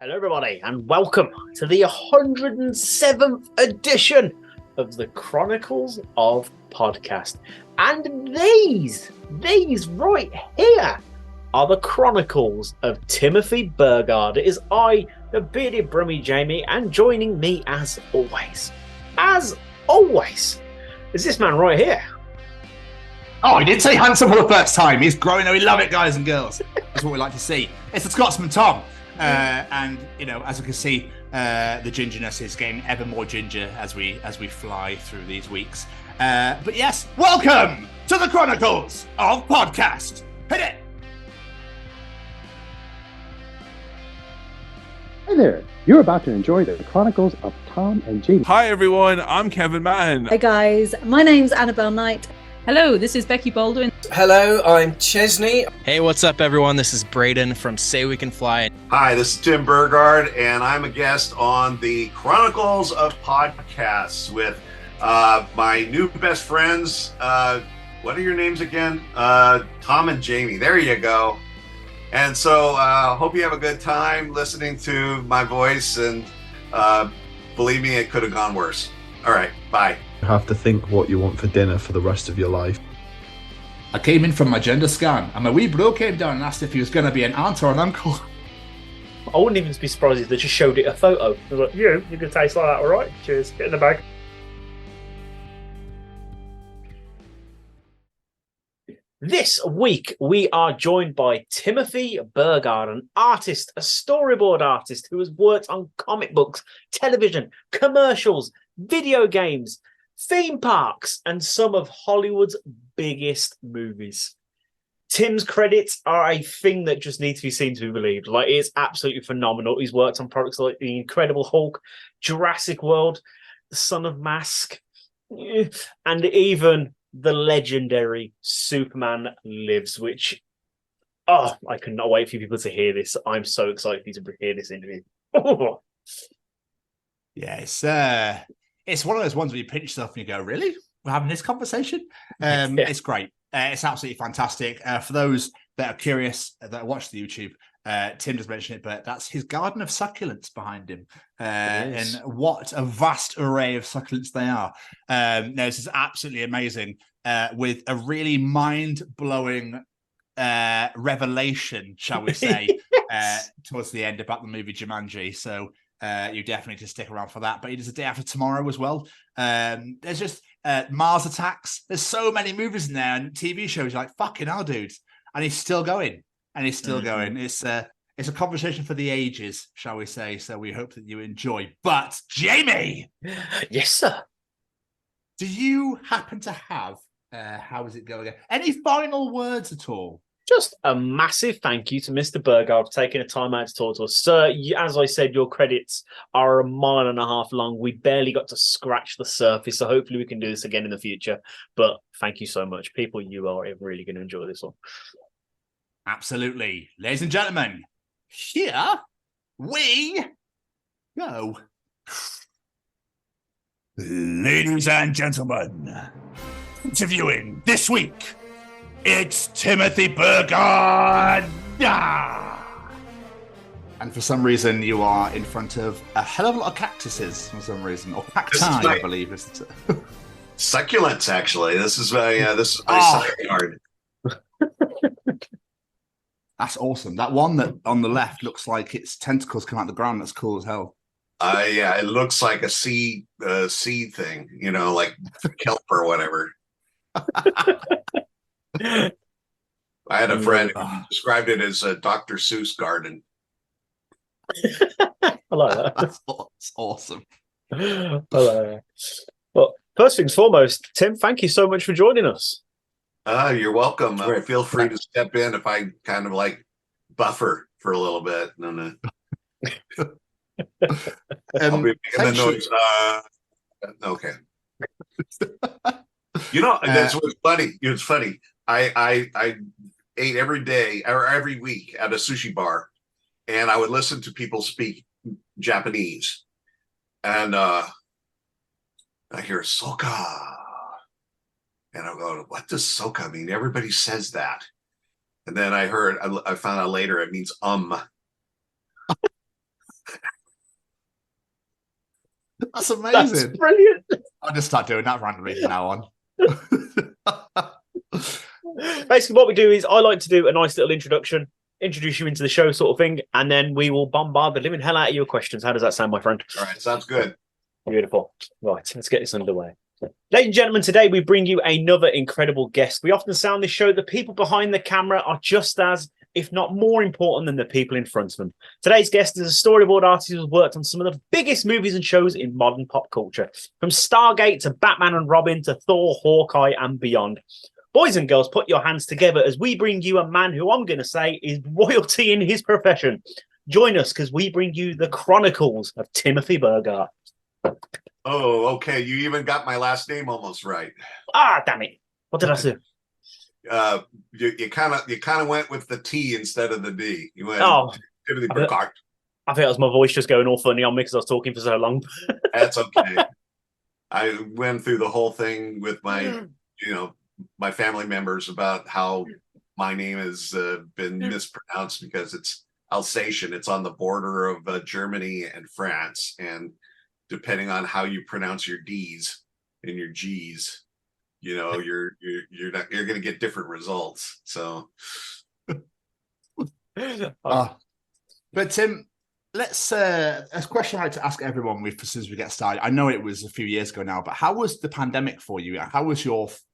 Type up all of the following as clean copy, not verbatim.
Hello, everybody, and welcome to the 107th edition of the Chronicles of Podcast. And these right here are the Chronicles of Timothy Burgard. It is I, the bearded brummy Jamie, and joining me as always, is this man right here. Oh, he did say handsome for the first time. He's growing. We love it, guys and girls. That's what we like to see. It's the Scotsman Tom. And you know, as we can see, the gingerness is getting ever more ginger as we fly through these weeks. But yes, welcome to the Chronicles of Podcast. Hit it. Hi there. You're about to enjoy the Chronicles of Tom and Jamie. Hi everyone, I'm Kevin Mann. Hey guys, my name's Annabelle Knight. Hello, this is Becky Baldwin. Hello, I'm Chesney. Hey, what's up, everyone? This is Braden from Say We Can Fly. Hi, this is Tim Burgard, and I'm a guest on the Chronicles of Podcasts with my new best friends. What are your names again? Tom and Jamie. There you go. And so hope you have a good time listening to my voice, and believe me, it could have gone worse. All right, bye. You have to think what you want for dinner for the rest of your life. I came in from my gender scan, and my wee bro came down and asked if he was going to be an aunt or an uncle. I wouldn't even be surprised if they just showed it a photo. They're like, you can taste like that, all right? Cheers, get in the bag. This week, we are joined by Timothy Burgard, an artist, a storyboard artist who has worked on comic books, television, commercials, video games, theme parks, and some of Hollywood's biggest movies. Tim's credits are a thing that just needs to be seen to be believed. Like, it's absolutely phenomenal. He's worked on products like The Incredible Hulk, Jurassic World, The Son of Mask, and even the legendary Superman Lives, which, I cannot wait for people to hear this. I'm so excited for you to hear this interview. Yeah, it's one of those ones where you pinch yourself and you go, really? We're having this conversation? Yeah. It's great. It's absolutely fantastic. For those that are curious, that watch the YouTube, Tim just mentioned it, but that's his garden of succulents behind him. And what a vast array of succulents they are. This is absolutely amazing, with a really mind-blowing revelation, shall we say, towards the end about the movie Jumanji. So you definitely need to stick around for that. But it is a day after tomorrow as well. There's just Mars Attacks. There's so many movies in there and TV shows. You're like, fucking hell, dude. And he's still going. Going. It's a conversation for the ages, shall we say. So we hope that you enjoy. But Jamie! Yes, sir. Do you happen to have, how is it going? Any final words at all? Just a massive thank you to Mr. Burgard for taking the time out to talk to us. Sir, as I said, your credits are 1.5 miles long. We barely got to scratch the surface, so hopefully we can do this again in the future. But thank you so much. People, you are really going to enjoy this one. Absolutely. Ladies and gentlemen, here we go. Ladies and gentlemen, interviewing this week, it's Timothy Burgard! And for some reason, you are in front of a hell of a lot of cactuses for some reason. Or cacti, I believe. Isn't it? Succulents, actually. This is my yard. That's awesome. That one that on the left looks like its tentacles come out the ground. That's cool as hell. Yeah, it looks like a seed thing, like kelp or whatever. I had a friend who described it as a Dr. Seuss garden. I like that. That's awesome. I like that. Well, first things foremost, Tim, thank you so much for joining us. You're welcome. Feel free to step in if I kind of buffer for a little bit. I'll be making the noise. Okay. That's what's funny. It's funny. I ate every day or every week at a sushi bar, and I would listen to people speak Japanese, and I hear soka, and I go, "What does soka mean?" Everybody says that, and then I found out later it means That's amazing. That's brilliant. I'll just start doing that randomly from now on. Basically, what we do is I like to do a nice little introduction, introduce you into the show sort of thing, and then we will bombard the living hell out of your questions. How does that sound, my friend? All right, sounds good. Beautiful. Right, let's get this underway. Ladies and gentlemen, today we bring you another incredible guest. We often say on this show the people behind the camera are just as, if not more important than the people in front of them. Today's guest is a storyboard artist who's worked on some of the biggest movies and shows in modern pop culture, from Stargate to Batman and Robin to Thor, Hawkeye, and beyond. Boys and girls, put your hands together as we bring you a man who I'm going to say is royalty in his profession. Join us because we bring you the Chronicles of Timothy Burgard. Oh, okay. You even got my last name almost right. Ah, damn it. What did I do? You kind of went with the T instead of the D. You went Timothy I Burgard. think that was my voice just going all funny on me because I was talking for so long. That's okay. I went through the whole thing with my, my family members about how my name has been mispronounced because it's Alsatian. It's on the border of Germany and France, and depending on how you pronounce your D's and your G's, you're going to get different results. So, but Tim, let's a question I like to ask everyone since we get started. I know it was a few years ago now, but how was the pandemic for you? How was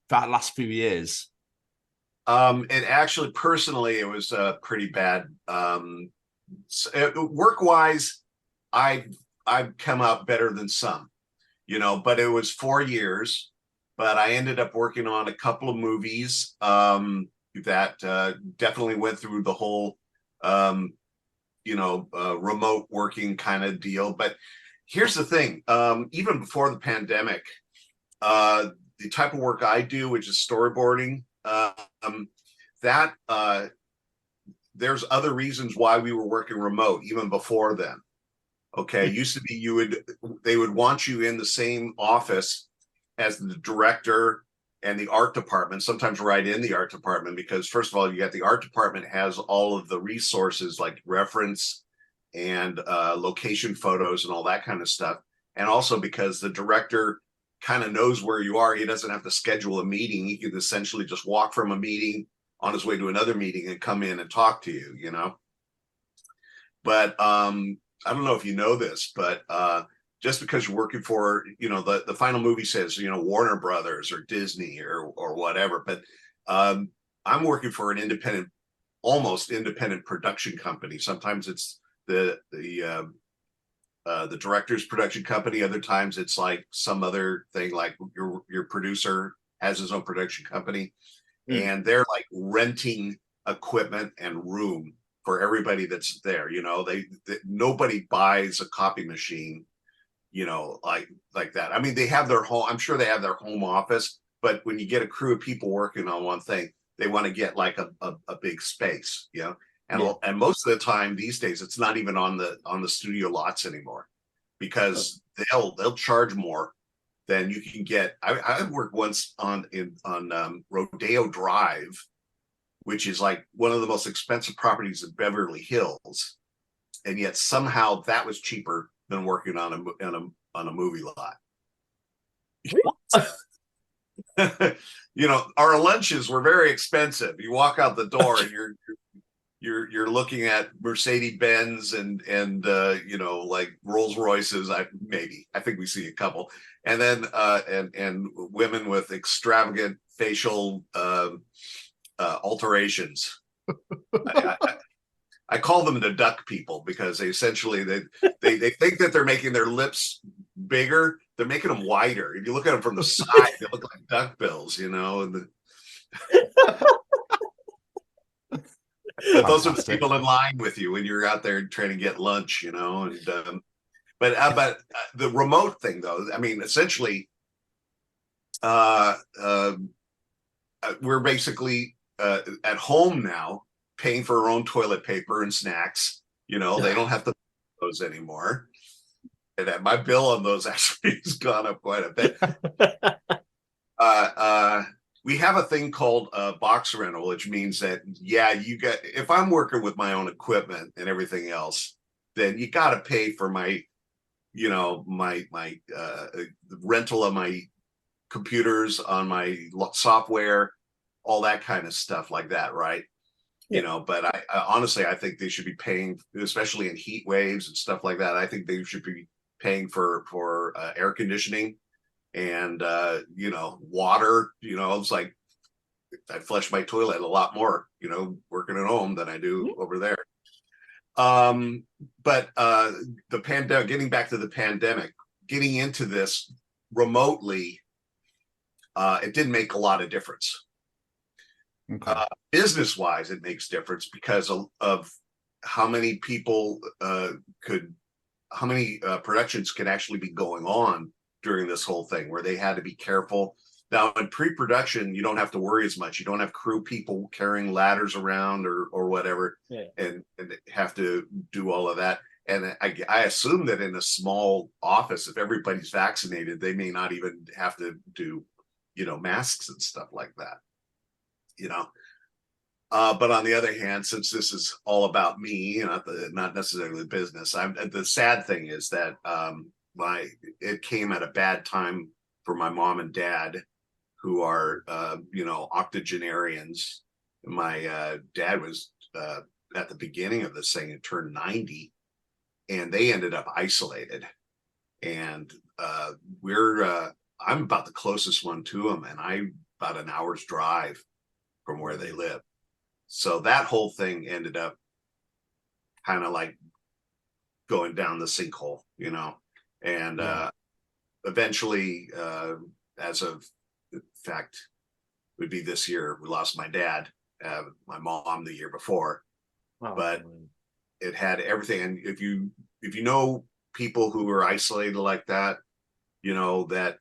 that last few years? It actually, personally, it was pretty bad. Work-wise, I've come out better than some, but it was 4 years. But I ended up working on a couple of movies that definitely went through the whole, remote working kind of deal. But here's the thing. Even before the pandemic, the type of work I do, which is storyboarding, there's other reasons why we were working remote even before then. Okay. It used to be they would want you in the same office as the director and the art department, sometimes right in the art department, because first of all, you got the art department has all of the resources like reference and location photos and all that kind of stuff. And also because the director kind of knows where you are, he doesn't have to schedule a meeting. He can essentially just walk from a meeting on his way to another meeting and come in and talk to you, But I don't know if you know this, but just because you're working for, the final movie says, Warner Brothers or Disney or whatever, but I'm working for an almost independent production company. Sometimes it's the director's production company. Other times it's like some other thing, like your producer has his own production company, and they're like renting equipment and room for everybody that's there. Nobody buys a copy machine, like that. I mean, they have their home. I'm sure they have their home office, but when you get a crew of people working on one thing, they want to get like a big space, And most of the time these days, it's not even on the studio lots anymore, because they'll charge more than you can get. I worked once on Rodeo Drive, which is like one of the most expensive properties in Beverly Hills, and yet somehow that was cheaper than working on a movie lot. Our lunches were very expensive. You walk out the door and you're looking at Mercedes-Benz and like Rolls Royces. I think we see a couple, and then and women with extravagant facial alterations. I call them the duck people because they essentially they think that they're making their lips bigger. They're making them wider. If you look at them from the side, they look like duck bills, And those are the people in line with you when you're out there trying to get lunch, And but the remote thing, though, I mean, essentially, we're basically at home now, paying for our own toilet paper and snacks. They don't have to pay those anymore. And my bill on those actually has gone up quite a bit. We have a thing called box rental, which means that, if I'm working with my own equipment and everything else, then you got to pay for my my rental of my computers on my software, all that kind of stuff like that, right? But I honestly, I think they should be paying, especially in heat waves and stuff like that. I think they should be paying for air conditioning and water. It's like I flush my toilet a lot more, working at home than I do over there. But the pandemic, getting back to the pandemic, getting into this remotely, it didn't make a lot of difference. Okay. Business wise, it makes difference because of how many people how many productions could actually be going on during this whole thing, where they had to be careful. Now, in pre-production, you don't have to worry as much. You don't have crew people carrying ladders around or whatever, and have to do all of that. And I assume that in a small office, if everybody's vaccinated, they may not even have to do, masks and stuff like that. But on the other hand, since this is all about me, not necessarily the business, the sad thing is that it came at a bad time for my mom and dad, who are octogenarians. My dad was at the beginning of this thing and turned 90, and they ended up isolated. And I'm about the closest one to them, and I'm about an hour's drive from where they live. So that whole thing ended up kind of like going down the sinkhole, and eventually, as of fact, would be this year, we lost my dad, my mom the year before. But it had everything. And if you know people who are isolated like that, that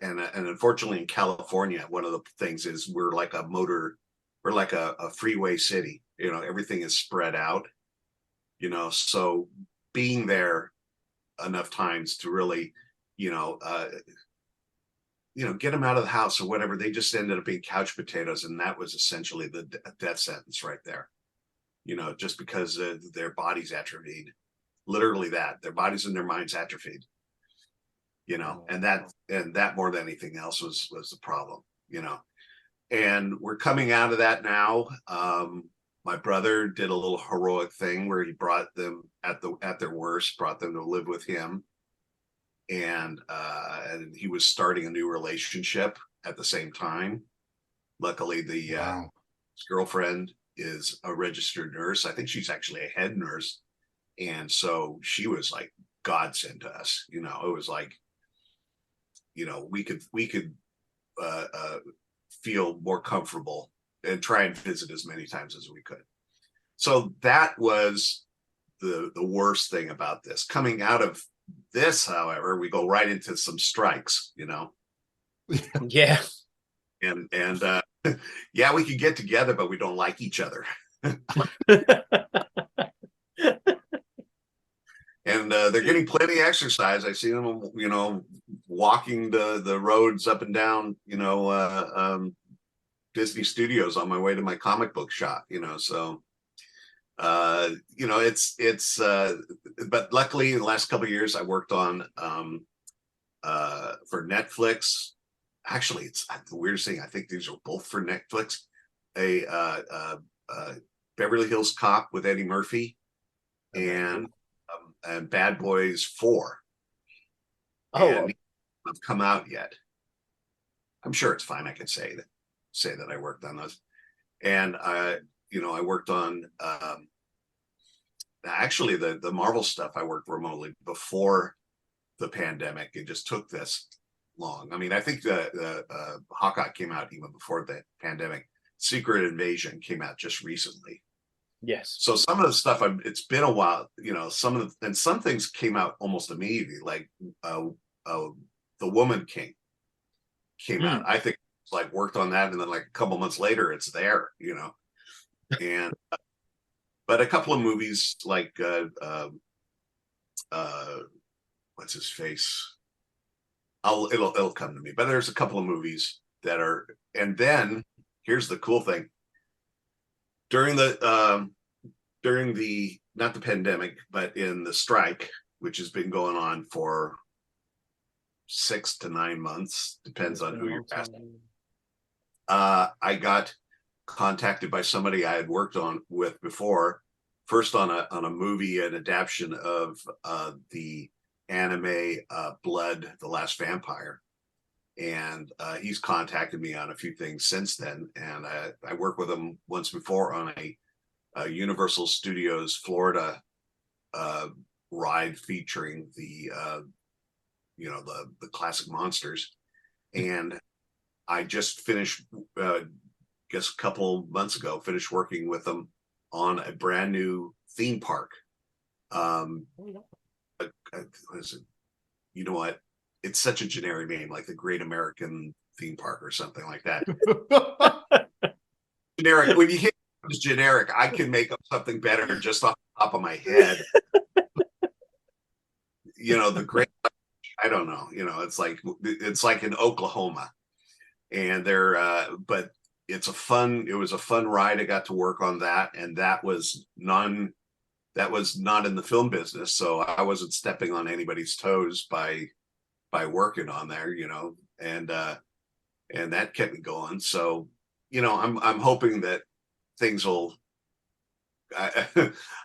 and unfortunately in California, one of the things is we're like a freeway city. Everything is spread out. So being there enough times to really, get them out of the house or whatever, they just ended up being couch potatoes, and that was essentially the death sentence right there. Just because their bodies atrophied, literally that their bodies and their minds atrophied. And that more than anything else was the problem, and we're coming out of that now. My brother did a little heroic thing where he brought them at their worst, brought them to live with him. And he was starting a new relationship at the same time. Luckily, his girlfriend is a registered nurse. I think she's actually a head nurse. And so she was like godsend to us. It was like, we could feel more comfortable and try and visit as many times as we could. So that was the worst thing about this. Coming out of this, however, we go right into some strikes, Yeah. And yeah, we could get together, but we don't like each other. And they're getting plenty of exercise. I see them, walking the roads up and down, Disney Studios on my way to my comic book shop, so it's but luckily in the last couple of years I worked on for Netflix. Actually, it's the weirdest thing. I think these are both for Netflix. A Beverly Hills Cop with Eddie Murphy, and Bad Boys 4. And have come out yet. I'm sure it's fine. I can say that I worked on those. And I worked on actually the Marvel stuff. I worked remotely before the pandemic. It just took this long. I mean, I think the Hawkeye came out even before the pandemic. Secret Invasion came out just recently. Yes. So some of the stuff, it's been a while, some things came out almost immediately, like The Woman King came out. I think it's like worked on that, and then like a couple months later it's there, and but a couple of movies like what's his face, it'll come to me, but there's a couple of movies that are. And then here's the cool thing: during the not the pandemic, but in the strike, which has been going on for 6 to 9 months, depends on who you're asking. I got contacted by somebody I had worked on with before, first on a movie, an adaptation of the anime Blood, the Last Vampire. And he's contacted me on a few things since then. And I worked with him once before on a Universal Studios Florida ride featuring the classic monsters. And I just finished, guess a couple months ago, finished working with them on a brand new theme park. What is it? You know what? It's such a generic name, like the Great American Theme Park or something like that. Generic. When you hear it's generic, I can make up something better just off the top of my head. The Great. I don't know. It's like in Oklahoma, and but it was a fun ride. I got to work on that, and that was not in the film business, so I wasn't stepping on anybody's toes by working on there, and that kept me going. So, I'm hoping that things will.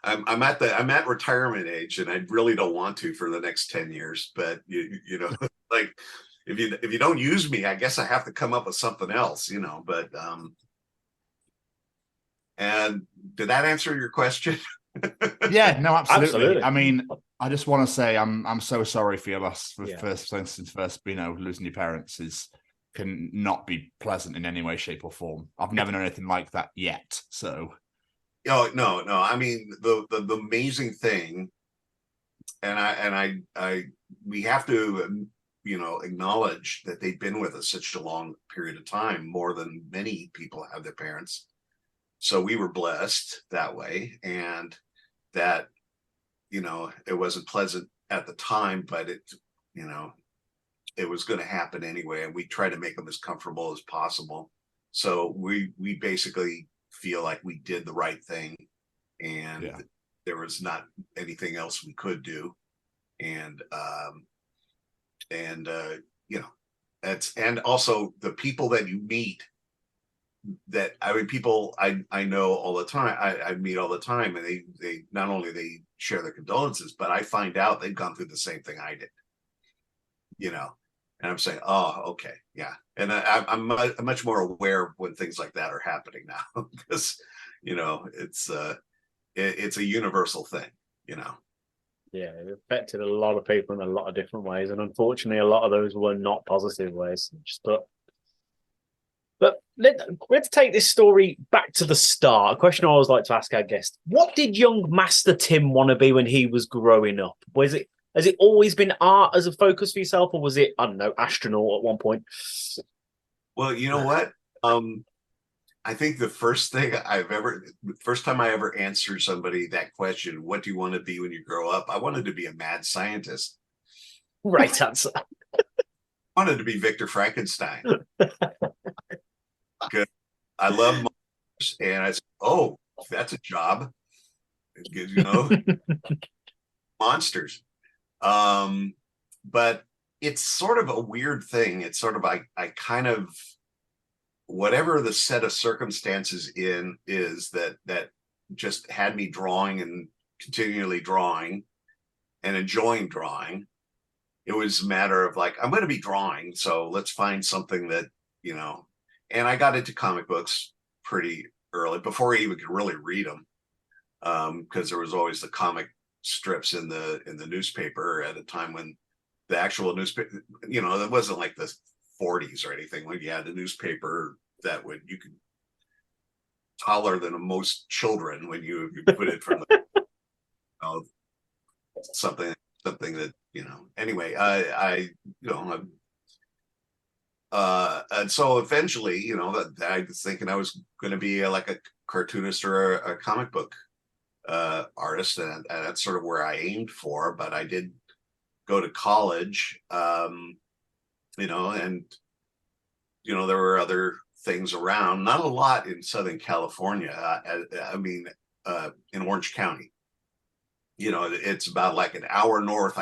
I'm at retirement age, and I really don't want to for the next 10 years. But like if you don't use me, I guess I have to come up with something else, But and did that answer your question? Yeah, no, absolutely. I mean, I just want to say I'm so sorry for your loss. For instance, losing your parents can not be pleasant in any way, shape, or form. I've never known anything like that yet. So, no. I mean, the amazing thing, and we have to acknowledge that they've been with us such a long period of time, more than many people have their parents. So we were blessed that way, and that, it wasn't pleasant at the time, but it was going to happen anyway. And we try to make them as comfortable as possible. So we basically feel like we did the right thing, and there was not anything else we could do. And and also the people that you meet, people I know all the time, I meet all the time, and they not only they share their condolences, but I find out they've gone through the same thing I did, and I'm saying, oh, okay, yeah. And I'm much more aware when things like that are happening now, because, it's a universul thing, Yeah, it affected a lot of people in a lot of different ways, and unfortunately, a lot of those were not positive ways. But let's take this story back to the start. A question I always like to ask our guests: what did young Master Tim want to be when he was growing up? Has it always been art as a focus for yourself, or was it, I don't know, astronaut at one point? Well, you know what? I think the first time I ever answered somebody that question, what do you want to be when you grow up? I wanted to be a mad scientist. Right answer. I wanted to be Victor Frankenstein. Good. I love monsters, and I said, oh, that's a job. Monsters. But it's sort of a weird thing. It's sort of, I kind of, whatever the set of circumstances is that just had me drawing and continually drawing and enjoying drawing. It was a matter of like, I'm going to be drawing, so let's find something that, and I got into comic books pretty early, before I even could really read them, because there was always the comic strips in the newspaper at a time when the actual newspaper, it wasn't like the 40s or anything, when you had the newspaper that you could taller than most children when you put it from the something that anyway, and so eventually, I was thinking I was going to be like a cartoonist or a comic book artist, and that's sort of where I aimed for. But I did go to college, and there were other things around, not a lot in Southern California. In Orange County, it's about like an hour north.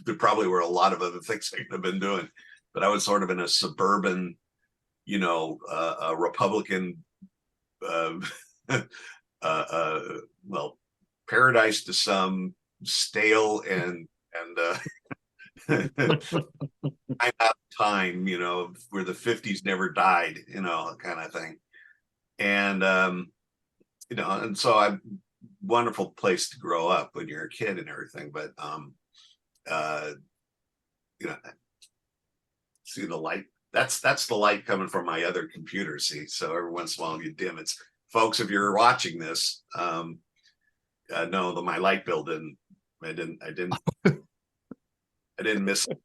There probably were a lot of other things I could have been doing, but I was sort of in a suburban, a Republican, paradise to some, stale and I'm out of time, where the 50s never died, kind of thing. And, and so wonderful place to grow up when you're a kid and everything. But, see the light, that's the light coming from my other computer. See, so every once in a while you dim it. Folks, if you're watching this, no, my light bill I didn't miss a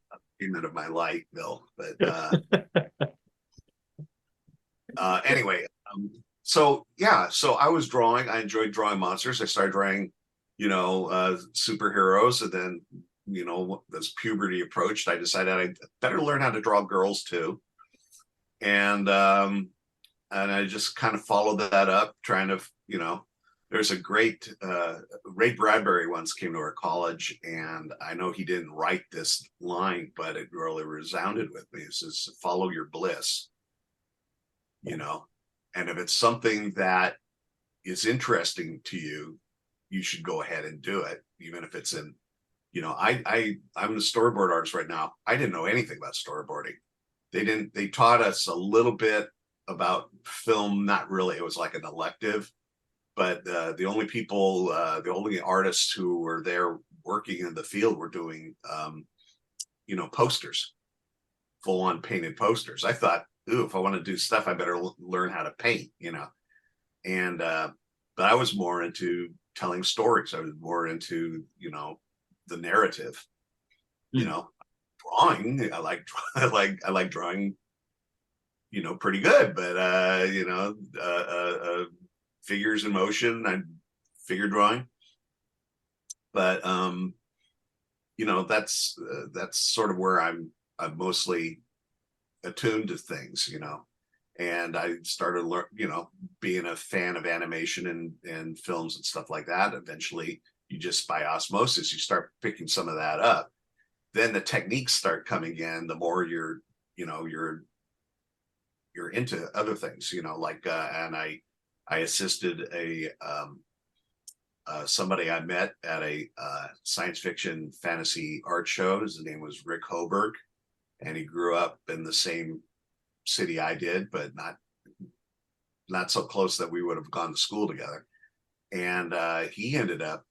payment of my light bill, but anyway, so I was drawing. I enjoyed drawing monsters. I started drawing, superheroes, and then as puberty approached, I decided I better learn how to draw girls too, and I just kind of followed that up, trying to, there's a great Ray Bradbury once came to our college, and I know he didn't write this line, but it really resounded with me. It says, "Follow your bliss," and if it's something that is interesting to you, you should go ahead and do it, even if it's in, I'm a storyboard artist right now. I didn't know anything about storyboarding. They taught us a little bit about film, not really. It was like an elective. But the only artists who were there working in the field were doing, posters, full on painted posters. I thought, ooh, if I want to do stuff, I better learn how to paint, And but I was more into telling stories. I was more into, the narrative, drawing. I like drawing, pretty good, but figures in motion, I figure drawing, but that's sort of where I'm mostly attuned to things, and I started being a fan of animation and films and stuff like that. Eventually, you just, by osmosis, you start picking some of that up. Then the techniques start coming in. The more you're into other things, and I assisted somebody I met at a science fiction fantasy art show. His name was Rick Hoberg, and he grew up in the same city I did, but not so close that we would have gone to school together. And he ended up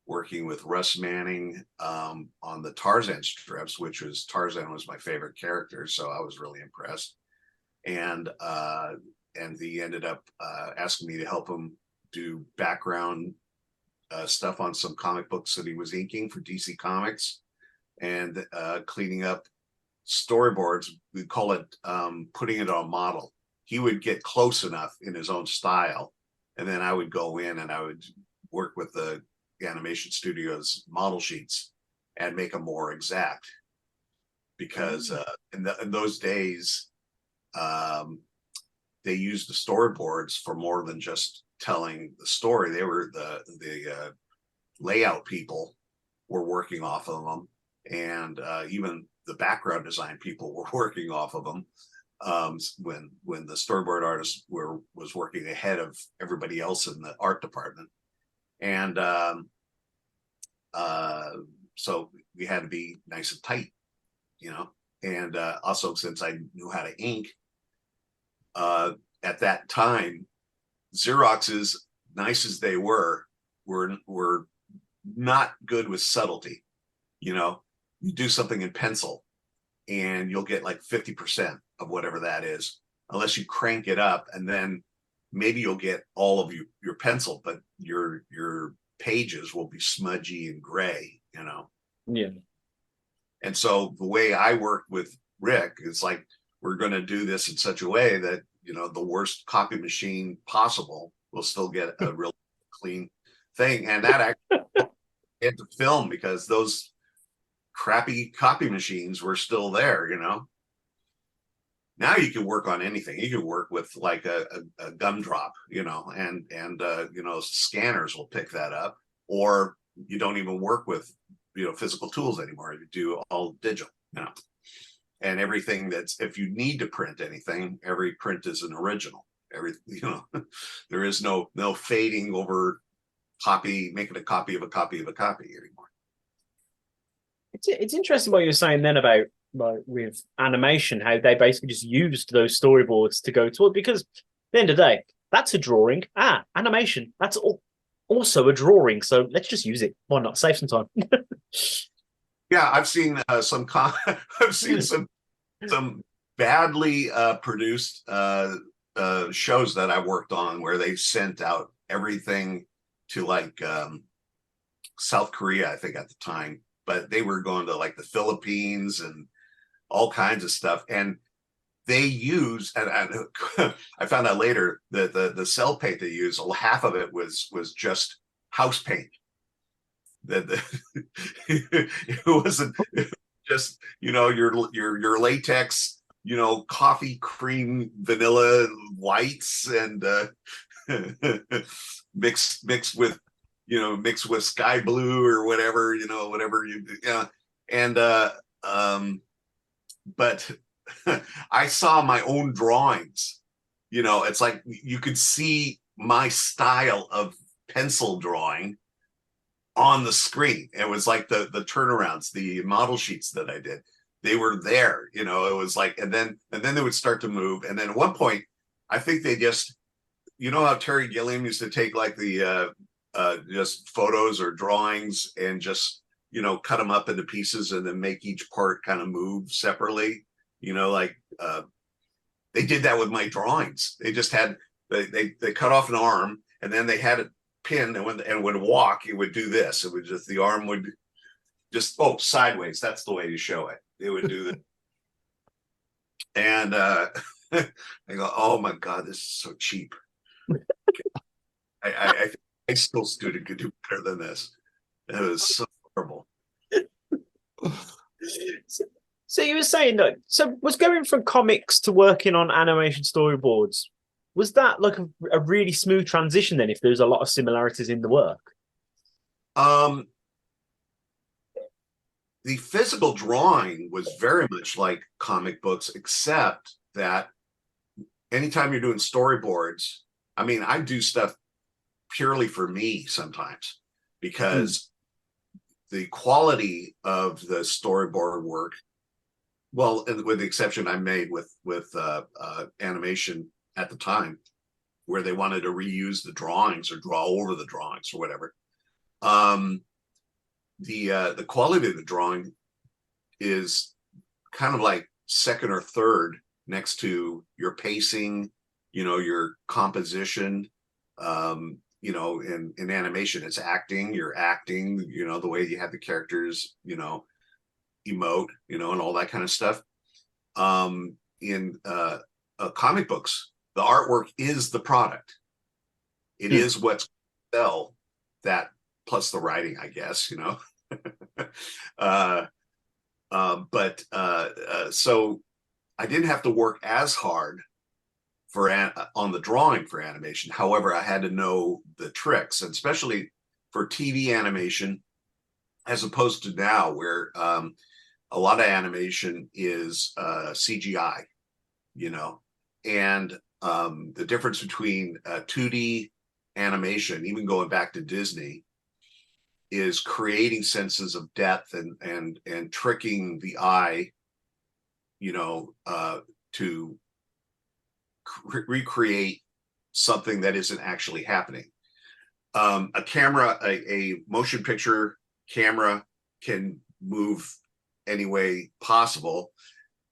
working with Russ Manning on the Tarzan strips, Tarzan was my favorite character, so I was really impressed. And he ended up asking me to help him do background stuff on some comic books that he was inking for DC Comics, and cleaning up storyboards. We call it putting it on a model. He would get close enough in his own style, and then I would go in and I would work with the animation studio's model sheets and make them more exact. Because in those days, they used the storyboards for more than just telling the story. They were the layout people were working off of them, and even the background design people were working off of them. When the storyboard artist was working ahead of everybody else in the art department, and so we had to be nice and tight, And also, since I knew how to ink, at that time, Xeroxes, nice as they were not good with subtlety. You do something in pencil and you'll get like 50% of whatever that is, unless you crank it up, and then maybe you'll get all of your pencil, but your pages will be smudgy and gray, Yeah. And so the way I worked with Rick is like, we're going to do this in such a way that, the worst copy machine possible will still get a real clean thing. And that actually had to film, because those crappy copy machines were still there, Now you can work on anything. You can work with like a gumdrop, and scanners will pick that up, or you don't even work with, physical tools anymore. You do all digital, and everything if you need to print anything, every print is an original. There is no fading over making a copy of a copy of a copy anymore. It's interesting what you're saying then about with animation, how they basically just used those storyboards to go toward, because at the end of the day, that's a drawing. Animation, that's also a drawing. So let's just use it. Why not? Save some time. Yeah, I've seen I've seen some badly produced shows that I worked on where they sent out everything to South Korea, I think at the time, but they were going to the Philippines and all kinds of stuff. And they use, and I found out later that the cell paint they use, half of it was just house paint. That it wasn't just your latex, coffee cream vanilla whites and mixed with sky blue or whatever, but I saw my own drawings. It's like you could see my style of pencil drawing on the screen. It was like the turnarounds, the model sheets that I did, they were there. It was like, and then they would start to move. And then at one point, I think they just, how Terry Gilliam used to take the just photos or drawings and just cut them up into pieces and then make each part kind of move separately. They did that with my drawings. They just had they cut off an arm and then they had it pinned, and when walk, it would do this. It would just, the arm would just sideways. That's the way to show it. It would do that. And I go, oh my God, this is so cheap. I think a high school student could do better than this. It was so horrible. So you were saying that, so was going from comics to working on animation storyboards, was that like a really smooth transition then, if there's a lot of similarities in the work? The physical drawing was very much like comic books, except that anytime you're doing storyboards, I do stuff purely for me sometimes, because the quality of the storyboard work, well, with the exception I made with animation at the time, where they wanted to reuse the drawings or draw over the drawings or whatever, the quality of the drawing is kind of like second or third next to your pacing, your composition. In animation, it's acting, you're acting, the way you have the characters, emote, and all that kind of stuff. In comic books, the artwork is the product. It is what's sell that, plus the writing, I guess, so I didn't have to work as hard on the drawing for animation. However, I had to know the tricks, and especially for TV animation, as opposed to now where a lot of animation is CGI, and the difference between 2D animation, even going back to Disney, is creating senses of depth and tricking the eye, to recreate something that isn't actually happening. A camera, a motion picture camera, can move any way possible,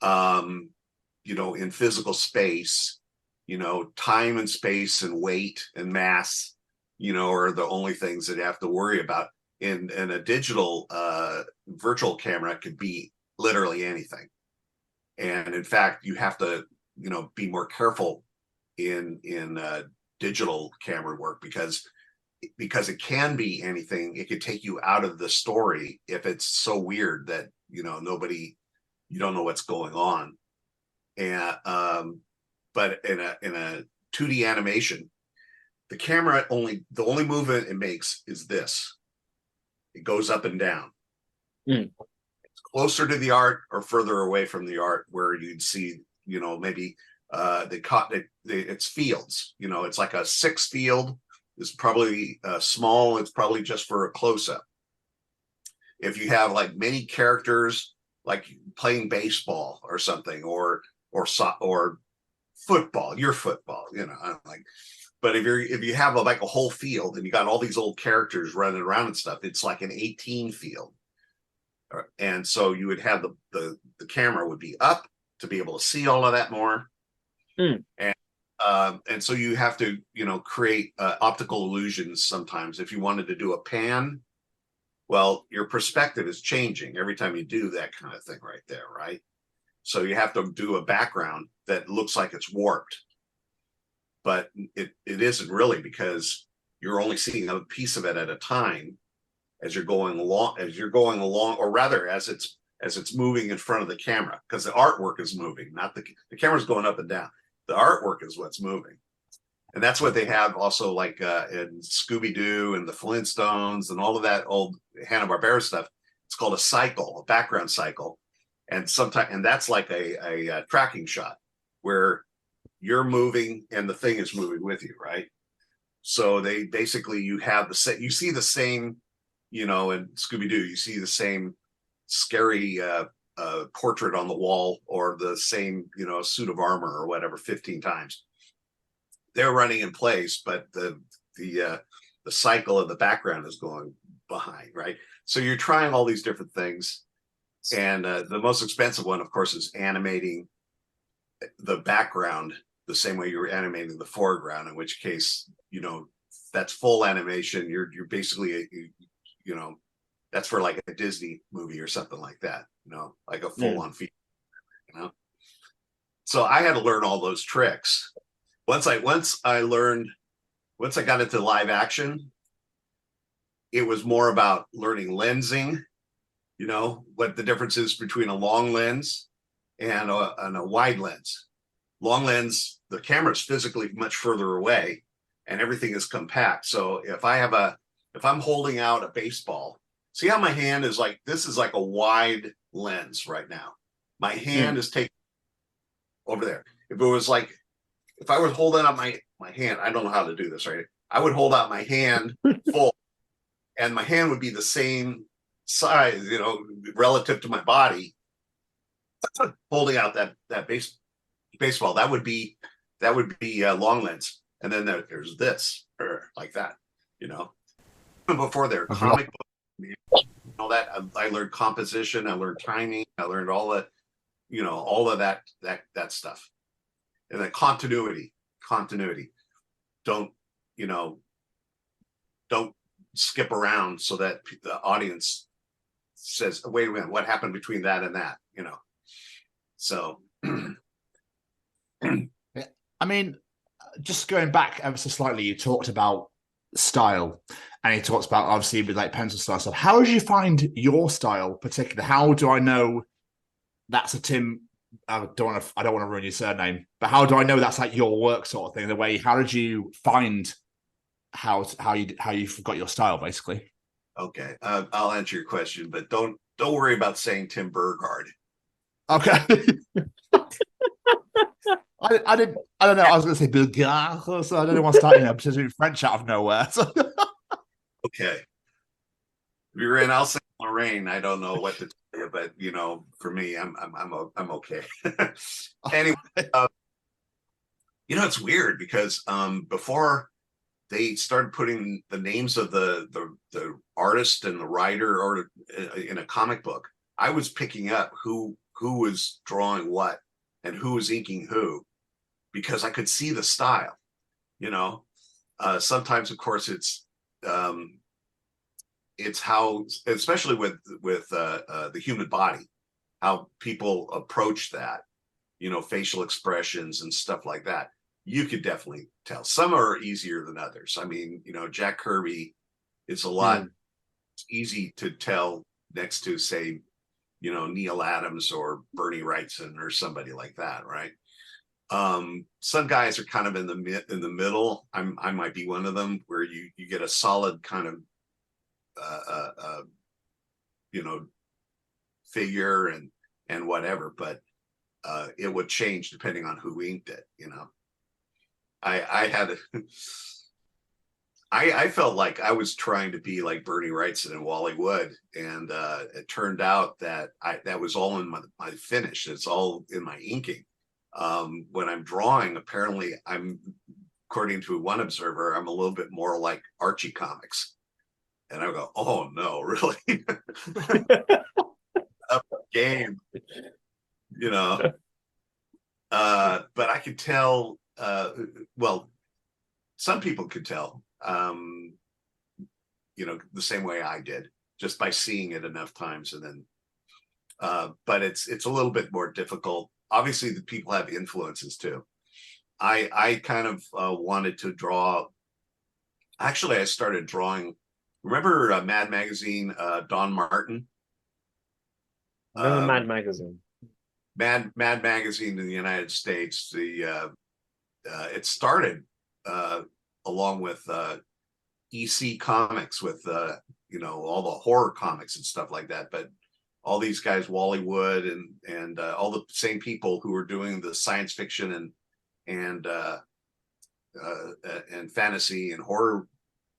in physical space. Time and space and weight and mass, are the only things that you have to worry about. In a digital virtual camera, it could be literally anything. And in fact, you have to be more careful in digital camera work, because it can be anything. It could take you out of the story if it's so weird that you don't know what's going on. And but in a 2D animation, the camera the only movement it makes is this. It goes up and down. Mm. It's closer to the art or further away from the art, where you'd see, maybe it's fields. It's like a 6 field. It's probably small. It's probably just for a close-up. If you have like many characters, like playing baseball or something, or football, your football, but if you have like a whole field and you got all these old characters running around and stuff, it's like an 18 field. And so you would have the camera would be up to be able to see all of that more. Mm. And so you have to, create optical illusions sometimes. If you wanted to do a pan, well, your perspective is changing every time you do that kind of thing right there, right? So you have to do a background that looks like it's warped. But it isn't really, because you're only seeing a piece of it at a time as you're going along, or rather as it's moving in front of the camera, because the artwork is moving, not the camera's going up and down. The artwork is what's moving. And that's what they have also, like in Scooby-Doo and the Flintstones and all of that old Hanna-Barbera stuff. It's called a cycle, a background cycle. And that's like a tracking shot where you're moving and the thing is moving with you, right? So they basically, you see the same, in Scooby-Doo, you see the same scary portrait on the wall, or the same, suit of armor or whatever 15 times. They're running in place, but the cycle of the background is going behind, right? So you're trying all these different things. And the most expensive one, of course, is animating the background the same way you were animating the foreground, in which case, that's full animation. You're basically, that's for like a Disney movie or something like that, like a full-on feature, So I had to learn all those tricks. Once I got into live action, it was more about learning lensing, what the difference is between a long lens and a wide lens. Long lens, the camera is physically much further away and everything is compact. So if I'm holding out a baseball, see how my hand is like, this is like a wide lens right now. My hand is taken over there. If I was holding out my hand, I don't know how to do this, right? I would hold out my hand full, and my hand would be the same size, relative to my body, holding out that baseball. That would be a long lens. And then there's this, like that, Before there, comic book, all that. I learned composition. I learned timing. I learned all that, all of that stuff. And then continuity. Don't skip around so that the audience says, wait a minute, what happened between that and that, So. I mean, just going back ever so slightly, you talked about style, and he talks about, obviously, with like pencil style stuff. How did you find your style particularly? How do I know that's a Tim? I don't want to ruin your surname, but how do I know that's like your work sort of thing? The way, how did you find how you've got your style, basically? Okay, I'll answer your question, but don't worry about saying Tim Burgard. Okay. I don't know. I was going to say Burgard, so I don't want to start, doing French out of nowhere. So. Okay. If you're in, I'll say Lorraine. I don't know what to tell you, but for me, I'm okay. Anyway, it's weird because before they started putting the names of the artist and the writer or in a comic book, I was picking up who was drawing what and who was inking who, because I could see the style. Sometimes, of course, it's how, especially with the human body, how people approach that, facial expressions and stuff like that. You could definitely tell. Some are easier than others. I mean, Jack Kirby is a lot easy to tell next to, say, Neil Adams or Bernie Wrightson or somebody like that, right? Some guys are kind of in the middle. I might be one of them, where you get a solid kind you know, figure and whatever, but it would change depending on who inked it. You know, I felt like I was trying to be like Bernie Wrightson and Wally Wood, and it turned out that that was all in my finish. It's all in my inking. When I'm drawing, apparently according to one observer, I'm a little bit more like Archie comics. And I go, oh no, really? Up game, you know. But I could tell, well, some people could tell, you know, the same way I did, just by seeing it enough times. And then, but it's a little bit more difficult. Obviously, the people have influences too. I kind of wanted to draw. Actually, I started drawing. Remember Mad Magazine, Don Martin? Remember Mad Magazine? Mad Magazine in the United States. It started along with EC Comics, with you know, all the horror comics and stuff like that. But all these guys, Wally Wood and all the same people who were doing the science fiction and fantasy and horror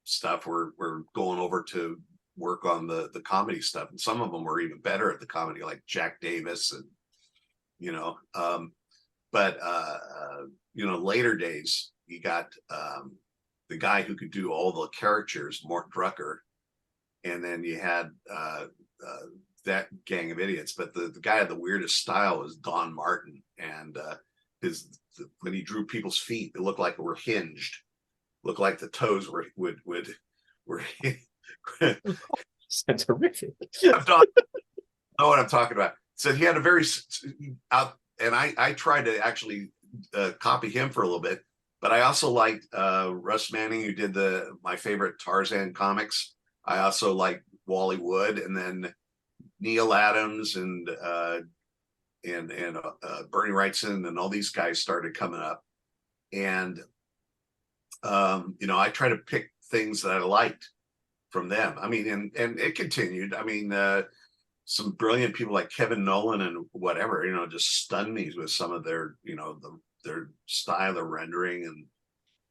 stuff were going over to work on the comedy stuff, and some of them were even better at the comedy, like Jack Davis, and you know, but you know, later days you got the guy who could do all the characters, Mort Drucker, and then you had that gang of idiots. But the guy had the weirdest style was Don Martin, and when he drew people's feet, it looked like it were hinged, looked like the toes were Sounds horrific. know what I'm talking about. So he had a very out, and I tried to actually copy him for a little bit, but I also liked Russ Manning, who did my favorite Tarzan comics. I also liked Wally Wood, and then Neil Adams and Bernie Wrightson and all these guys started coming up, and you know, I try to pick things that I liked from them. I mean, and it continued. I mean, some brilliant people like Kevin Nolan and whatever, you know, just stunned me with some of their, you know, their style of rendering,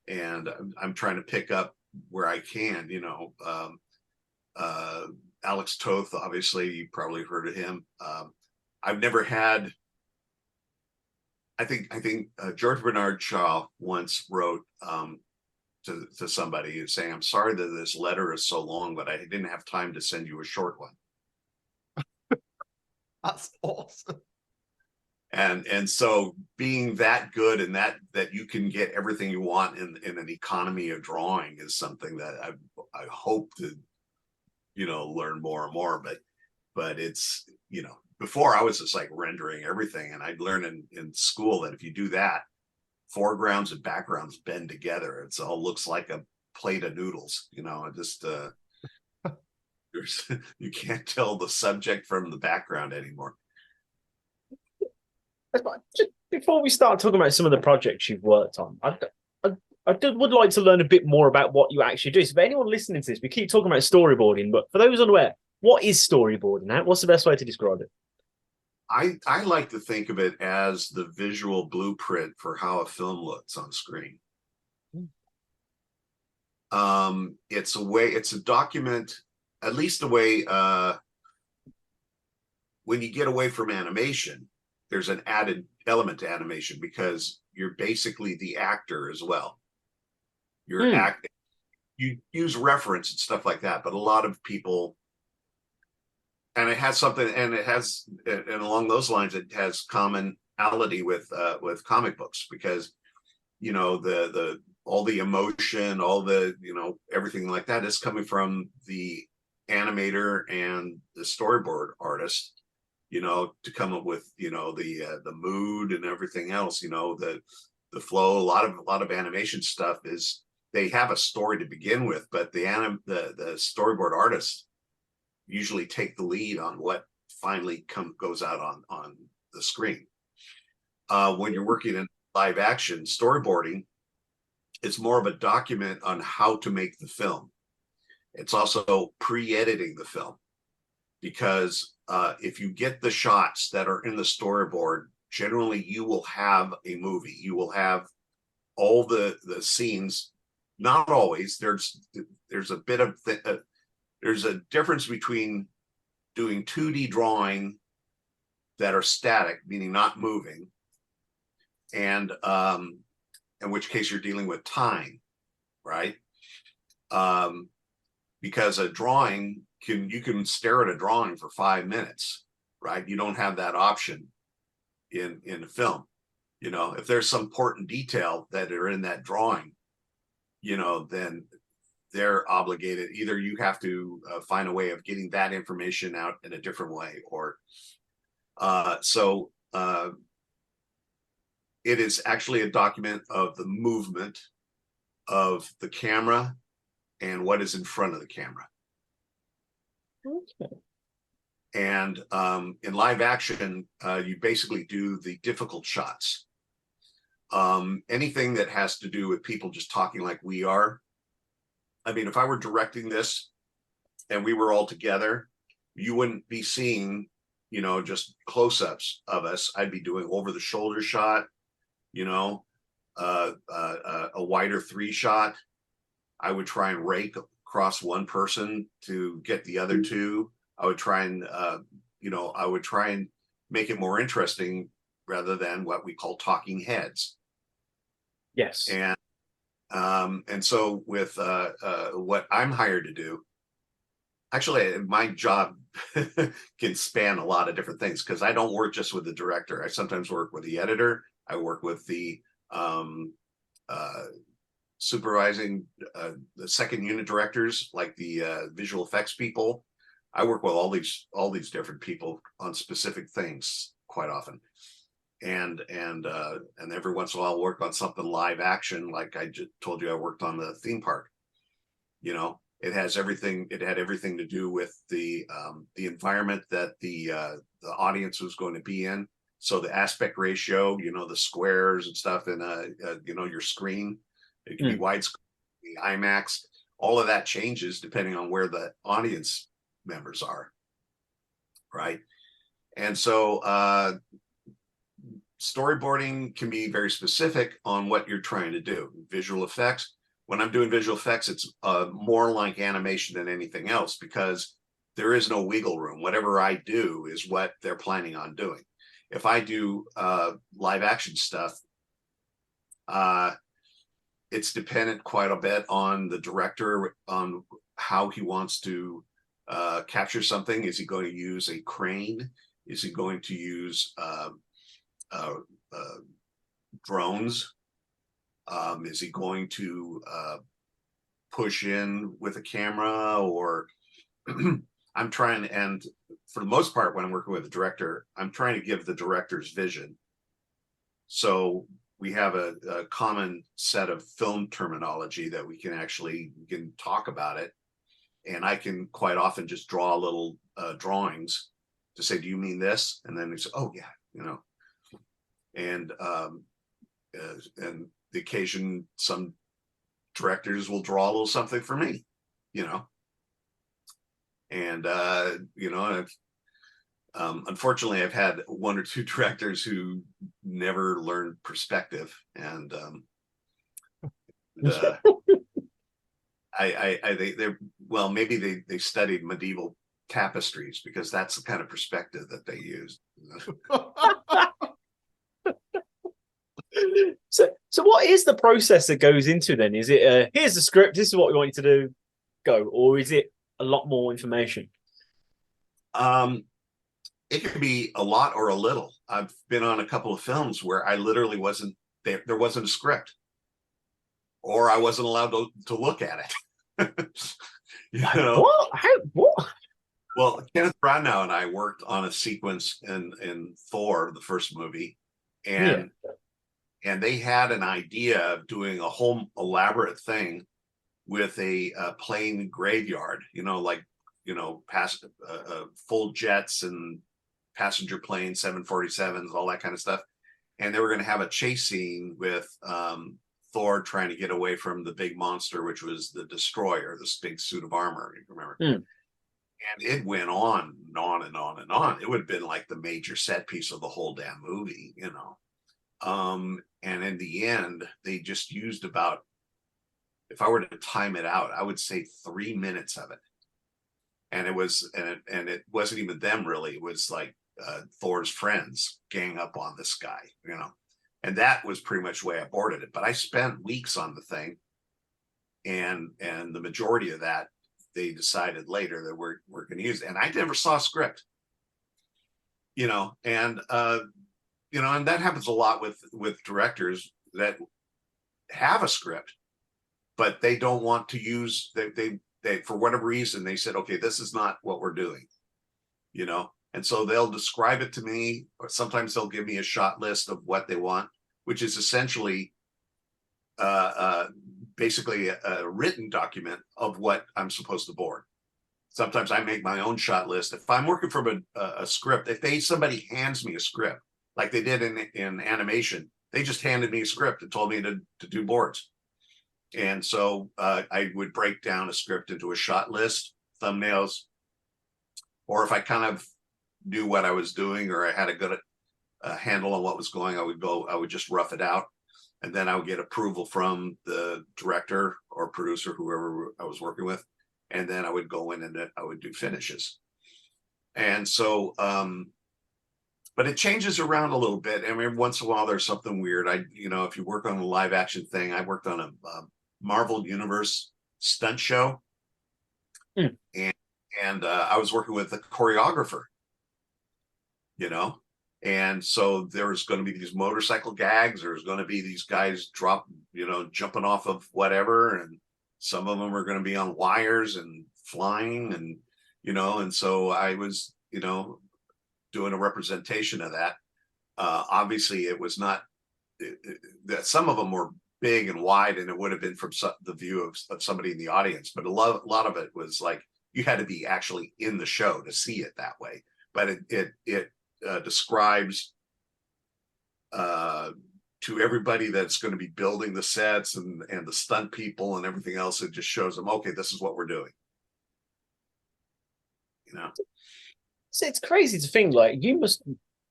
and I'm trying to pick up where I can, you know. Alex Toth, obviously, you probably heard of him. I've never had. I think George Bernard Shaw once wrote to somebody saying, "I'm sorry that this letter is so long, but I didn't have time to send you a short one." That's awesome. And so being that good and that you can get everything you want in an economy of drawing is something that I hope to, you know, learn more and more. But it's, you know, before I was just like rendering everything, and I'd learned in school that if you do that, foregrounds and backgrounds bend together. It all looks like a plate of noodles, you know. Just you can't tell the subject from the background anymore. Just before we start talking about some of the projects you've worked on, I would like to learn a bit more about what you actually do. So for anyone listening to this, we keep talking about storyboarding, but for those unaware, what is storyboarding? What's the best way to describe it? I like to think of it as the visual blueprint for how a film looks on screen. It's a document, at least the way when you get away from animation, there's an added element to animation because you're basically the actor as well. You're acting. You use reference and stuff like that, but a lot of people, and it has something, and along those lines, it has commonality with comic books, because, you know, all the emotion, all the, you know, everything like that is coming from the animator and the storyboard artist, you know, to come up with, you know, the mood and everything else, you know, the flow. A lot of animation stuff is, they have a story to begin with, but the storyboard artists usually take the lead on what finally goes out on the screen. When you're working in live action storyboarding, it's more of a document on how to make the film. It's also pre-editing the film, because if you get the shots that are in the storyboard, generally you will have a movie. You will have all the scenes. Not always. There's a bit of there's a difference between doing 2D drawing that are static, meaning not moving, and in which case you're dealing with time, right? Because a drawing you can stare at a drawing for 5 minutes, right? You don't have that option in a film. You know, if there's some important detail that are in that drawing, you know, then they're obligated. Either you have to find a way of getting that information out in a different way, or it is actually a document of the movement of the camera and what is in front of the camera. Okay. And in live action, you basically do the difficult shots. Anything that has to do with people just talking like we are. I mean, if I were directing this and we were all together, you wouldn't be seeing, you know, just close-ups of us. I'd be doing over-the-shoulder shot, you know, a wider 3 shot. I would try and rake across one person to get the other two. I would try and, I would try and make it more interesting rather than what we call talking heads. Yes. And so with what I'm hired to do, actually, my job can span a lot of different things, because I don't work just with the director. I sometimes work with the editor. I work with the supervising the second unit directors, like the visual effects people. I work with all these different people on specific things quite often, and every once in a while I'll work on something live action. Like I just told you, I worked on the theme park. You know, it had everything to do with the environment that the audience was going to be in. So the aspect ratio, you know, the squares and stuff, and your screen, it can be widescreen, the IMAX. All of that changes depending on where the audience members are, right? And so storyboarding can be very specific on what you're trying to do. Visual effects, when I'm doing visual effects, it's more like animation than anything else, because there is no wiggle room. Whatever I do is what they're planning on doing. If I do live action stuff, it's dependent quite a bit on the director, on how he wants to capture something. Is he going to use a crane? Is he going to use drones? Is he going to push in with a camera? Or I'm trying, and for the most part, when I'm working with the director, I'm trying to give the director's vision. So we have a common set of film terminology that we can talk about it. And I can quite often just draw little drawings to say, do you mean this? And then they say, oh yeah, you know. And the occasion some directors will draw a little something for me, you know. And unfortunately, I've had 1 or 2 directors who never learned perspective, and maybe they studied medieval tapestries, because that's the kind of perspective that they use. So what is the process that goes into then? Is it here's the script, this is what we want you to do, go, or is it a lot more information? It could be a lot or a little. I've been on a couple of films where I literally wasn't there. There wasn't a script, or I wasn't allowed to look at it. You know? What? Well, Kenneth Branagh and I worked on a sequence in Thor, the first movie, and they had an idea of doing a whole elaborate thing with a plane graveyard. You know, like, you know, past full jets and passenger planes, 747s, all that kind of stuff. And they were going to have a chase scene with Thor trying to get away from the big monster, which was the Destroyer, this big suit of armor, you remember? And it went on and on and on and on. It would have been like the major set piece of the whole damn movie, you know. And in the end, they just used about, if I were to time it out, I would say 3 minutes of it. And it was, and it wasn't even them really. It was like Thor's friends gang up on this guy, you know. And that was pretty much the way I boarded it. But I spent weeks on the thing, and the majority of that they decided later that we're going to use it. And I never saw a script, you know, and you know, and that happens a lot with directors that have a script, but they don't want to use, they for whatever reason they said, okay, this is not what we're doing, you know. And so they'll describe it to me, or sometimes they'll give me a shot list of what they want, which is essentially basically a written document of what I'm supposed to board. Sometimes I make my own shot list. If I'm working from a script, if somebody hands me a script, like they did in animation, they just handed me a script and told me to do boards. And so I would break down a script into a shot list, thumbnails, or if I kind of knew what I was doing or I had a good handle on what was going, I would just rough it out. And then I would get approval from the director or producer, whoever I was working with. And then I would go in and I would do finishes. And so, but it changes around a little bit. I mean, every once in a while, there's something weird. You know, if you work on a live action thing, I worked on a Marvel Universe stunt show. And I was working with a choreographer, you know. And so there's going to be these motorcycle gags. There's going to be these guys jumping off of whatever. And some of them are going to be on wires and flying and, you know, and so I was, you know, doing a representation of that. Obviously it was not that some of them were big and wide and it would have been from the view of somebody in the audience. But a lot of it was like, you had to be actually in the show to see it that way. But it describes to everybody that's going to be building the sets and the stunt people and everything else. It just shows them, okay, this is what we're doing. You know, so it's crazy to think like you must,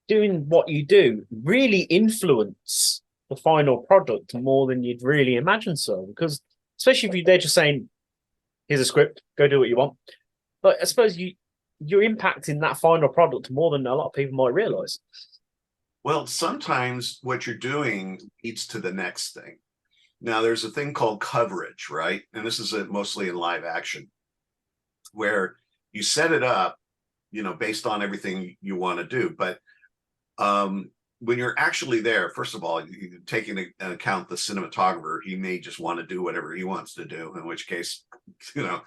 doing what you do, really influence the final product more than you'd really imagine. So, because especially if they're just saying, here's a script, go do what you want. But I suppose you're impacting that final product more than a lot of people might realize. Well, sometimes what you're doing leads to the next thing. Now, there's a thing called coverage, right? And this is mostly in live action, where you set it up, you know, based on everything you want to do. But when you're actually there, first of all, you take into account the cinematographer. He may just want to do whatever he wants to do, in which case, you know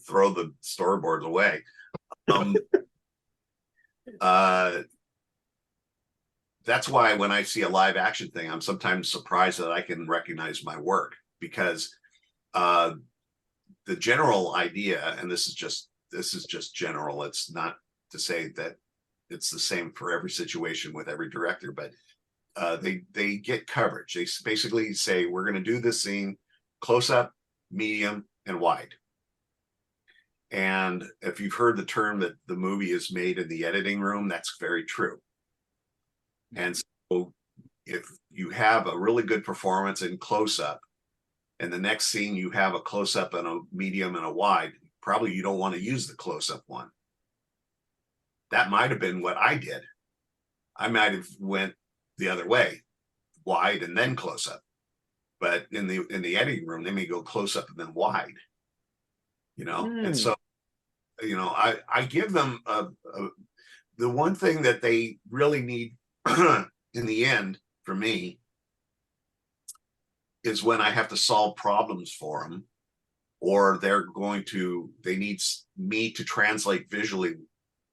throw the storyboards away. That's why when I see a live action thing, I'm sometimes surprised that I can recognize my work, because the general idea, and this is just general, it's not to say that it's the same for every situation with every director, but they get coverage. They basically say, we're going to do this scene close up, medium, and wide. And if you've heard the term that the movie is made in the editing room, that's very true. And so if you have a really good performance in close up, and the next scene you have a close up and a medium and a wide, probably you don't want to use the close up one. That might have been what I did. I might have went the other way, wide and then close up. But in the editing room, they may go close up and then wide. You know, and so, you know, I give them the one thing that they really need in the end for me is when I have to solve problems for them, or they need me to translate visually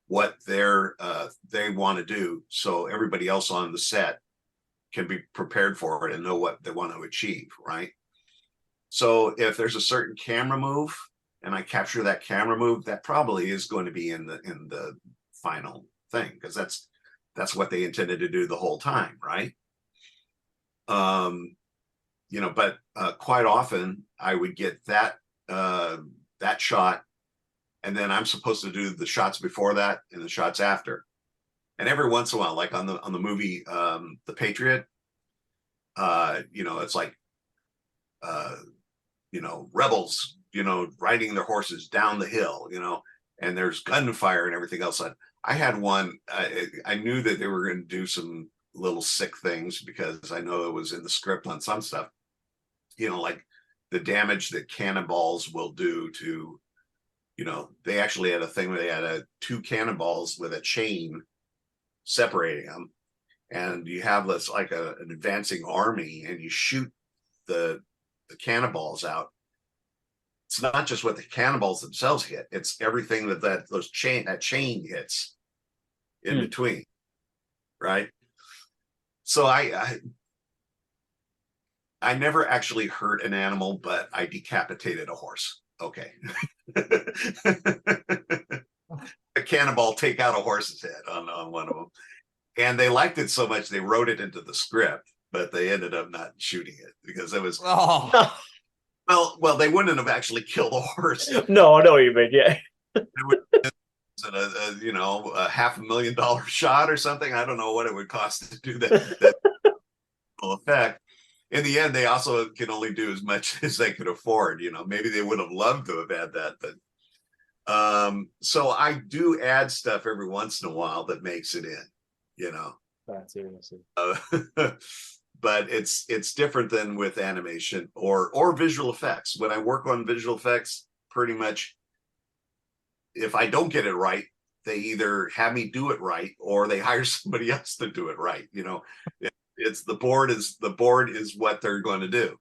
what they want to do, so everybody else on the set can be prepared for it and know what they want to achieve, right? So if there's a certain camera move and I capture that camera move, that probably is going to be in the final thing, because that's what they intended to do the whole time, right? but quite often I would get that shot, and then I'm supposed to do the shots before that and the shots after. And every once in a while, like on the movie The Patriot, it's like rebels, riding their horses down the hill, and there's gunfire and everything else. I had one, I knew that they were going to do some little sick things because I know it was in the script on some stuff, like the damage that cannonballs will do to, they actually had a thing where they had two cannonballs with a chain separating them, and you have this like an advancing army, and you shoot the cannonballs out. It's not just what the cannonballs themselves hit, it's everything that chain hits in between, right? So I never actually hurt an animal, but I decapitated a horse. Okay. A cannonball take out a horse's head on one of them. And they liked it so much they wrote it into the script, but they ended up not shooting it because it was well, they wouldn't have actually killed a horse. No, I know what you mean, yeah. It would have been a $500,000 shot or something. I don't know what it would cost to do that effect. In the end, they also can only do as much as they could afford. Maybe they would have loved to have had that, but so I do add stuff every once in a while that makes it in. That's interesting. But it's different than with animation or visual effects. When I work on visual effects, pretty much, if I don't get it right, they either have me do it right or they hire somebody else to do it right. It's the board is what they're going to do.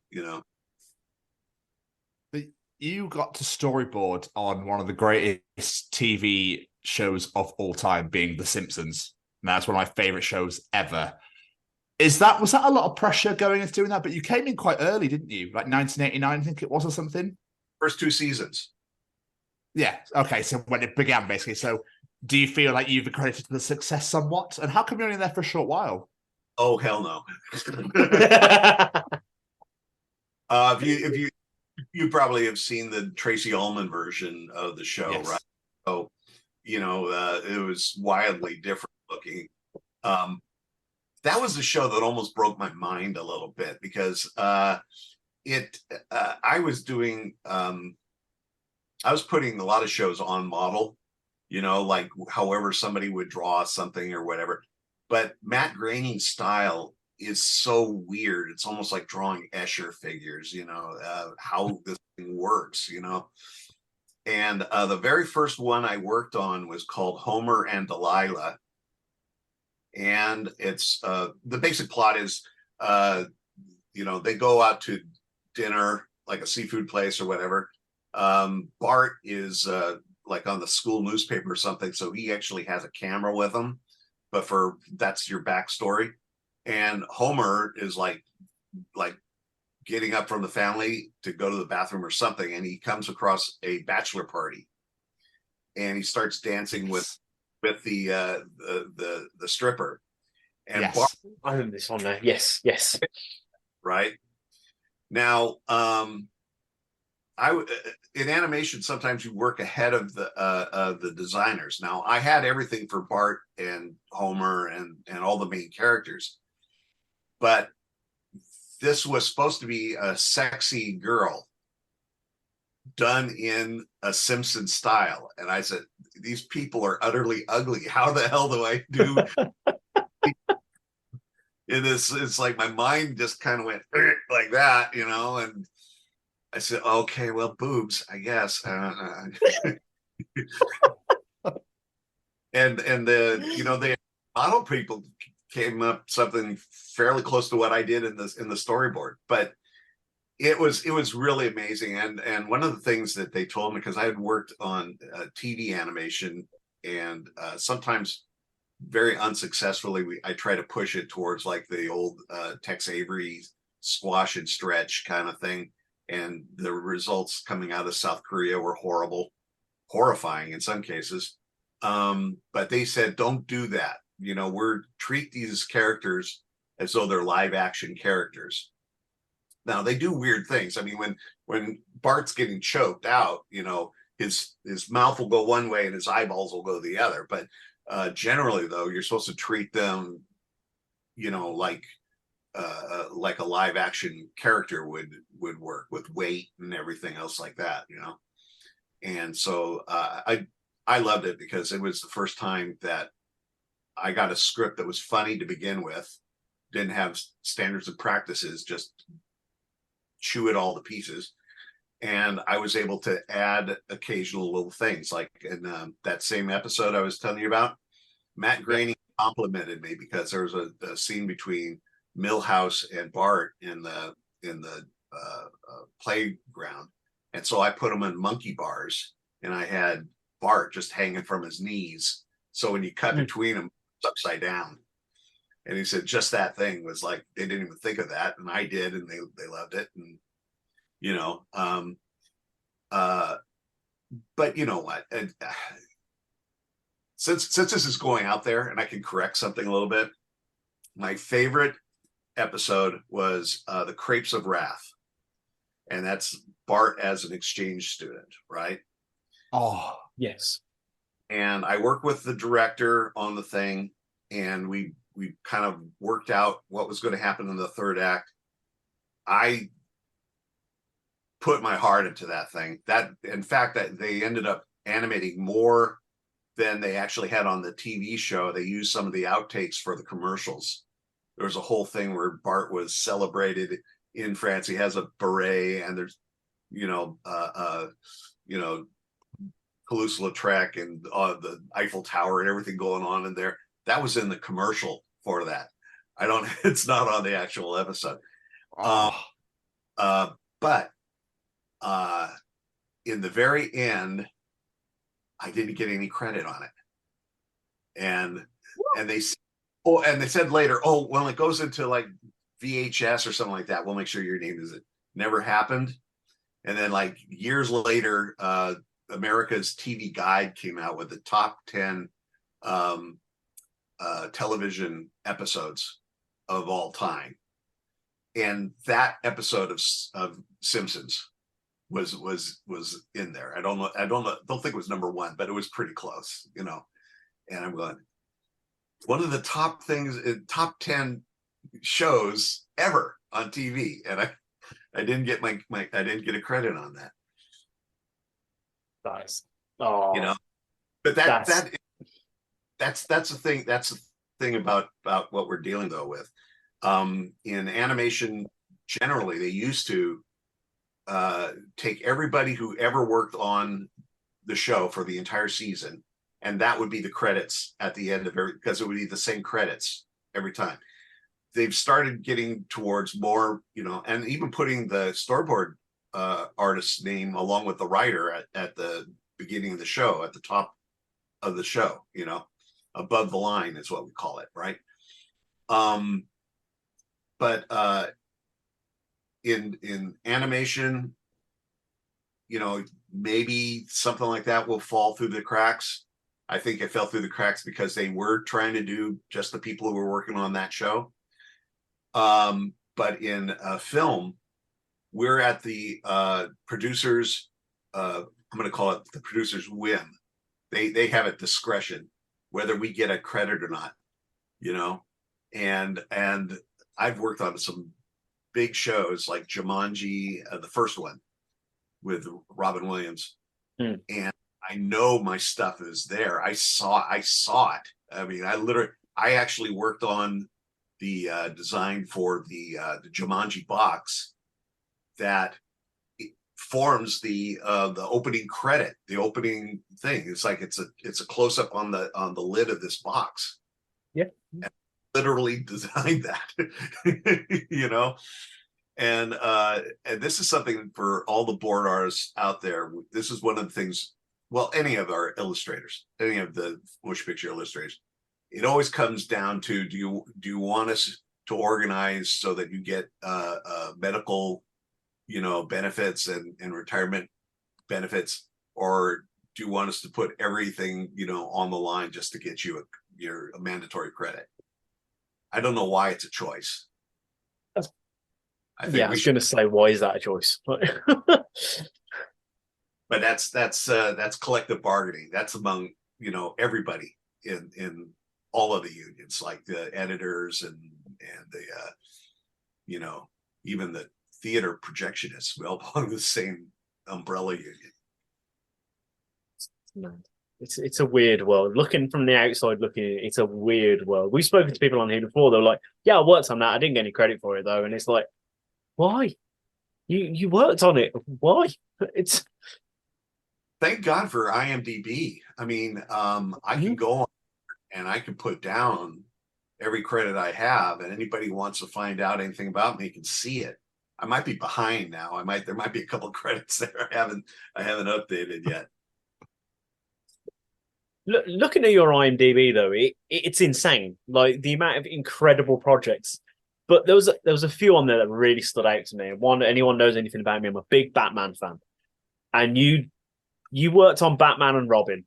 You got to storyboard on one of the greatest TV shows of all time, being The Simpsons. And that's one of my favorite shows ever. Was that a lot of pressure going into doing that? But you came in quite early, didn't you? Like 1989, I think it was, or something? First 2 seasons. Yeah. Okay. So when it began, basically. So do you feel like you've accredited the success somewhat? And how come you're only there for a short while? Oh, hell no. If you probably have seen the Tracy Ullman version of the show, yes. Right? So, it was wildly different looking. That was a show that almost broke my mind a little bit because I was putting a lot of shows on model, like however somebody would draw something or whatever. But Matt Groening's style is so weird. It's almost like drawing Escher figures, how this thing works, And the very first one I worked on was called Homer and Delilah. And it's the basic plot is, they go out to dinner, like a seafood place or whatever. Bart is like on the school newspaper or something. So he actually has a camera with him, but that's your backstory. And Homer is like getting up from the family to go to the bathroom or something. And he comes across a bachelor party and he starts dancing with the stripper. And yes. Bart, I have this on there. Yes. Right now, in animation, sometimes you work ahead of the designers. Now, I had everything for Bart and Homer and all the main characters, but this was supposed to be a sexy girl done in a Simpson style, and I said, "These people are utterly ugly. How the hell do I do?" It's like my mind just kind of went like that, and I said, okay, well, boobs, I guess. And the model people came up something fairly close to what I did in the storyboard, but it was really amazing. And one of the things that they told me, because I had worked on TV animation, and sometimes very unsuccessfully, I try to push it towards like the old Tex Avery squash and stretch kind of thing. And the results coming out of South Korea were horrifying in some cases. But they said, don't do that. Treat these characters as though they're live action characters. Now they do weird things. I mean, when Bart's getting choked out, his mouth will go one way and his eyeballs will go the other. But generally, though, you're supposed to treat them, like a live action character would work, with weight and everything else like that. And so I loved it because it was the first time that I got a script that was funny to begin with, didn't have standards and practices, just chew it all to pieces. And I was able to add occasional little things, like in that same episode I was telling you about. Matt Groening complimented me because there was a scene between Milhouse and Bart in the playground, and so I put them in monkey bars, and I had Bart just hanging from his knees. So when you cut between them, it's upside down. And he said just that thing was like, they didn't even think of that, and I did, and they loved it. And but you know what? And, since this is going out there, and I can correct something a little bit, my favorite episode was the Crepes of Wrath, and that's Bart as an exchange student, right? Oh, yes. And I worked with the director on the thing, and we kind of worked out what was going to happen in the third act. I put my heart into that thing. That, in fact, that they ended up animating more than they actually had on the TV show. They used some of the outtakes for the commercials. There was a whole thing where Bart was celebrated in France. He has a beret, and there's, Toulouse-Lautrec and the Eiffel Tower and everything going on in there. That was in the commercial for that. It's not on the actual episode. But in the very end, I didn't get any credit on it. And they said later, when it goes into like VHS or something like that, we'll make sure your name is it. Never happened. And then like years later, America's TV Guide came out with the top 10 television epinomicals of all time, and that episode of Simpsons was in there. I don't think it was number one, but it was pretty close, And I'm going, one of the top 10 shows ever on TV, and I didn't get I didn't get a credit on that. Nice. Oh, but that's the thing. That's the thing about what we're dealing though with. In animation, generally, they used to take everybody who ever worked on the show for the entire season, and that would be the credits at the end of because it would be the same credits every time. They've started getting towards more, and even putting the storyboard artist's name along with the writer at the beginning of the show, at the top of the show, above the line is what we call it, right? But in animation, maybe something like that will fall through the cracks. I think it fell through the cracks because they were trying to do just the people who were working on that show. But in film, we're at the producers, I'm going to call it the producer's whim. They have at discretion whether we get a credit or not, and I've worked on some big shows like Jumanji, the first one with Robin Williams, and I know my stuff is there. I saw it. I mean, I actually worked on the design for the Jumanji box that forms the opening credit, the opening thing. It's like it's a close up on the lid of this box. Yeah, and literally designed that, and this is something for all the board artists out there. This is one of the things. Well, any of our illustrators, any of the motion picture illustrators, it always comes down to do you want us to organize so that you get medical benefits and retirement benefits, or do you want us to put everything on the line just to get you a mandatory credit? I don't know why it's a choice. I think Yeah, I was going to say, why is that a choice? But that's collective bargaining. That's among everybody in all of the unions, like the editors and the even the theater projectionists. We all belong to the same umbrella union. Man, it's a weird world. Looking from the outside, it's a weird world. We've spoken to people on here before. They're like, "Yeah, I worked on that. I didn't get any credit for it though." And it's like, why? You worked on it. Why? It's Thank God for IMDb. I mean, I can go on and I can put down every credit I have, and anybody who wants to find out anything about me can see it. I might be behind now. There might be a couple of credits there I haven't updated yet. looking at your IMDb though, it's insane. Like the amount of incredible projects. But there was a few on there that really stood out to me. One, anyone knows anything about me, I'm a big Batman fan, and you worked on Batman and Robin.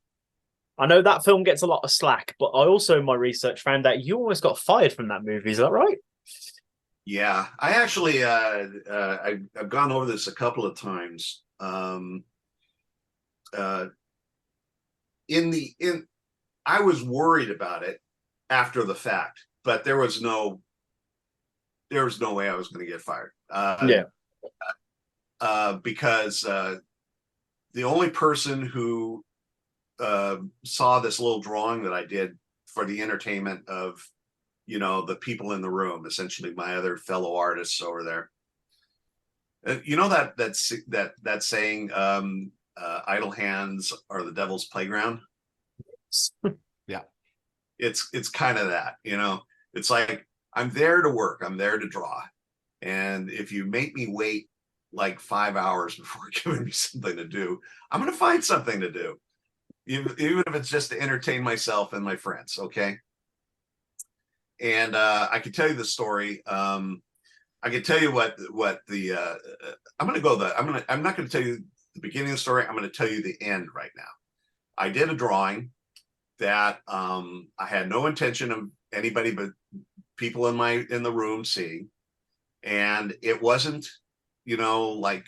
I know that film gets a lot of slack, but I also in my research found out you almost got fired from that movie. Is that right? Yeah, I actually I've gone over this a couple of times. I was worried about it after the fact, but there was no way I was going to get fired. Because the only person who saw this little drawing that I did for the entertainment of the people in the room, essentially my other fellow artists over there. That saying, idle hands are the devil's playground. Yeah, it's kind of that. It's like I'm there to work, I'm there to draw, and if you make me wait like 5 hours before giving me something to do, I'm going to find something to do, even if it's just to entertain myself and my friends. Okay. And I can tell you the story. I can tell you what the I'm not going to tell you the beginning of the story. I'm going to tell you the end right now. I did a drawing that I had no intention of anybody but people in the room seeing, and it wasn't like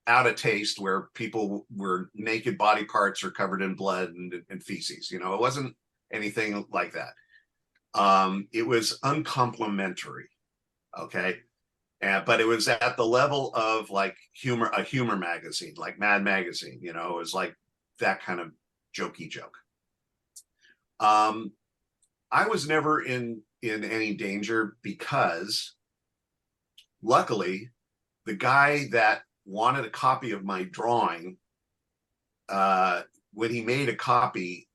out of taste where people were naked body parts or covered in blood and feces. It wasn't anything like that. It was uncomplimentary. Okay. But it was at the level of like a humor magazine, like Mad Magazine, it was like that kind of jokey joke. I was never in any danger because luckily the guy that wanted a copy of my drawing, when he made a copy,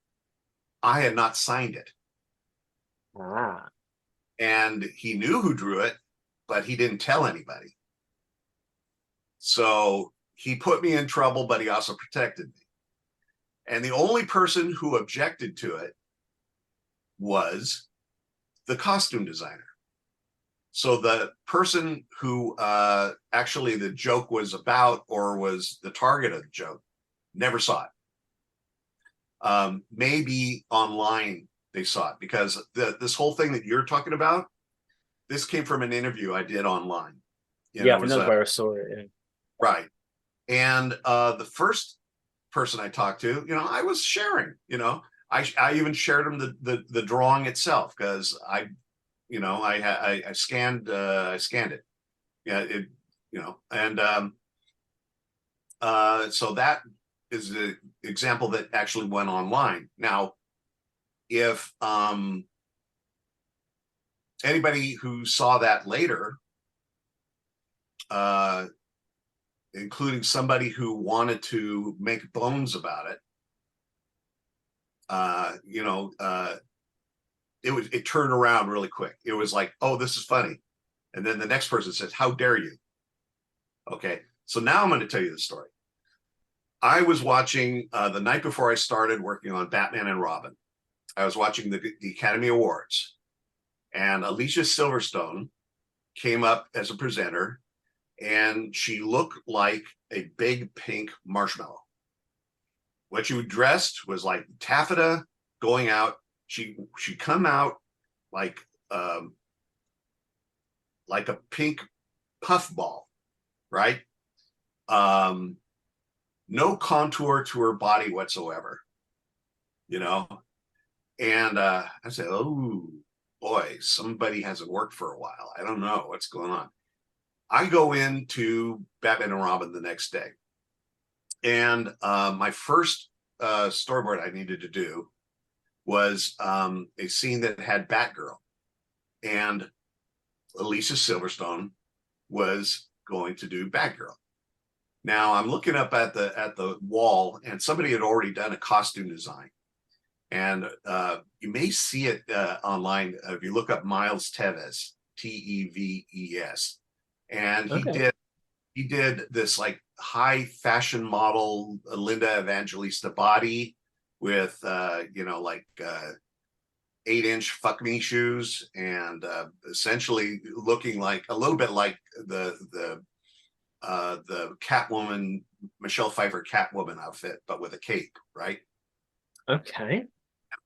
I had not signed it. And he knew who drew it, but he didn't tell anybody. So he put me in trouble, but he also protected me. And the only person who objected to it was the costume designer. So the person who actually the joke was about, or was the target of the joke, never saw it. Maybe online they saw it, because this whole thing that you're talking about, this came from an interview I did online. I think that's where I saw it. Yeah. Right. And the first person I talked to, I was sharing, I even shared him the drawing itself, because I scanned it. Yeah, so that is the example that actually went online. Now, if anybody who saw that later, including somebody who wanted to make bones about it, it turned around really quick. It was like, oh, this is funny. And then the next person says, how dare you? Okay. So now I'm going to tell you the story. I was watching the night before I started working on Batman and Robin. I was watching the Academy Awards, and Alicia Silverstone came up as a presenter, and she looked like a big pink marshmallow. What she dressed was like taffeta going out. She come out like like a pink puffball, right? No contour to her body whatsoever, you know? And I said, oh boy, somebody hasn't worked for a while. I don't know what's going on. I go into Batman and Robin the next day. And my first storyboard I needed to do was a scene that had Batgirl. And Alicia Silverstone was going to do Batgirl. Now I'm looking up at the wall, and somebody had already done a costume design. And you may see it online if you look up Miles Teves, Teves. And he did this like high fashion model Linda Evangelista body with like 8-inch fuck me shoes, and essentially looking like a little bit like the Catwoman, Michelle Pfeiffer Catwoman outfit, but with a cape, right? Okay.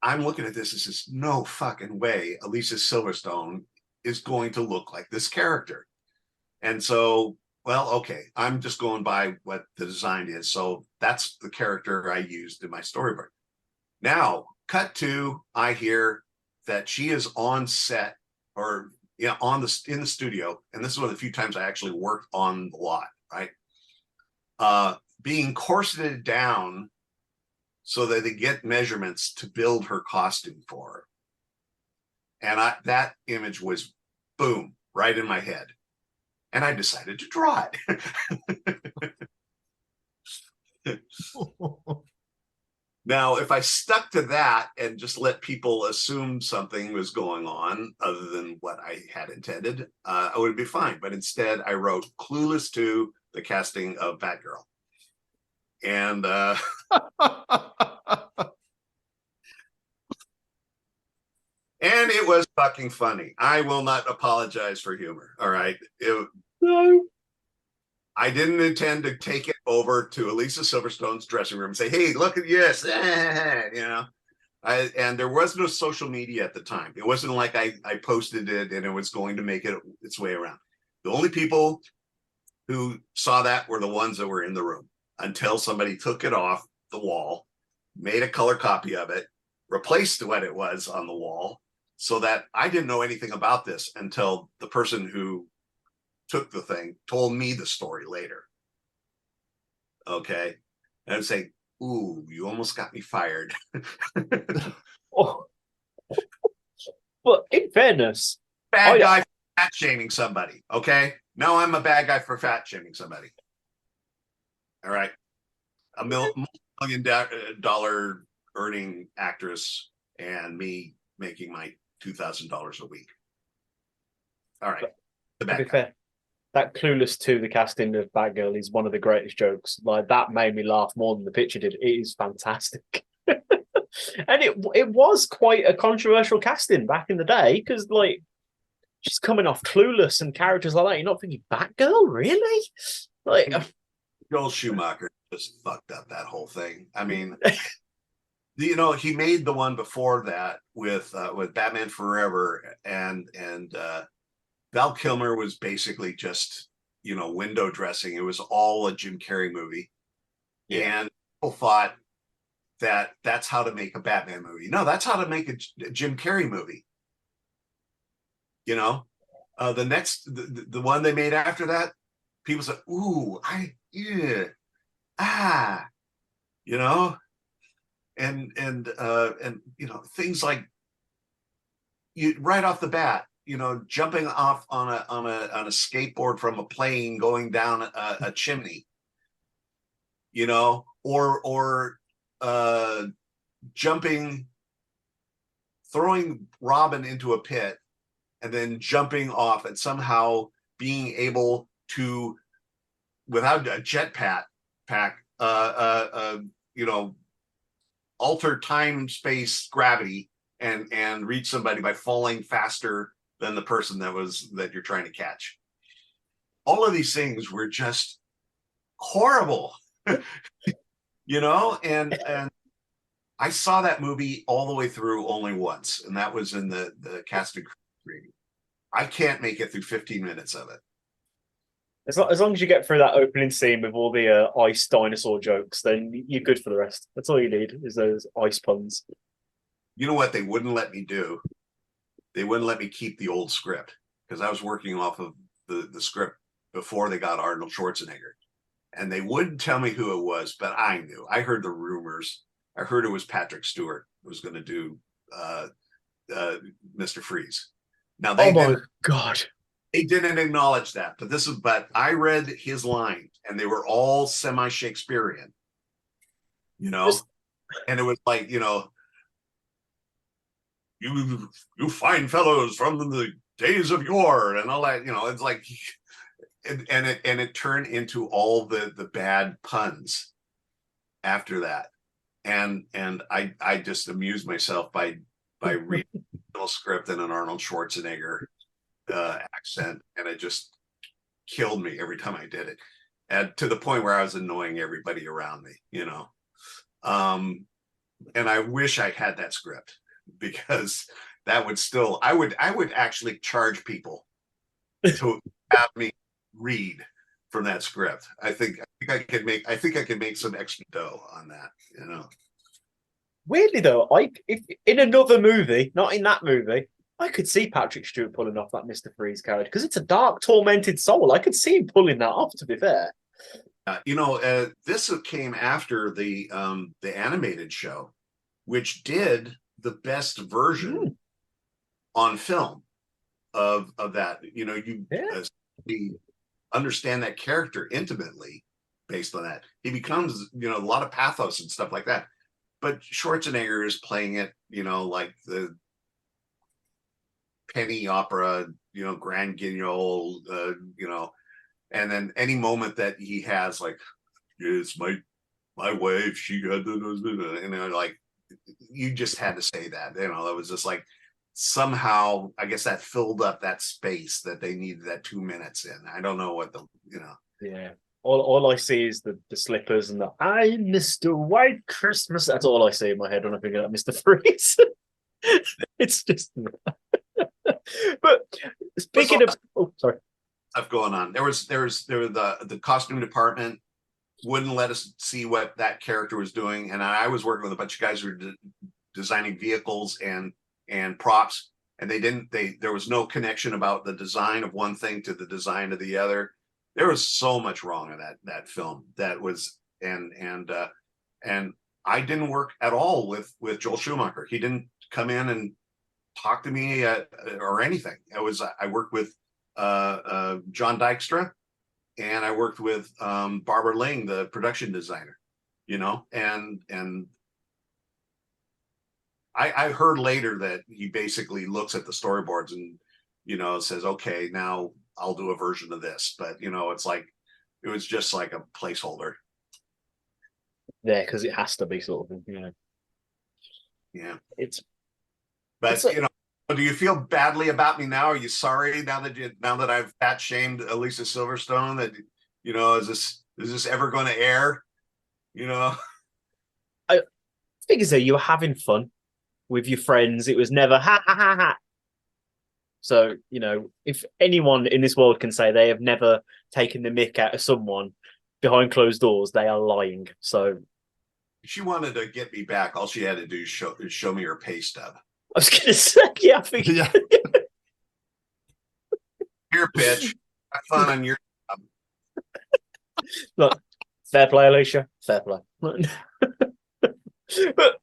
I'm looking at this and says, no fucking way Alicia Silverstone is going to look like this character. And so, well, okay, I'm just going by what the design is. So that's the character I used in my storyboard. Now, cut to, I hear that she is on set, or in the studio, and this is one of the few times I actually worked on the lot, right? Being corseted down so that they get measurements to build her costume for her. And that image was, boom, right in my head. And I decided to draw it. Now, if I stuck to that and just let people assume something was going on other than what I had intended, I would be fine. But instead, I wrote clueless to the casting of Batgirl. And and it was fucking funny. I will not apologize for humor. All right. No. I didn't intend to take it over to Alicia Silverstone's dressing room and say, hey, look at this. And there was no social media at the time. It wasn't like I posted it and it was going to make its way around. The only people who saw that were the ones that were in the room, until somebody took it off the wall, made a color copy of it, replaced what it was on the wall, so that I didn't know anything about this until the person who took the thing told me the story later. Okay. And I'm saying, ooh, you almost got me fired. Oh. But in fairness, bad guy for fat shaming somebody. Okay. Now I'm a bad guy for fat shaming somebody. All right. A $1 million earning actress and me making my $2,000 a week. All right. To be fair, that clueless to the casting of Batgirl is one of the greatest jokes. Like, that made me laugh more than the picture did. It is fantastic. And it was quite a controversial casting back in the day, because like, she's coming off Clueless and characters like that. You're not thinking, Batgirl, really? Like, Joel Schumacher just fucked up that whole thing. I mean, he made the one before that with Batman Forever, and Val Kilmer was basically just, window dressing. It was all a Jim Carrey movie. Yeah. And people thought that that's how to make a Batman movie. No, that's how to make a Jim Carrey movie. The one they made after that, people said, ooh, and things like, you right off the bat, jumping off on a skateboard from a plane going down a chimney, or jumping, throwing Robin into a pit and then jumping off and somehow being able to, without a jetpack, alter time, space, gravity, and reach somebody by falling faster than the person that you're trying to catch. All of these things were just horrible, and I saw that movie all the way through only once, and that was in the cast and crew reading. I can't make it through 15 minutes of it. As long as you get through that opening scene with all the ice dinosaur jokes, then you're good for the rest. That's all you need is those ice puns. You know what they wouldn't let me do? They wouldn't let me keep the old script because I was working off of the script before they got Arnold Schwarzenegger. And they wouldn't tell me who it was, but I knew. I heard the rumors. I heard it was Patrick Stewart who was going to do Mr. Freeze. Now God. They didn't acknowledge that, but I read his lines and they were all semi-Shakespearean, and it was like, you fine fellows from the days of yore and all that, it's like, and it turned into all the bad puns after that. And I just amused myself by reading a little script in an Arnold Schwarzenegger accent, and it just killed me every time I did it, and to the point where I was annoying everybody around me, and I wish I had that script because that would still I would actually charge people to have me read from that script. I think I could make some extra dough on that, Weirdly though, if in another movie, not in that movie, I could see Patrick Stewart pulling off that Mr. Freeze character because it's a dark, tormented soul. I could see him pulling that off, to be fair. This came after the animated show, which did the best version on film of that. You understand that character intimately based on that. He becomes, a lot of pathos and stuff like that. But Schwarzenegger is playing it, like the penny opera, grand guignol, and then any moment that he has, like, it's my wife, she got the, like, you just had to say that, it was just like, somehow, I guess that filled up that space that they needed that 2 minutes in. I don't know what Yeah. All I see is the slippers and the I'm Mr. White Christmas. That's all I see in my head when I think of Mr. Freeze. It's just but speaking of sorry. Stuff going on. There was the costume department wouldn't let us see what that character was doing, and I was working with a bunch of guys who were designing vehicles and props, and there was no connection about the design of one thing to the design of the other. There was so much wrong in that film. That was and I didn't work at all with Joel Schumacher. He didn't come in and talk to me or anything. I worked with John Dykstra, and I worked with Barbara Ling, the production designer, and I heard later that he basically looks at the storyboards and, says, okay, now I'll do a version of this. But, it's like, it was just like a placeholder. Yeah, because it has to be sort of, Yeah. But do you feel badly about me now? Are you sorry now that I've fat shamed Elisa Silverstone that, is this ever going to air? I think as though you were having fun with your friends. It was never ha ha ha ha. So, if anyone in this world can say they have never taken the mick out of someone behind closed doors, they are lying. So she wanted to get me back. All she had to do is show me her pay stub. I was going to say, yeah, I think. Yeah. Your pitch. Have fun on your job. Look, fair play, Alicia. Fair play. But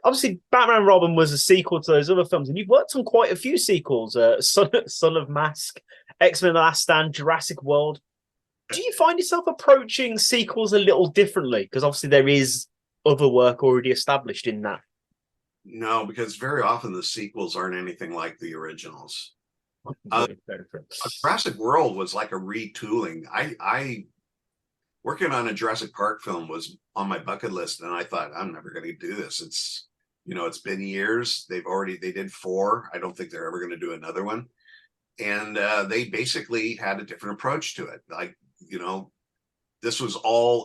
obviously Batman and Robin was a sequel to those other films, and you've worked on quite a few sequels: Son of Mask, X-Men: The Last Stand, Jurassic World. Do you find yourself approaching sequels a little differently? Because obviously there is other work already established in that. No, because very often the sequels aren't anything like the originals. Jurassic World was like a retooling. I working on a Jurassic Park film was on my bucket list, and I thought, I'm never going to do this. It's been years. They did 4. I don't think they're ever going to do another one. And they basically had a different approach to it. Like, this was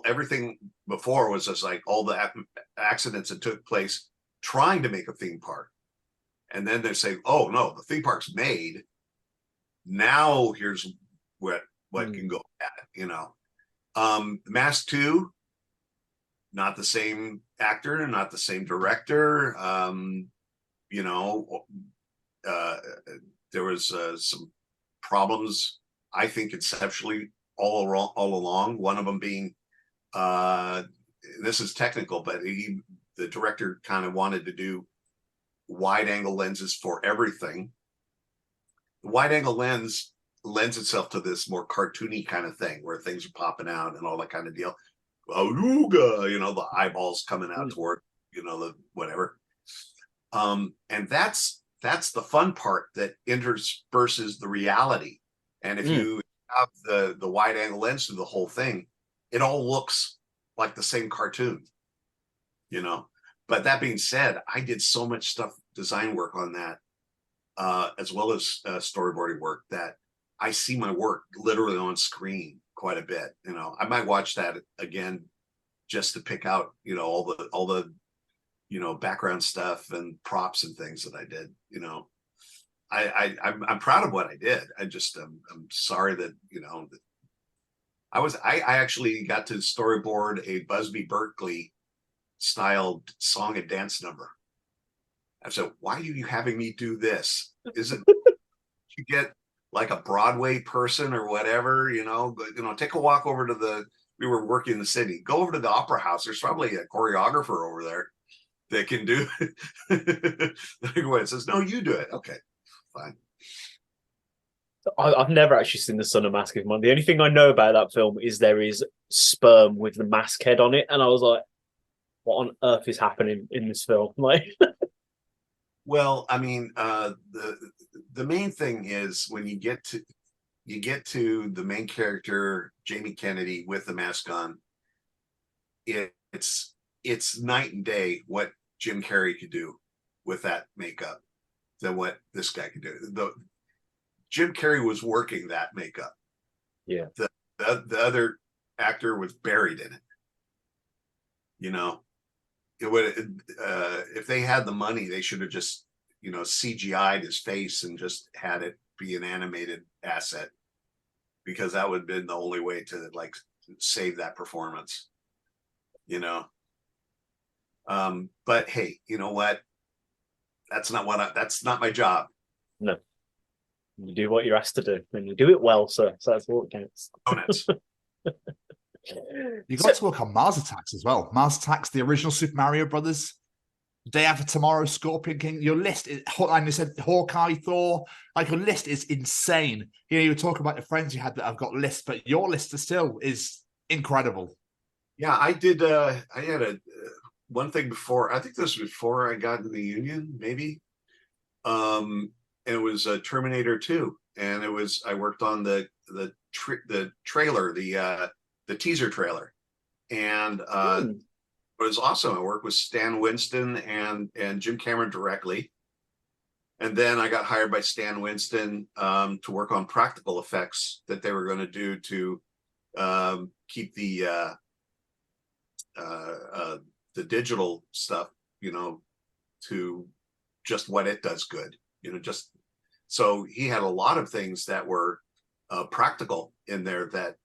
everything before was just like all the accidents that took place trying to make a theme park. And then they say, oh no, the theme park's made. now here's what can go bad. Mask 2, not the same actor, not the same director. There was some problems, I think, conceptually all along. One of them being, this is technical, but the director kind of wanted to do wide angle lenses for everything. The wide angle lens lends itself to this more cartoony kind of thing where things are popping out and all that kind of deal. Auga, the eyeballs coming out toward, the whatever. And that's the fun part that intersperses the reality. And if you have the wide angle lens through the whole thing, it all looks like the same cartoon, But that being said, I did so much design work on that, as well as storyboarding work, that I see my work literally on screen quite a bit. I might watch that again just to pick out, all the background stuff and props and things that I did. I'm proud of what I did. I'm sorry that I actually got to storyboard a Busby Berkeley styled song and dance number. I said, why are you having me do this? Is it you get like a Broadway person or whatever, take a walk over to we were working in the city, go over to the Opera House. There's probably a choreographer over there that can do it. Says, no, you do it. Okay, fine. I've never actually seen The Son of Mask of Man. The only thing I know about that film is there is sperm with the mask head on it, and I was like, what on earth is happening in this film? Well, I mean, the main thing is when you get to the main character, Jamie Kennedy, with the mask on, it's night and day what Jim Carrey could do with that makeup than what this guy could do. Jim Carrey was working that makeup. Yeah. The other actor was buried in it. It would if they had the money, they should have just CGI'd his face and just had it be an animated asset, because that would have been the only way to save that performance. But hey, you know what? That's not my job. No. You do what you're asked to do, and you do it well, sir. So that's what counts. Donuts. You got to work on Mars Attacks as well. Mars Attacks, the original Super Mario Brothers, Day After Tomorrow, Scorpion King. Your list is, and you said Hawkeye, Thor. Your list is insane. You were talking about the friends you had that have got lists, but your list is incredible. Yeah, I did. I had one thing before. I think this was before I got in the union, maybe. And it was Terminator 2, and I worked on the trailer, the teaser trailer, and it was awesome. I worked with Stan Winston and Jim Cameron directly, and then I got hired by Stan Winston to work on practical effects that they were going to do to keep the digital stuff, to just what it does good, just so he had a lot of things that were practical in there that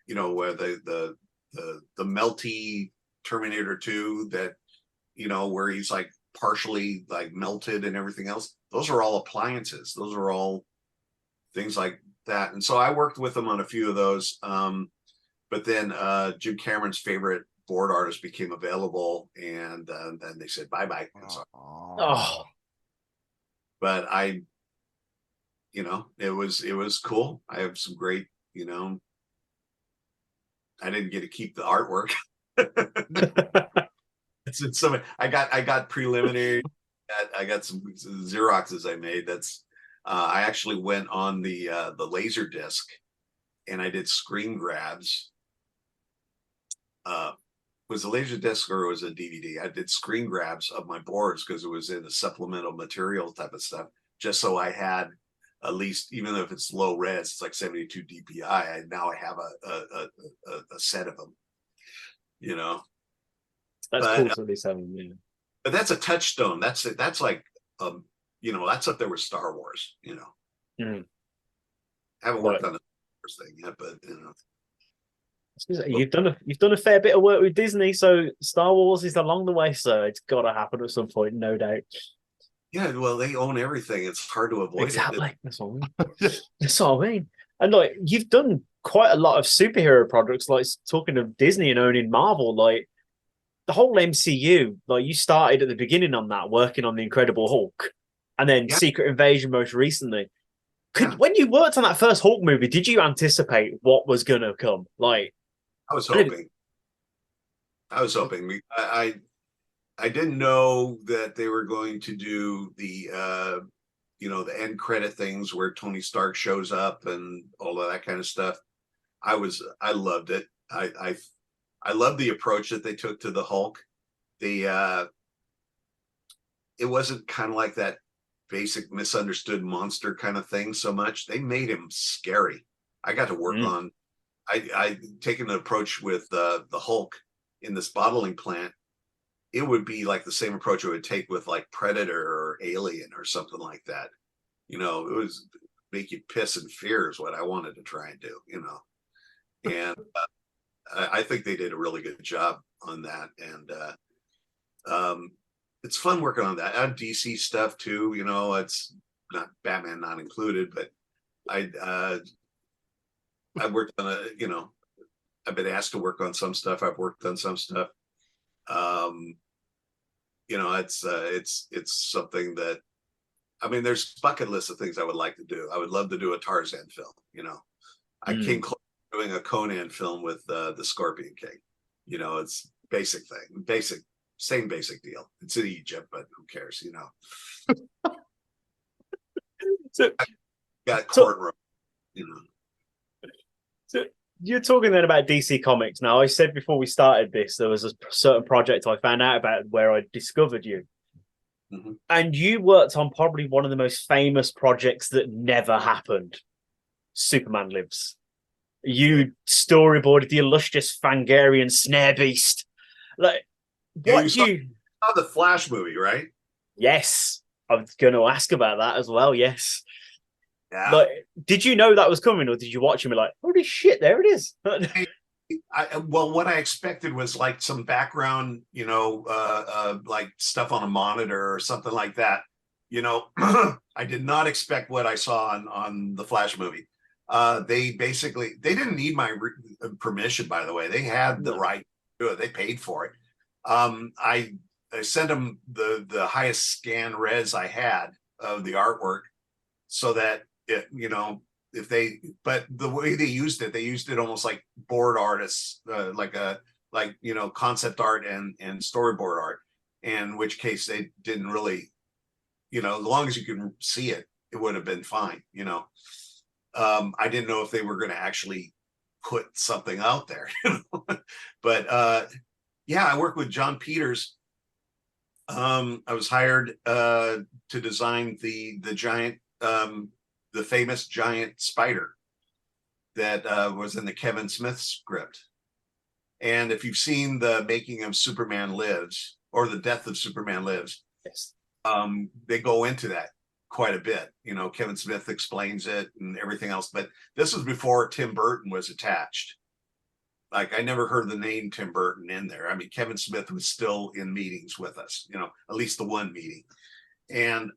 where the melty Terminator 2 that where he's partially melted and everything else, those are all appliances, those are all things like that. And so I worked with him on a few of those, but then Jim Cameron's favorite board artist became available, and then they said bye-bye. Oh. But it was cool. I have some great, I didn't get to keep the artwork. I got preliminary. I got some Xeroxes I made. I actually went on the laser disc, and I did screen grabs. Was a laser disc or it was a DVD? I did screen grabs of my boards because it was in the supplemental material type of stuff, just so I had at least, even if it's low res, it's 72 DPI. Now I have a set of them. That's cool to be having. Yeah. But that's a touchstone. That's up there with Star Wars. I haven't worked on the first thing yet, but You've done a fair bit of work with Disney, so Star Wars is along the way, so it's got to happen at some point, no doubt. Yeah, well, they own everything. It's hard to avoid Exactly. it. That's what I mean. That's what I mean. And like, you've done quite a lot of superhero products, like talking of Disney and owning Marvel, like the whole MCU, like you started at the beginning on that, working on the Incredible Hulk, and then Secret Invasion most recently. When you worked on that first Hulk movie, did you anticipate what was gonna come? Like, I was hoping. I didn't know that they were going to do the the end credit things where Tony Stark shows up and all of that kind of stuff. I loved it. I love the approach that they took to the Hulk. It wasn't kind of like that basic misunderstood monster kind of thing so much. They made him scary. I got to work on. I taken an approach with the Hulk in this bottling plant. It would be like the same approach I would take with like Predator or Alien or something like that. It was make you piss in fear is what I wanted to try and do. And I think they did a really good job on that. And it's fun working on that. On DC stuff too. It's not Batman not included, but I worked on I've been asked to work on some stuff. I've worked on some stuff. It's something that, there's a bucket list of things I would like to do. I would love to do a Tarzan film. I came close to doing a Conan film with the Scorpion King. It's same basic deal. It's in Egypt, but who cares? So, got courtroom. So you're talking then about DC Comics. Now, I said before we started this, there was a certain project I found out about where I discovered you. Mm-hmm. And you worked on probably one of the most famous projects that never happened. Superman Lives. You storyboarded the illustrious Fangarian Snare Beast. Like, you saw the Flash movie, right? Yes. I was going to ask about that as well. Yes. Yeah. Like, did you know that was coming, or did you watch him and be like, holy shit, there it is? What I expected was like some background, like stuff on a monitor or something like that. I did not expect what I saw on the Flash movie. They didn't need my permission, by the way. They had the right to do it. They paid for it. I sent them the highest scan res I had of the artwork so that but the way they used it almost like board artists, concept art and storyboard art, in which case they didn't really, as long as you can see it, it would have been fine. I didn't know if they were going to actually put something out there, but I worked with John Peters. I was hired to design the giant, the famous giant spider that was in the Kevin Smith script. And if you've seen the making of Superman Lives or the death of Superman Lives, yes, they go into that quite a bit. Kevin Smith explains it and everything else. But this was before Tim Burton was attached. Like, I never heard the name Tim Burton in there. Kevin Smith was still in meetings with us, at least the one meeting. And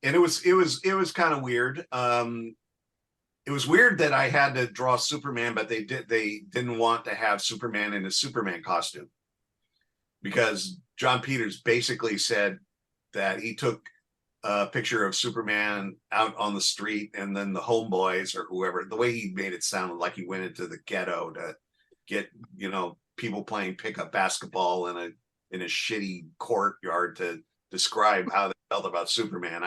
and it was kind of weird. It was weird that I had to draw Superman, but they didn't want to have Superman in a Superman costume, because John Peters basically said that he took a picture of Superman out on the street, and then the homeboys or whoever, the way he made it sound like he went into the ghetto to get, people playing pickup basketball in a shitty courtyard to describe how they felt about Superman.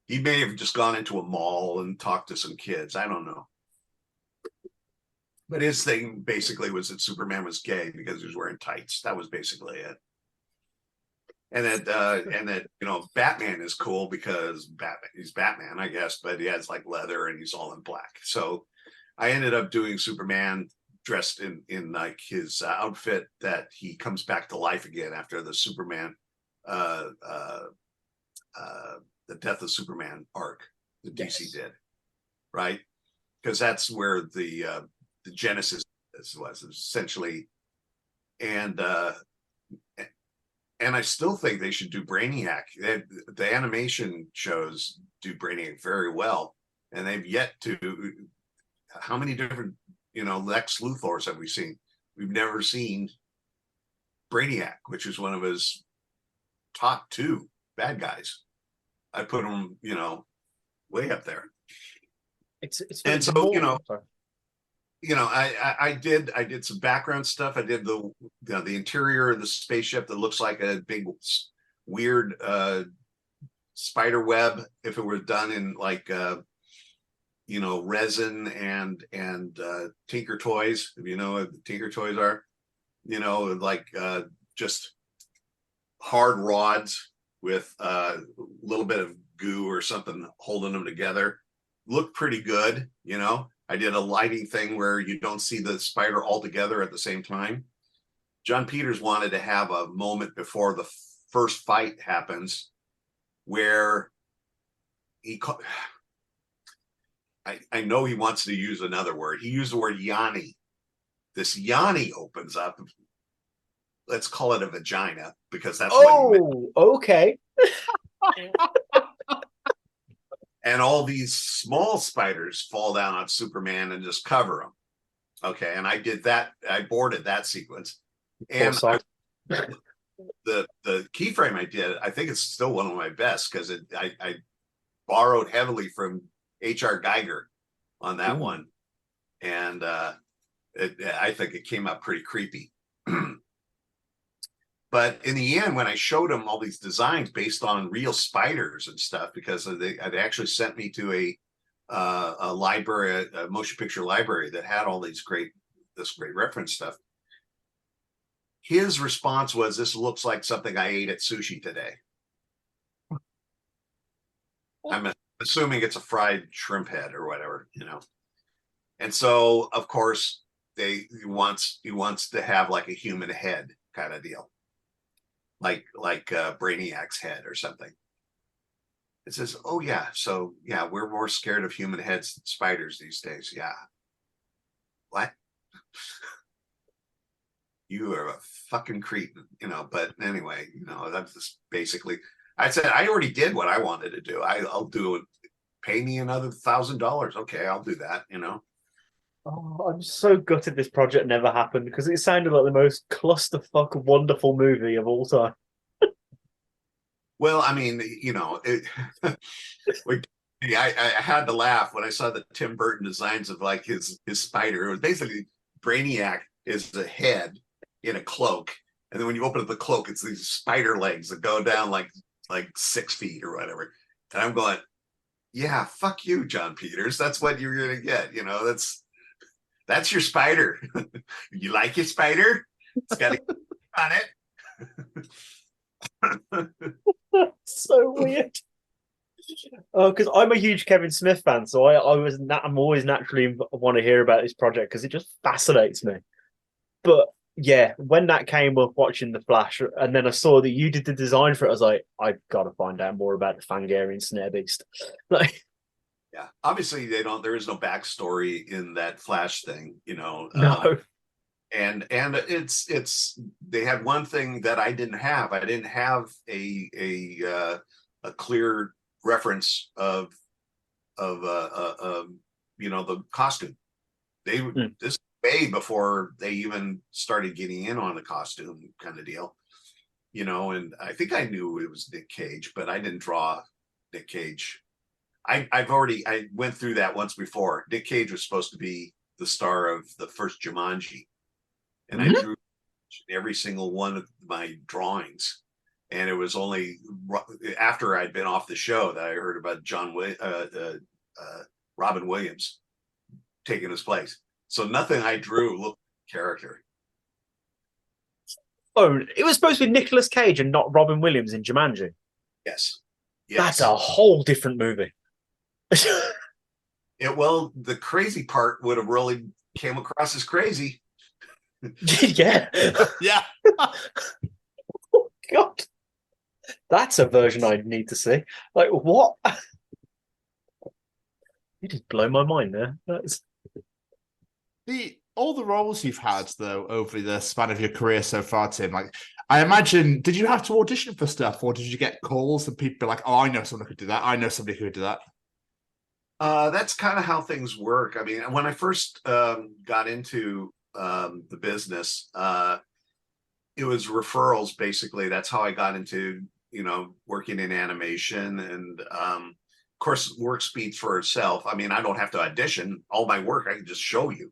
He may have just gone into a mall and talked to some kids. I don't know. But his thing basically was that Superman was gay because he was wearing tights. That was basically it. And that Batman is cool because he's Batman, I guess, but he has like leather and he's all in black. So I ended up doing Superman dressed in like his outfit that he comes back to life again after the Superman Death of Superman arc that DC Yes. did, right? Because that's where the genesis was essentially, and I still think they should do Brainiac. The animation shows do Brainiac very well, and they've yet to. How many different, Lex Luthors have we seen? We've never seen Brainiac, which is one of his top 2 bad guys. I put him, way up there. It's And so, sorry. I did some background stuff. I did the interior of the spaceship that looks like a big weird spider web if it were done in like resin and Tinker Toys, if you know what the Tinker Toys are, like just hard rods with a little bit of goo or something holding them together. Looked pretty good, I did a lighting thing where you don't see the spider all together at the same time. John Peters wanted to have a moment before the first fight happens where I know he wants to use another word. He used the word Yanni. This Yanni opens up. Let's call it a vagina because that's what he meant. Okay. And all these small spiders fall down on Superman and just cover him. Okay, and I did that. I boarded that sequence. And the keyframe I did, I think it's still one of my best because I borrowed heavily from H.R. Geiger on that one, and I think it came out pretty creepy. But in the end, when I showed them all these designs based on real spiders and stuff, because they actually sent me to a library, a motion picture library that had all this great reference stuff. His response was, "This looks like something I ate at sushi today." I'm assuming it's a fried shrimp head or whatever, And so, of course, he wants to have like a human head kind of deal, like Brainiac's head or something. It says, "Oh yeah, so yeah, we're more scared of human heads than spiders these days." Yeah. What? You are a fucking cretin, but anyway, that's just basically, I said, I already did what I wanted to do. I'll do it. Pay me another $1,000. Okay, I'll do that, Oh, I'm so gutted this project never happened because it sounded like the most clusterfuck wonderful movie of all time. Well, I mean, I had to laugh when I saw the Tim Burton designs of like his spider. It was basically Brainiac is the head in a cloak, and then when you open up the cloak, it's these spider legs that go down like 6 feet or whatever. And I'm going, yeah, fuck you, John Peters. That's what you're gonna get. That's your spider. You like your spider? It's got a on it. So weird. Oh, because I'm a huge Kevin Smith fan, so I'm always naturally want to hear about this project because it just fascinates me. But yeah, when that came up watching The Flash, and then I saw that you did the design for it, I was like, I've got to find out more about the Fangarian Snare Beast. Yeah, obviously there is no backstory in that Flash thing, No. And it's they had one thing that I didn't have. I didn't have a clear reference of the costume. This is way before they even started getting in on the costume kind of deal, and I think I knew it was Nick Cage, but I didn't draw Nick Cage. I went through that once before. Nick Cage was supposed to be the star of the first Jumanji, and I drew every single one of my drawings. And it was only after I'd been off the show that I heard about Robin Williams taking his place. So nothing I drew looked like character. Oh, it was supposed to be Nicolas Cage and not Robin Williams in Jumanji. Yes. That's a whole different movie. Well, the crazy part would have really came across as crazy. Yeah. Yeah. Oh, God. That's a version I need to see. Like, what? You just blow my mind there. That's... All the roles you've had though over the span of your career so far, Tim, like I imagine, did you have to audition for stuff, or did you get calls and people be like, "Oh, I know someone who could do that. I know somebody who could do that." That's kind of how things work. I mean, when I first got into the business, it was referrals basically. That's how I got into working in animation, and of course, work speaks for itself. I mean, I don't have to audition. All my work I can just show you.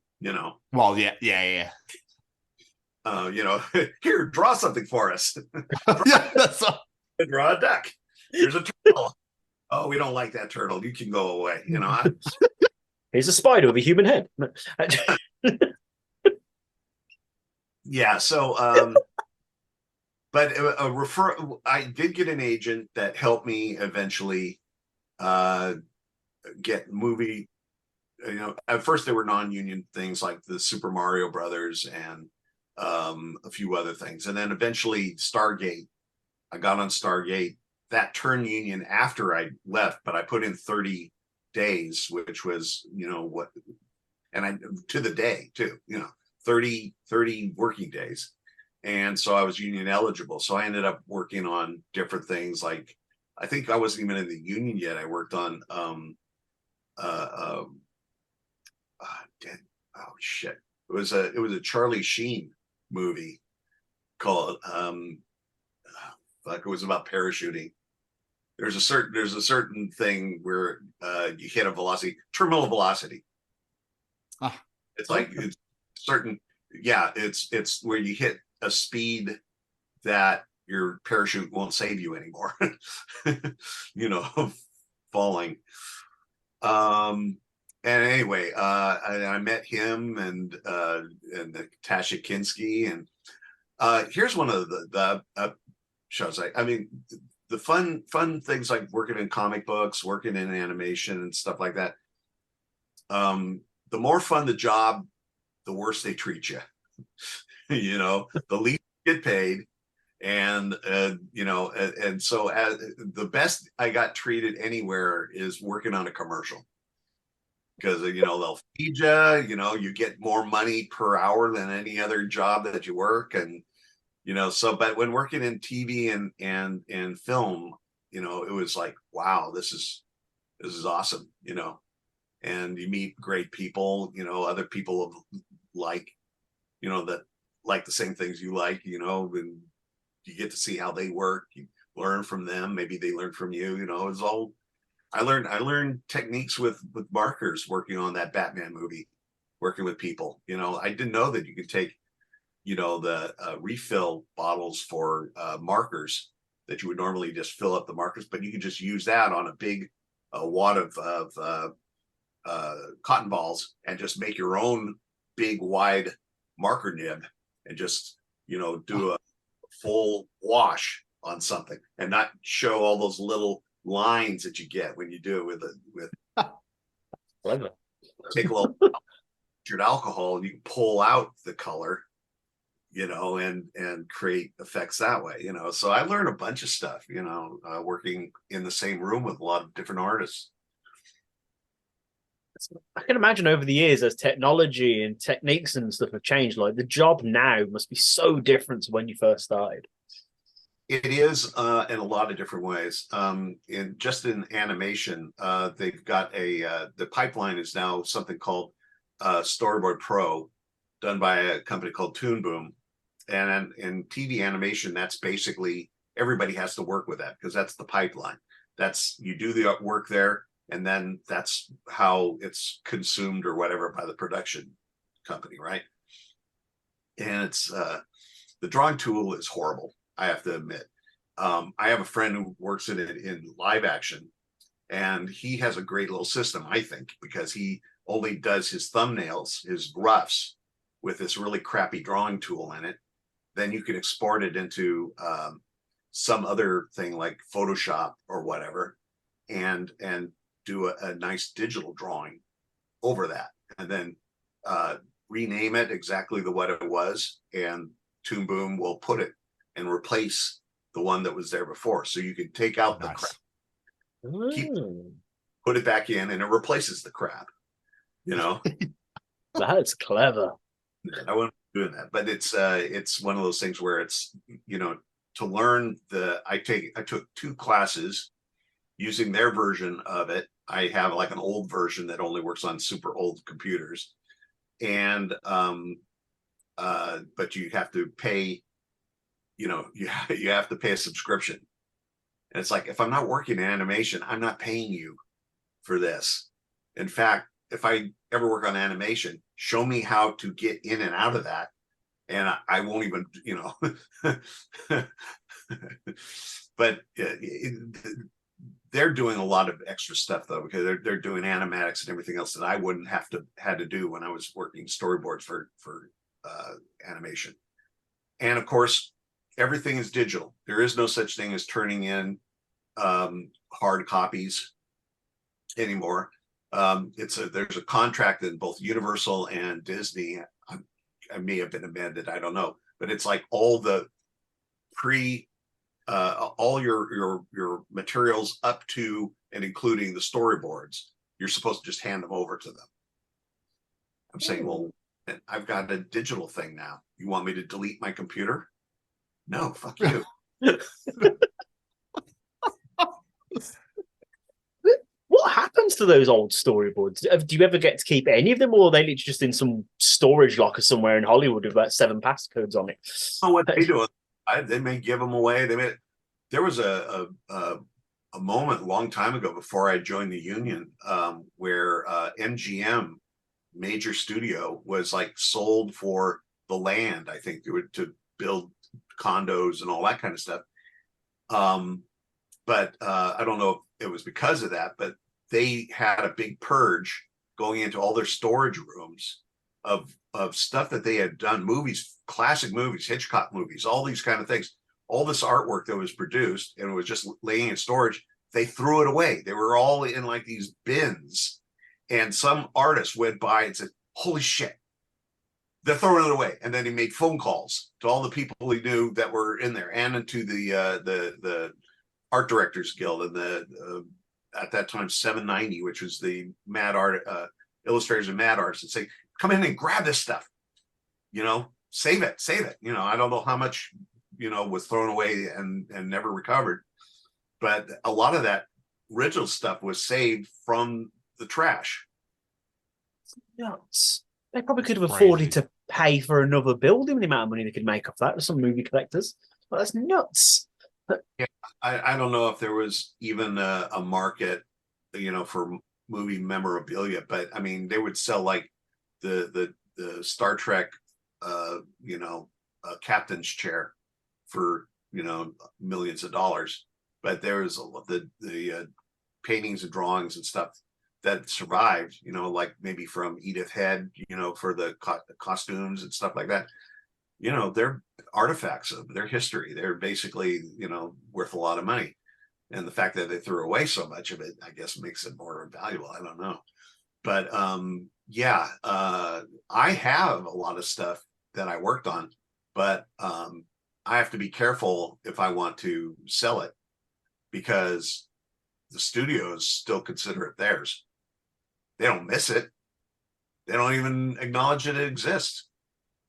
Well, yeah. Here, draw something for us. Yeah, that's all. Draw a duck. Here's a turtle. Oh, we don't like that turtle. You can go away. Here's a spider with a human head. Yeah. So, but I did get an agent that helped me eventually get movie. At first they were non-union things like the Super Mario Brothers and a few other things. And then eventually Stargate, I got on Stargate. That turned union after I left, but I put in 30 days, which was, and I, to the day too, 30 working days. And so I was union eligible. So I ended up working on different things. Like, I think I wasn't even in the union yet. I worked on, it was a Charlie Sheen movie called it was about parachuting. There's a certain thing where you hit a velocity, terminal velocity. It's like it's certain, yeah, it's where you hit a speed that your parachute won't save you anymore. Falling. And anyway, I met him and Natasha Kinski, and here's one of the shows. I mean, the fun things like working in comic books, working in animation and stuff like that. The more fun the job, the worse they treat you. The least you get paid, and and so as the best I got treated anywhere is working on a commercial. Because they'll feed you, you get more money per hour than any other job that you work, and but when working in TV and film, it was like, wow, this is awesome, and you meet great people, other people like, that like the same things you like, and you get to see how they work, you learn from them, maybe they learn from you, it's all. I learned techniques with markers working on that Batman movie, working with people. I didn't know that you could take, the refill bottles for markers that you would normally just fill up the markers, but you could just use that on a big wad of cotton balls and just make your own big wide marker nib and just, do a full wash on something and not show all those little lines that you get when you do it with take a little alcohol and you can pull out the color, and create effects that way, so I learned a bunch of stuff, working in the same room with a lot of different artists. I can imagine over the years as technology and techniques and stuff have changed, like the job now must be so different to when you first started. It is in a lot of different ways. In animation, they've got the pipeline is now something called Storyboard Pro, done by a company called Toon Boom. And in TV animation, that's basically everybody has to work with that because that's the pipeline. That's you do the work there, and then that's how it's consumed or whatever by the production company, right? And it's the drawing tool is horrible, I have to admit. I have a friend who works in it in live action, and he has a great little system, I think, because he only does his thumbnails, his roughs, with this really crappy drawing tool in it. Then you can export it into some other thing like Photoshop or whatever, and do a nice digital drawing over that, and then rename it exactly what it was, and Toon Boom will put it and replace the one that was there before. So you could take out the crap, Mm. put it back in, and it replaces the crap. You know, That's clever. I wouldn't be doing that, but it's one of those things where it's, you know, to learn I took 2 classes using their version of it. I have like an old version that only works on super old computers, and but you have to pay, you know, you have to pay a subscription. And it's like, if I'm not working in animation, I'm not paying you for this. In fact, if I ever work on animation, show me how to get in and out of that, and I won't even, you know. But they're doing a lot of extra stuff though, because they're doing animatics and everything else that I wouldn't had to do when I was working storyboards for animation. And of course, everything is digital. There is no such thing as turning in hard copies anymore. There's a contract in both Universal and Disney. I may have been amended, I don't know, but it's like all the all your materials up to and including the storyboards, you're supposed to just hand them over to them. I'm saying, well, I've got a digital thing now. You want me to delete my computer? No, fuck you. What happens to those old storyboards? Do you ever get to keep any of them, or are they literally just in some storage locker somewhere in Hollywood with about 7 passcodes on it? Oh, what they do? They may give them away. There was a moment a long time ago before I joined the union where MGM, major studio, was like sold for the land, I think, to build condos and all that kind of stuff. But I don't know if it was because of that, but they had a big purge going into all their storage rooms of stuff that they had done, movies, classic movies, Hitchcock movies, all these kind of things, all this artwork that was produced and it was just laying in storage. They threw it away. They were all in like these bins, and some artist went by and said, "Holy shit, they're throwing it away." And then he made phone calls to all the people he knew that were in there, and to the Art Directors Guild and the at that time 790, which was the mad art illustrators and mad artists, and say, "Come in and grab this stuff, you know, save it." You know, I don't know how much, you know, was thrown away and never recovered, but a lot of that original stuff was saved from the trash. Nuts. They probably could have afforded to pay for another building, the amount of money they could make off that. Some movie collectors, well, that's nuts. Yeah, I don't know if there was even a market, you know, for movie memorabilia, but I mean, they would sell like the Star Trek, you know, captain's chair for, you know, millions of dollars. But there was the paintings and drawings and stuff that survived, you know, like maybe from Edith Head, you know, for the costumes and stuff like that. You know, they're artifacts of their history. They're basically, you know, worth a lot of money. And the fact that they threw away so much of it, I guess, makes it more valuable. I don't know. But yeah, I have a lot of stuff that I worked on, but I have to be careful if I want to sell it, because the studios still consider it theirs. They don't miss it. They don't even acknowledge that it exists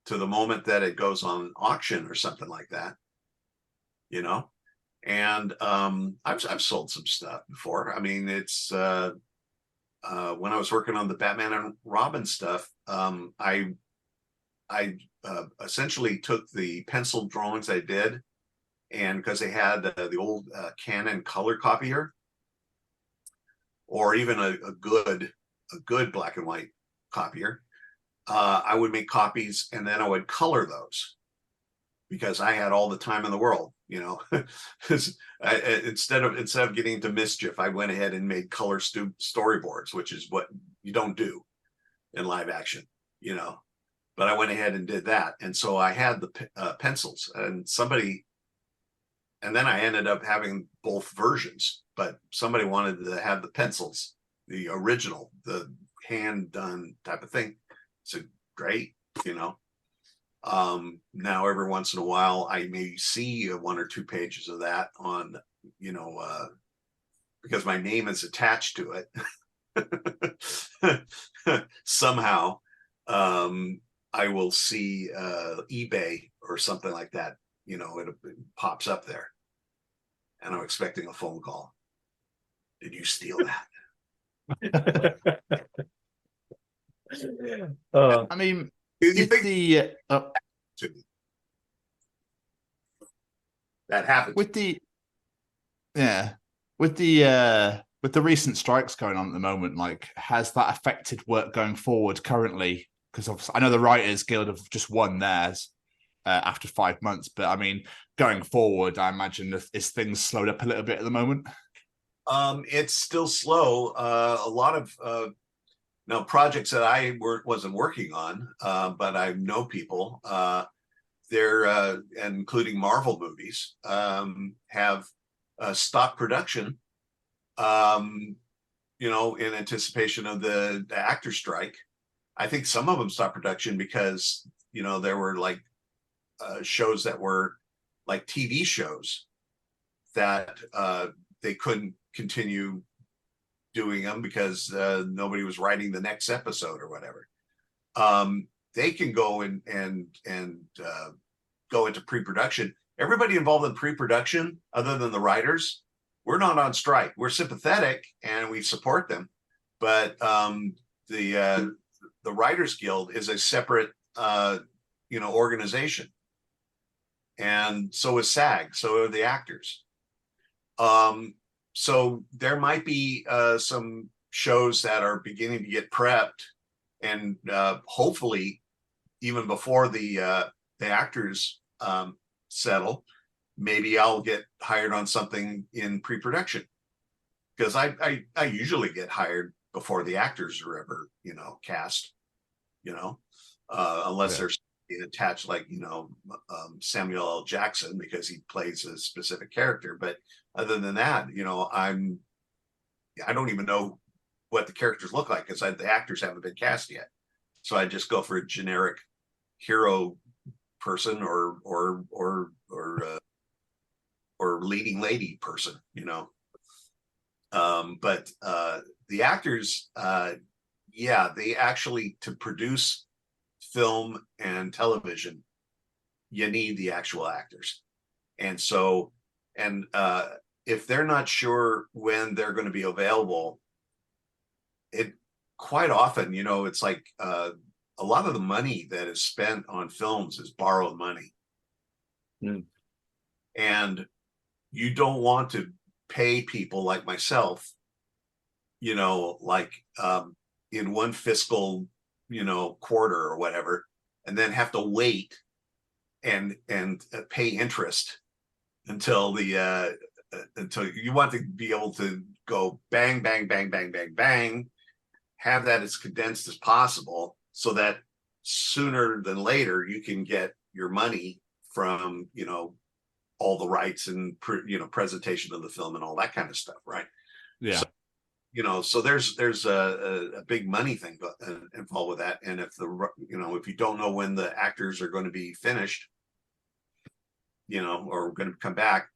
to the moment that it goes on auction or something like that, you know. And I've sold some stuff before. I mean, it's when I was working on the Batman and Robin stuff, I essentially took the pencil drawings I did, and because they had the old Canon color copier, or even a good black and white copier, I would make copies and then I would color those, because I had all the time in the world, you know. Instead of getting into mischief, I went ahead and made color storyboards, which is what you don't do in live action, you know. But I went ahead and did that, and so I had the pencils, and then I ended up having both versions. But somebody wanted to have the pencils, the original, the hand done type of thing. So great, you know. Now, every once in a while, I may see 1 or 2 pages of that on, because my name is attached to it. Somehow, I will see eBay or something like that. It pops up there, and I'm expecting a phone call. Did you steal that? I mean, you think that happens with the recent strikes going on at the moment? Like, has that affected work going forward currently? Because obviously, I know the Writers Guild have just won theirs after 5 months, but I mean, going forward, I imagine is things slowed up a little bit at the moment. It's still slow. A lot of now projects that I wasn't working on, but I know people. They're including Marvel movies have stopped production. In anticipation of the actor strike. I think some of them stopped production because there were like shows that were like TV shows that they couldn't continue doing them because nobody was writing the next episode or whatever. They can go and go into pre-production. Everybody involved in pre-production, other than the writers, we're not on strike. We're sympathetic and we support them, but the Writers Guild is a separate organization, and so is SAG. So are the actors. So there might be some shows that are beginning to get prepped, and hopefully even before the actors settle, maybe I'll get hired on something in pre-production, because I usually get hired before the actors are ever cast, unless they're attached, like Samuel L. Jackson, because he plays a specific character. But other than that, I don't even know what the characters look like because the actors haven't been cast yet. So I just go for a generic hero person or leading lady person, but the actors, they actually, to produce film and television, you need the actual actors. And so, if they're not sure when they're going to be available, it quite often, it's like a lot of the money that is spent on films is borrowed money. And you don't want to pay people like myself, like in one fiscal, quarter or whatever, and then have to wait and pay interest until until you want to be able to go bang, bang, bang, bang, bang, bang, have that as condensed as possible, so that sooner than later you can get your money from, all the rights and presentation of the film and all that kind of stuff, right? Yeah. So, so there's a big money thing involved with that, and if if you don't know when the actors are going to be finished, or going to come back.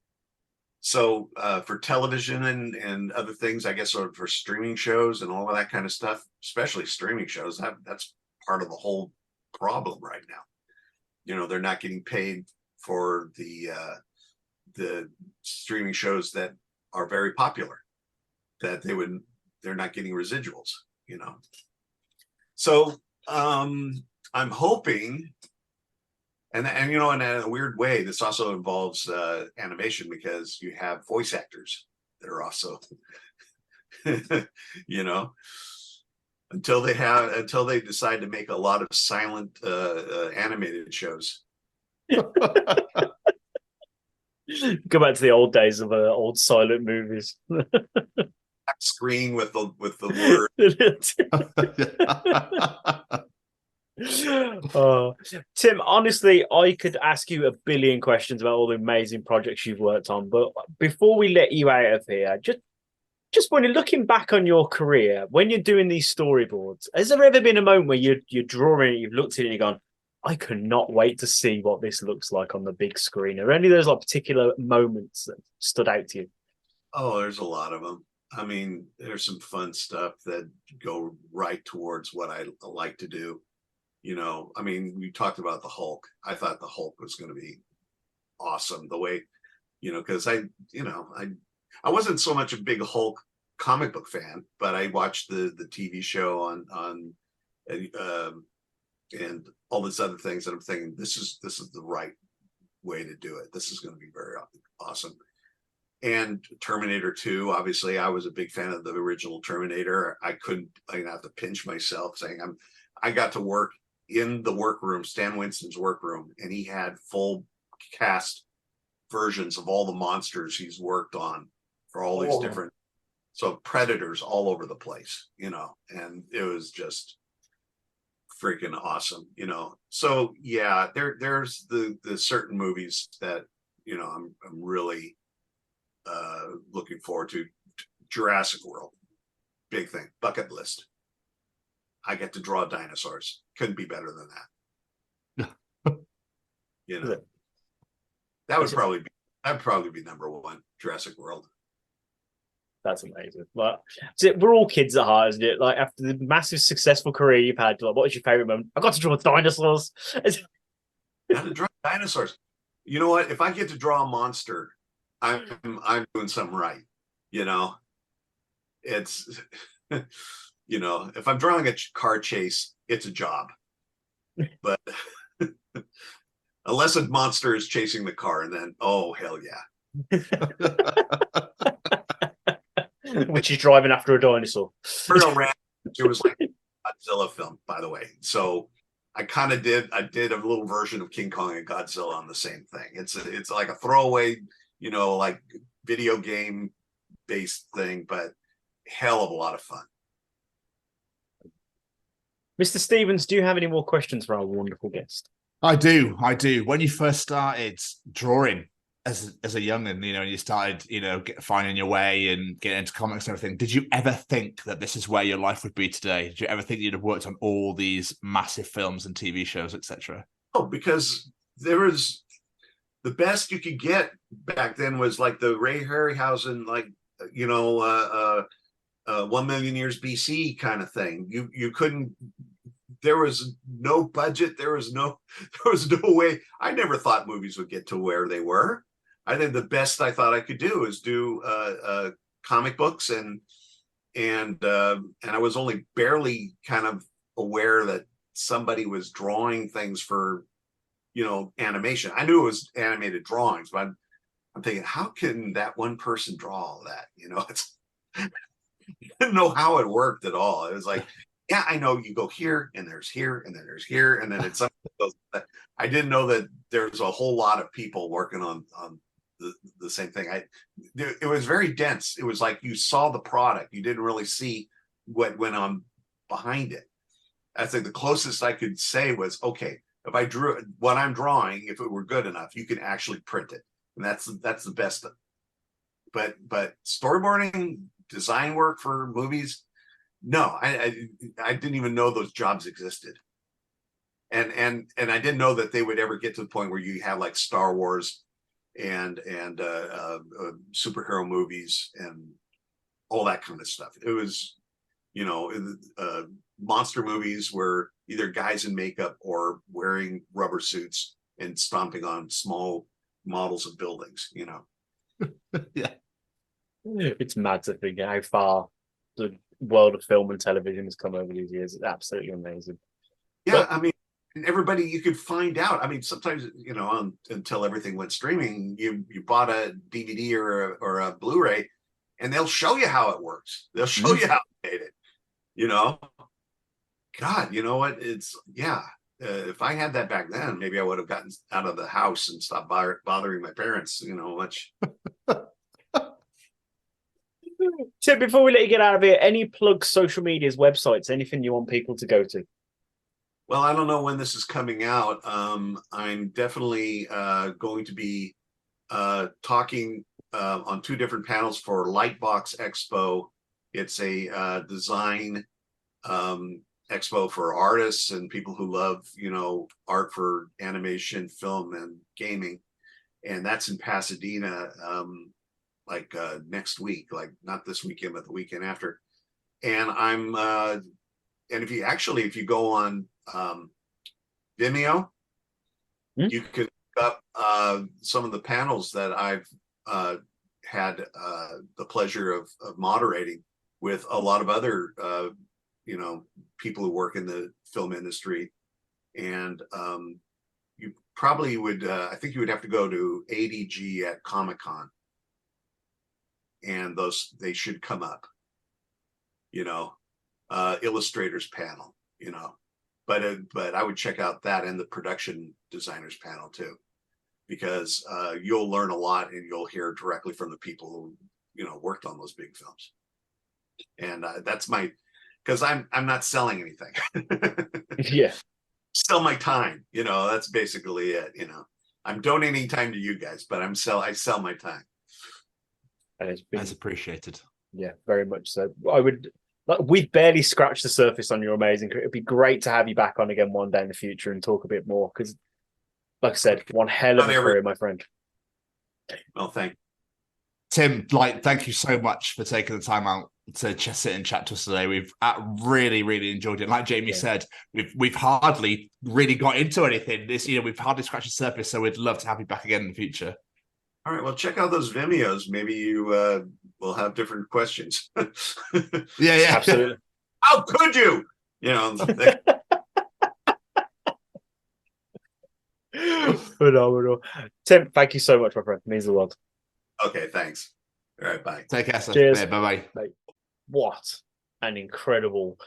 So for television and other things, I guess, or for streaming shows and all of that kind of stuff, especially streaming shows, that's part of the whole problem right now. They're not getting paid for the streaming shows that are very popular, that they're not getting residuals, So I'm hoping, and in a weird way, this also involves animation, because you have voice actors that are also, until they decide to make a lot of silent animated shows. Go back to the old days of old silent movies. Screen with the word. Tim, honestly, I could ask you a billion questions about all the amazing projects you've worked on, but before we let you out of here, just when you're looking back on your career, when you're doing these storyboards, has there ever been a moment where you're drawing it, you've looked at it and you've gone, I cannot wait to see what this looks like on the big screen. Are there any of those like particular moments that stood out to you? Oh, there's a lot of them. I mean, there's some fun stuff that go right towards what I like to do. You know, I mean, we talked about the Hulk. I thought the Hulk was going to be awesome. The way, you know, because I wasn't so much a big Hulk comic book fan, but I watched the TV show on and all these other things, and I'm thinking this is the right way to do it. This is going to be very awesome. And Terminator 2, obviously, I was a big fan of the original Terminator. I have to pinch myself saying I got to work in the workroom, Stan Winston's workroom, and he had full cast versions of all the monsters he's worked on for all these different, so Predators all over the place, you know, and it was just freaking awesome, you know. So yeah, there's the certain movies that, you know, I'm really looking forward to. Jurassic World, big thing, bucket list. I get to draw dinosaurs. Couldn't be better than that. You know, that would probably be number one. Jurassic World. That's amazing. Like, we're all kids at heart, isn't it? Like, after the massive successful career you've had, like, what was your favorite moment? I got to draw dinosaurs. Got to draw dinosaurs. You know what? If I get to draw a monster, I'm doing something right. You know, it's you know, if I'm drawing a car chase, it's a job. But unless a monster is chasing the car, and then oh hell yeah. Which is driving after a dinosaur. It was like a Godzilla film, by the way. So I did a little version of King Kong and Godzilla on the same thing. It's like a throwaway, you know, like video game based thing, but hell of a lot of fun. Mr. Stevens, do you have any more questions for our wonderful guest? I do. When you first started drawing as a young'un, you know, and you started, you know, finding your way and getting into comics and everything, did you ever think that this is where your life would be today? Did you ever think you'd have worked on all these massive films and TV shows, etc.? Oh, because there was the best you could get back then was like the Ray Harryhausen, like, you know, 1 million years BC kind of thing. You couldn't. There was no budget. There was no way. I never thought movies would get to where they were. I think the best I thought I could do is do comic books, and I was only barely kind of aware that somebody was drawing things for, you know, animation. I knew it was animated drawings, but I'm thinking, how can that one person draw all that? You know, it's I didn't know how it worked at all. It was like, yeah, I know you go here and there's here and then there's here and then it's something goes. I didn't know that there's a whole lot of people working on the same thing. It was very dense. It was like you saw the product. You didn't really see what went on behind it. I think the closest I could say was, okay, if I drew what I'm drawing, if it were good enough, you can actually print it. And that's the best. But storyboarding, design work for movies, no, I didn't even know those jobs existed. And I didn't know that they would ever get to the point where you have like Star Wars and superhero movies and all that kind of stuff. It was, you know, monster movies were either guys in makeup or wearing rubber suits and stomping on small models of buildings, you know. Yeah. It's mad to think how far the world of film and television has come over these years. It's absolutely amazing. Yeah, but I mean, everybody, you could find out. I mean, sometimes, you know, until everything went streaming, you bought a DVD or a Blu-ray, and they'll show you how it works. They'll show you how they made it. You know, God, you know what? It's if I had that back then, maybe I would have gotten out of the house and stopped bothering my parents. You know, much. So before we let you get out of here, any plugs, social medias, websites, anything you want people to go to? Well, I don't know when this is coming out. I'm definitely going to be talking on 2 different panels for Lightbox Expo. It's a design expo for artists and people who love, art for animation, film, and gaming. And that's in Pasadena, next week, like not this weekend, but the weekend after. And and if you go on Vimeo, you can look up some of the panels that I've had the pleasure of moderating with a lot of other people who work in the film industry. And you probably would I think you would have to go to ADG at Comic-Con, and they should come up, illustrators panel, but I would check out that and the production designers panel too, because you'll learn a lot and you'll hear directly from the people who worked on those big films. And that's because I'm not selling anything. Yeah, sell my time, that's basically it. I'm donating time to you guys, but I sell my time, and it's been, That's appreciated. yeah, very much so. We've barely scratched the surface on your amazing career. It'd be great to have you back on again one day in the future and talk a bit more, because like I said, one hell of a career, my friend. Well, thank you. Tim, thank you so much for taking the time out to just sit and chat to us today. We've really, really enjoyed it. Like Jamie said, we've hardly really got into anything. We've hardly scratched the surface, so we'd love to have you back again in the future. All right, well, check out those Vimeos. Maybe you will have different questions. Yeah, Absolutely. How could you? Phenomenal. Tim, thank you so much, my friend. It means a lot. Okay, thanks. All right, bye. Take care, sir. Cheers. Yeah, bye-bye. What an incredible,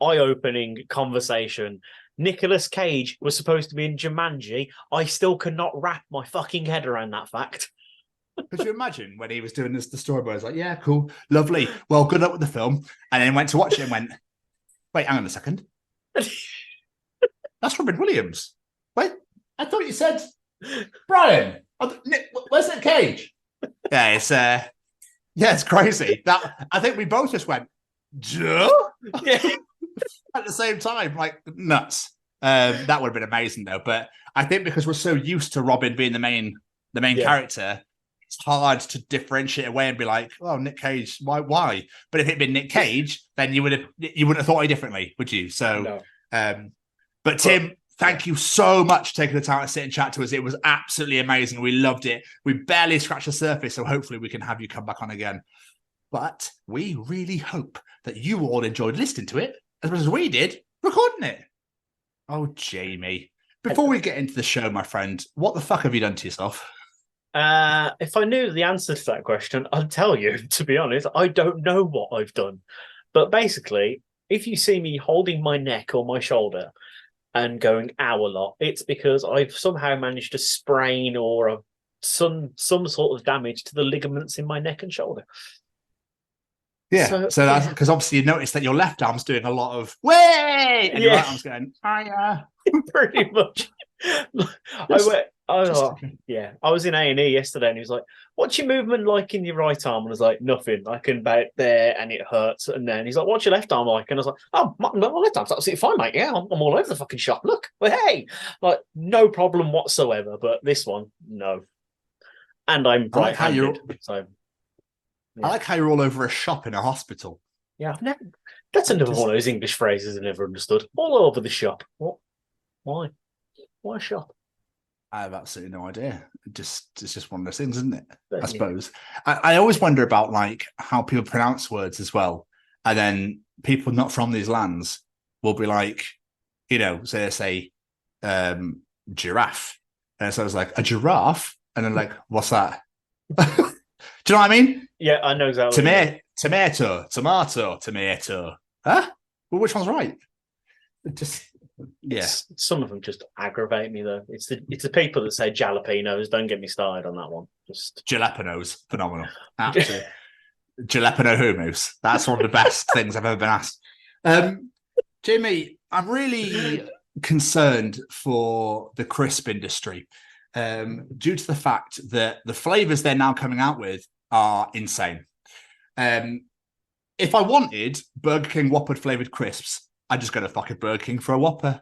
eye-opening conversation. Nicolas Cage was supposed to be in Jumanji. I still cannot wrap my fucking head around that fact. Could you imagine when he was doing the storyboard? I was like, yeah, cool, lovely. Well, good luck with the film. And then went to watch it and went, wait, hang on a second. That's Robin Williams. Wait, I thought you said Brian. Where's Nick Cage? Yeah, it's crazy. That I think we both just went, Joe? Yeah. At the same time, like nuts. That would have been amazing though. But I think because we're so used to Robin being the main character, it's hard to differentiate away and be like, oh, Nick Cage, why? But if it'd been Nick Cage, then you wouldn't have thought any differently, would you? So no. But Tim, thank you so much for taking the time to sit and chat to us. It was absolutely amazing. We loved it. We barely scratched the surface, so hopefully we can have you come back on again. But we really hope that you all enjoyed listening to it as much as we did recording it. Oh, Jamie. Before we get into the show, my friend, what the fuck have you done to yourself? If I knew the answer to that question, I'd tell you, to be honest. I don't know what I've done. But basically, if you see me holding my neck or my shoulder and going ow a lot, it's because I've somehow managed to sprain or some sort of damage to the ligaments in my neck and shoulder. Yeah, so that's because obviously you notice that your left arm's doing a lot of way, and your right arm's going hiya. Pretty much. I was in A&E yesterday, and he was like, "What's your movement like in your right arm?" And I was like, "Nothing. I can about there, and it hurts." And then he's like, "What's your left arm like?" And I was like, "Oh, my left arm's absolutely fine, mate. Yeah, I'm all over the fucking shop. Look, but hey, like no problem whatsoever. But this one, no." And I'm right-handed, so. Yeah. I like how you're all over a shop in a hospital. Yeah, that's another one of those English phrases I never understood. All over the shop. What? Why? Why shop? I have absolutely no idea. It's just one of those things, isn't it? I suppose. I always wonder about like how people pronounce words as well. And then people not from these lands will be like, so they say giraffe. And so I was like, a giraffe? And then like, what's that? Do you know what I mean? Yeah, I know exactly. Tomato. Huh? Well, which one's right? Some of them just aggravate me though. It's the people that say jalapenos. Don't get me started on that one. Just jalapenos, phenomenal. Absolutely. Jalapeno hummus. That's one of the best things I've ever been asked. Jimmy, I'm really concerned for the crisp industry due to the fact that the flavors they're now coming out with are insane. If I wanted Burger King Whopper flavored crisps, I just go to fucking Burger King for a Whopper.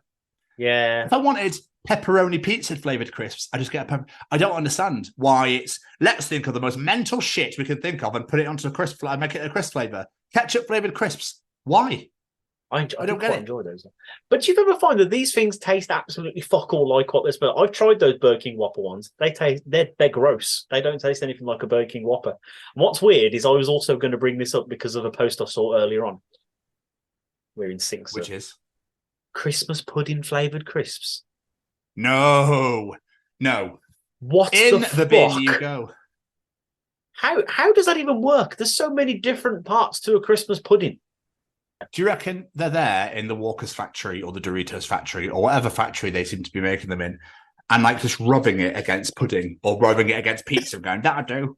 Yeah. If I wanted pepperoni pizza flavored crisps, I just get a pepper. I don't understand why it's. Let's think of the most mental shit we can think of and put it onto a crisp. I make it a crisp flavor. Ketchup flavored crisps. Why? I don't get it. Enjoy those. But do you ever find that these things taste absolutely fuck all like what they're supposed? I've tried those Burger King Whopper ones. They're gross. They don't taste anything like a Burger King Whopper. And what's weird is I was also going to bring this up because of a post I saw earlier on. We're in sync, Which is Christmas pudding flavored crisps. No. What in the the bin fuck? you go. How does that even work? There's so many different parts to a Christmas pudding. Do you reckon they're there in the Walker's factory or the Doritos factory or whatever factory they seem to be making them in, and like just rubbing it against pudding or rubbing it against pizza and going, that'll do?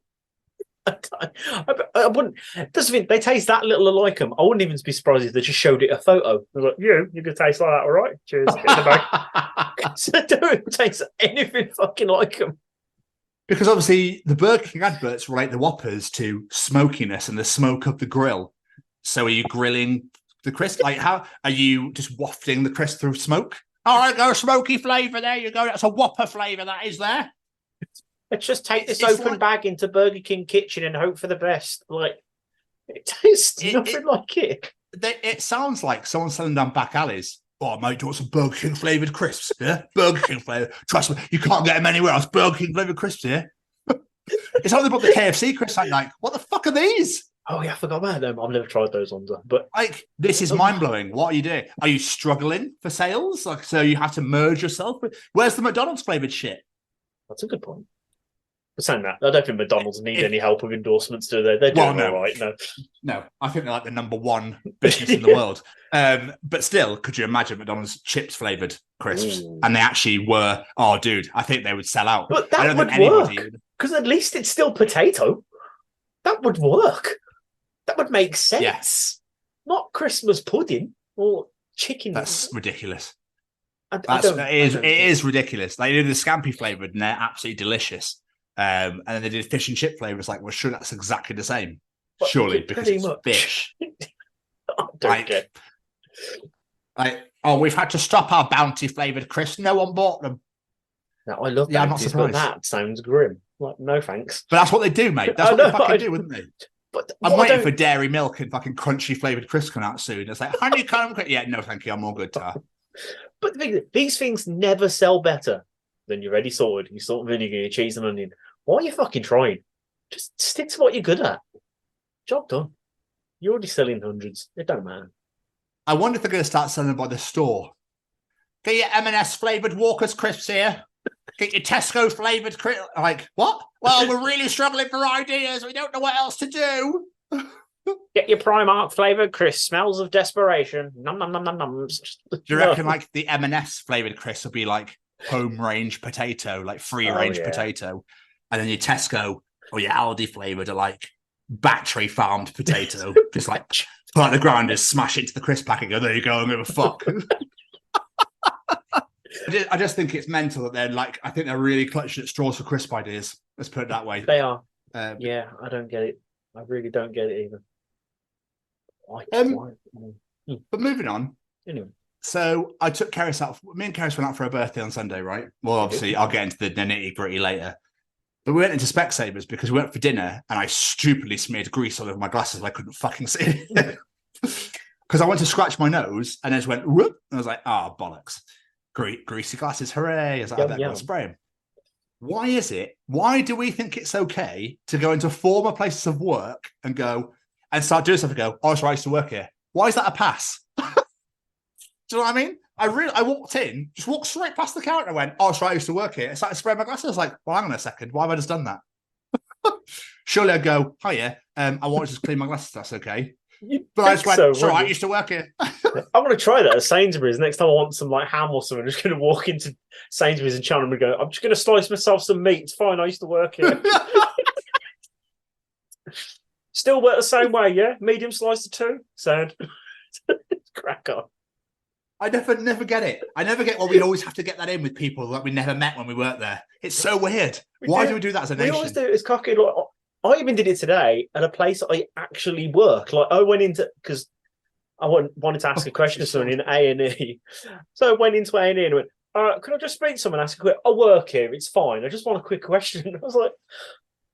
I wouldn't. Doesn't mean they taste that little alike them. I wouldn't even be surprised if they just showed it a photo. They're like, you can taste like that, all right? Cheers. Get in the bag. So they don't taste anything fucking like them. Because obviously the Burger King adverts relate the Whoppers to smokiness and the smoke of the grill. So are you grilling the crisp? Like, how are you just wafting the crisp through smoke? All right, go smoky flavour. There you go. That's a Whopper flavour, that is there. Let's just take this It's open like- bag into Burger King kitchen and hope for the best. Like, it tastes nothing like it. It sounds like someone selling down back alleys. Oh, mate, do you want some Burger King flavoured crisps? Yeah, Burger King flavour. Trust me, you can't get them anywhere else. Burger King flavoured crisps here. It's like they bought the KFC crisps. I'm like, what the fuck are these? Oh yeah, I forgot about them. I've never tried those ones, but Like, this is mind blowing. What are you doing? Are you struggling for sales? Like, so you have to merge yourself with. Where's the McDonald's flavoured shit? that's a good point. But saying that, I don't think McDonald's need any help with endorsements, do they? They're doing all right. No, I think they're like the number one business in the world. But still, could you imagine McDonald's chips flavoured crisps? Ooh. And they actually were, oh, dude, I think they would sell out. But I that don't would think work anybody. because at least it's still potato. That would work. That would make sense. Yes. Not Christmas pudding or chicken. That's ridiculous. It It is ridiculous. They did the scampi flavoured and they're absolutely delicious. And then they did fish and chip flavours. Like, well, sure, that's exactly the same. But Surely, because pretty it's much. fish. I don't get. We've had to stop our bounty flavoured crisps. No one bought them. No, I love Yeah, I'm not bounties, but surprised. that sounds grim. Like, no thanks. But that's what they do, mate. That's I what know, they fucking I- do, wouldn't they? But I'm what I waiting don't- for dairy milk and fucking crunchy flavoured crisps coming out soon. It's like, honeycomb crisp. Yeah, no, thank you. I'm all good, Tar. But the thing is, these things never sell better than your ready sorted, your salt and vinegar, your cheese and onion. Why are you fucking trying? Just stick to what you're good at. Job done. You're already selling hundreds. It don't matter. I wonder if they're going to start selling them by the store. Get your M&S flavoured Walker's crisps here. Get your Tesco flavoured crisps. Like, what? Well, we're really struggling for ideas. We don't know what else to do. Get your Primark flavoured crisp. Smells of desperation. Nom nom nom nom noms. Do you reckon like the M&S flavoured crisps will be like home range potato, like free range potato, and then your Tesco or your Aldi flavoured are like battery farmed potato, just like put on the ground and smash it into the crisp pack and go, there you go, I'm gonna fuck. I just think it's mental that they're like, I think they're really clutching at straws for crisp ideas. Let's put it that way. They are. Um, Yeah, I don't get it. I really don't get it either. Why? But moving on. Anyway. So I took Keris out. Me and Keris went out for her birthday on Sunday, right? Well, obviously, I'll get into the nitty gritty later. But we went into Specsavers because we went for dinner and I stupidly smeared grease all over my glasses. I couldn't fucking see it. Because I went to scratch my nose and it just went, whoop. And I was like, bollocks. Greasy glasses, hooray. I was like, I better go and spray them. Why is it? Why do we think it's okay to go into former places of work and go and start doing stuff and go, oh, sorry, I used to work here. Why is that a pass? Do you know what I mean? I walked in, just walked straight past the counter and went, oh, sorry, I used to work here. I started spraying my glasses. I was like, well, hang on a second. Why have I just done that? Surely I'd go, oh, yeah, I want to just clean my glasses. That's okay. But I just went, sorry, I used to work here. I want to try that at Sainsbury's. Next time I want some like ham or something, I'm just going to walk into Sainsbury's and Cheltenham and go, I'm just going to slice myself some meat. It's fine. I used to work here. Still work the same way, yeah? Medium slice of two. Sad. Crack on. I never get it. I never get why we always have to get that in with people that we never met when we worked there. It's so weird. Why do we do that as a nation? We always do it as cocky. Like, I even did it today at a place I actually work. Like I went into, because I wanted to ask a question to someone in A&E. So I went into A&E and went, can I just speak to someone and ask a quick, I work here, it's fine. I just want a quick question. I was like,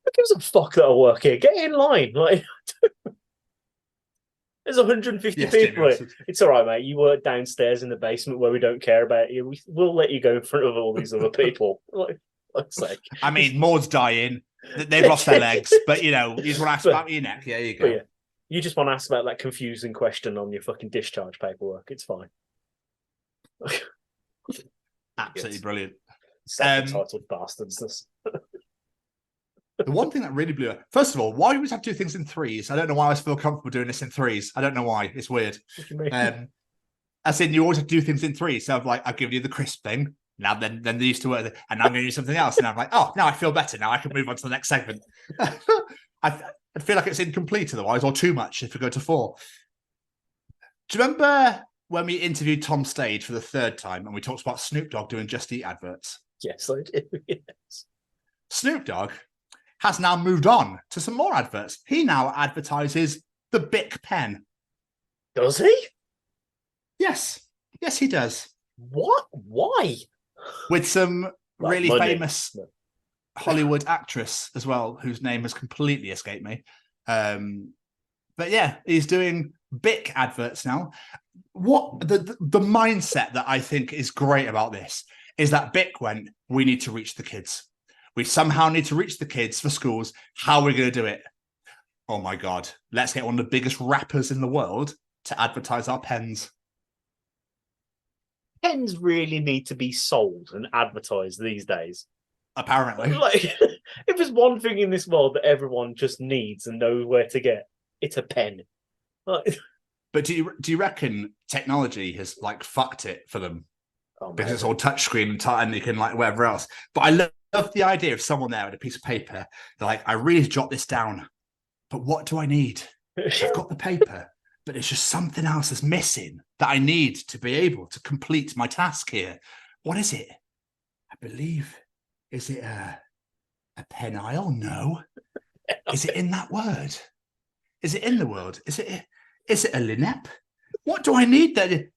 who gives a fuck that I work here? Get in line. Like, there's 150 people here. It's all right, mate. You work downstairs in the basement where we don't care about you. We'll let you go in front of all these other people. Like, fuck's sake. I mean, Maud's dying. They've lost their legs. But, you know, you just want to ask about your neck. Yeah, you go. Yeah, you just want to ask about that confusing question on your fucking discharge paperwork. It's fine. Absolutely brilliant. Self-entitled bastards. The one thing that really blew up, first of all, why do we always have to do things in threes? I don't know why I always feel comfortable doing this in threes. I don't know why. It's weird. What do you mean? As in, you always have to do things in threes. So, I've given you the crisp thing. Now, then they used to work, and now I'm going to do something else. And I'm like, oh, now I feel better. Now I can move on to the next segment. I feel like it's incomplete otherwise, or too much if we go to four. Do you remember when we interviewed Tom Stage for the third time and we talked about Snoop Dogg doing Just Eat adverts? Yes, I do. Yes. Snoop Dogg has now moved on to some more adverts. He now advertises the Bic pen. Does he? Yes. Yes, he does. What? Why? With some really money. famous Hollywood actress as well, whose name has completely escaped me. But yeah, he's doing Bic adverts now. What the mindset that I think is great about this is that Bic went, we need to reach the kids. We somehow need to reach the kids for schools. How are we going to do it? Oh my God. Let's get one of the biggest rappers in the world to advertise our pens. Pens really need to be sold and advertised these days. Apparently. Like, if there's one thing in this world that everyone just needs and knows where to get, it's a pen. Like, but do you reckon technology has fucked it for them? Oh, because it's all touchscreen and you can whatever else. But I love the idea of someone there with a piece of paper. They're like, I really jot this down, but what do I need? I've got the paper, but it's just something else that's missing that I need to be able to complete my task here. What is it? I believe, is it a penile? No. Is it in that word? Is it in the word? Is it a linep? What do I need then?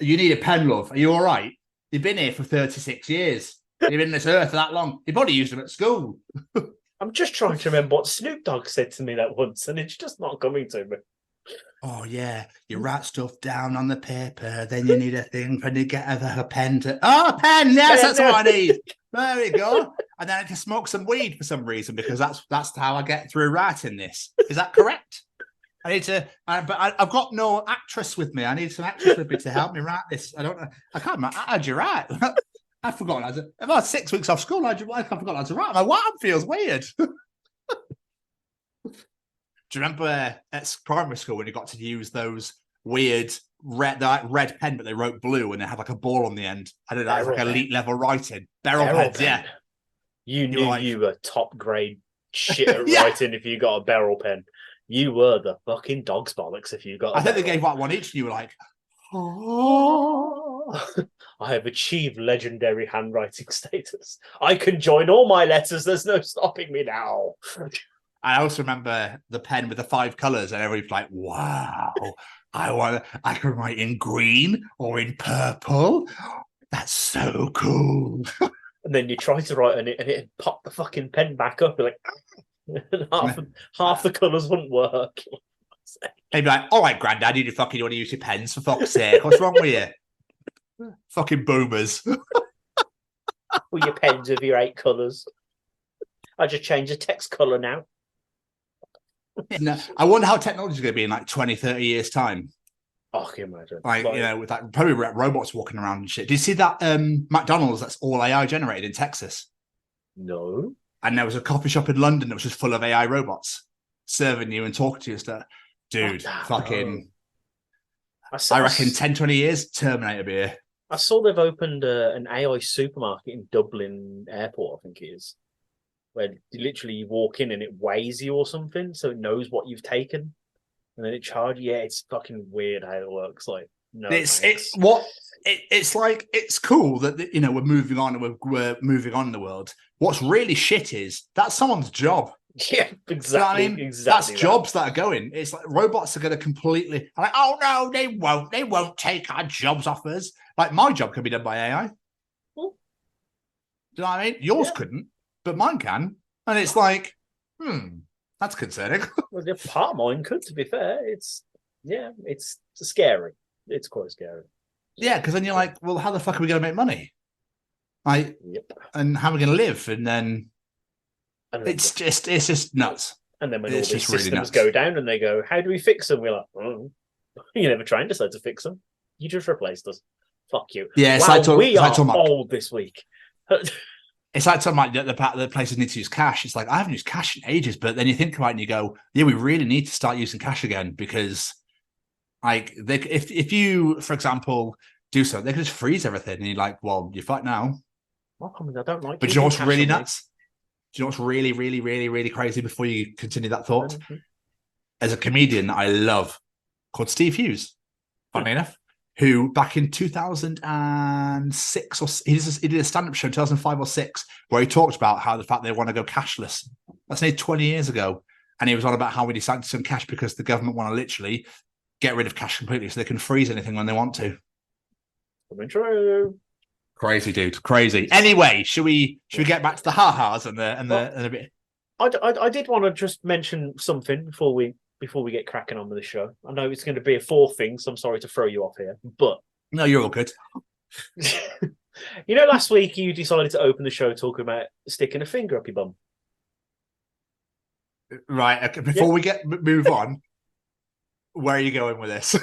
You need a pen, love. Are you all right? You've been here for 36 years. You've been on this earth for that long. You probably used them at school. I'm just trying to remember what Snoop Dogg said to me that once, and it's just not coming to me. Oh, yeah. You write stuff down on the paper, then you need a thing, and you get a pen to... Oh, a pen! Yes, that's what I need. There we go. And then I can smoke some weed for some reason, because that's how I get through writing this. Is that correct? I need to, but I've got no actress with me. I need some actress with me to help me write this. I can't remember. How'd you write? I've forgotten how to. I've had 6 weeks off school. I've forgotten how to write. My arm feels weird. Do you remember at primary school when you got to use those weird red pen, but they wrote blue and they had a ball on the end? I don't know, it was elite level writing. Barrel pens, yeah. You knew you were top grade shit at writing if you got a barrel pen. You were the fucking dog's bollocks if you got. I think they gave one each, and you were like, "Oh, I have achieved legendary handwriting status. I can join all my letters. There's no stopping me now." I also remember the pen with the 5 colors, and everybody's like, "Wow, I can write in green or in purple. That's so cool." And then you try to write on it, and it pop the fucking pen back up. You're like. half the colours wouldn't work. They'd be like, all right, Grandad, you want to use your pens for fuck's sake. What's wrong with you? Fucking boomers. With your pens with your 8 colours. I just change the text colour now. No, I wonder how technology is going to be in 20, 30 years' time. Oh, I can imagine. With probably robots walking around and shit. Did you see that McDonald's that's all AI generated in Texas? No. And there was a coffee shop in London that was just full of AI robots serving you and talking to you and stuff. Dude, fucking... I reckon 10, 20 years, Terminator beer. I saw they've opened an AI supermarket in Dublin Airport, I think it is, where literally you walk in and it weighs you or something, so it knows what you've taken. And then it charges you. Yeah, it's fucking weird how it works. It's cool that we're moving on and we're moving on in the world. What's really shit is that's someone's job. Yeah, exactly. I mean, exactly. That's jobs that are going. It's like robots are going to completely. Like, oh no, they won't. They won't take our jobs off us. Like my job can be done by AI. Do you know what I mean? Yours couldn't, but mine can. And it's like, that's concerning. Well, part of mine could, to be fair. It's scary. It's quite scary. Yeah, because then you're like, well, how the fuck are we going to make money? Like, and how are we going to live? And then it's just nuts. And then when all these systems go down and they go, how do we fix them? We're like, oh, you never tried to decide to fix them. You just replaced us. Fuck you. Yeah, it's we are old this week. It's like talking about the places need to use cash. It's like, I haven't used cash in ages, but then you think about it and you go, yeah, we really need to start using cash again because, like, if you, for example, do so, they can just freeze everything, and you're like, well, you're fucked now. Well, I mean, I don't like. But do you know what's really nuts? Do you know what's really, really, really, really crazy? Before you continue that thought, as a comedian that I love, called Steve Hughes, funny enough, who back in 2006 or he did a stand-up show in 2005 or 6 where he talked about how the fact they want to go cashless. That's nearly 20 years ago, and he was on about how we decided to send cash because the government want to literally get rid of cash completely, so they can freeze anything when they want to. True. Crazy, dude. Crazy. Anyway, should we get back to the ha-has and a bit? I did want to just mention something before we get cracking on with the show. I know it's going to be a 4th thing, so I'm sorry to throw you off here, but no, you're all good. You know, last week you decided to open the show talking about sticking a finger up your bum. Right. Okay, before we move on, where are you going with this?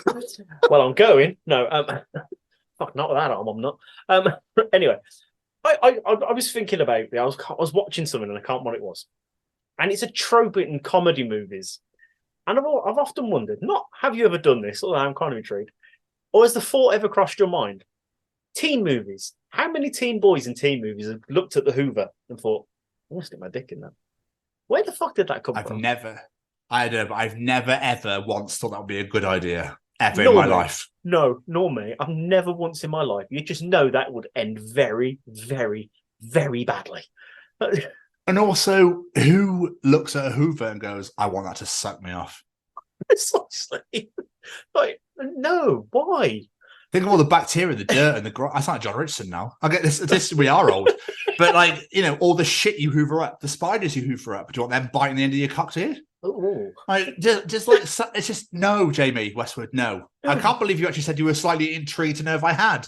Well, I'm going. No, fuck, not with that arm. I'm not. Anyway, I was thinking about it. I was watching something and I can't remember what it was, and it's a trope in comedy movies. And I've often wondered, not have you ever done this, although I'm kind of intrigued, or has the thought ever crossed your mind? Teen movies. How many teen boys in teen movies have looked at the Hoover and thought, I'm going to stick my dick in that? Where the fuck did that come from? I've never ever once thought that would be a good idea ever in my life. No, nor me. I've never once in my life. You just know that would end very, very, very badly. And also, who looks at a Hoover and goes, I want that to suck me off? Precisely. Like, no, why? Think of all the bacteria, the dirt, and the I sound like John Richardson now. I get this. We are old, but like, you know, all the shit you hoover up, the spiders you hoover up. Do you want them biting the end of your cock to you? Ooh. Like, just like it's just no, Jamie Westwood. No, I can't believe you actually said you were slightly intrigued to know if I had.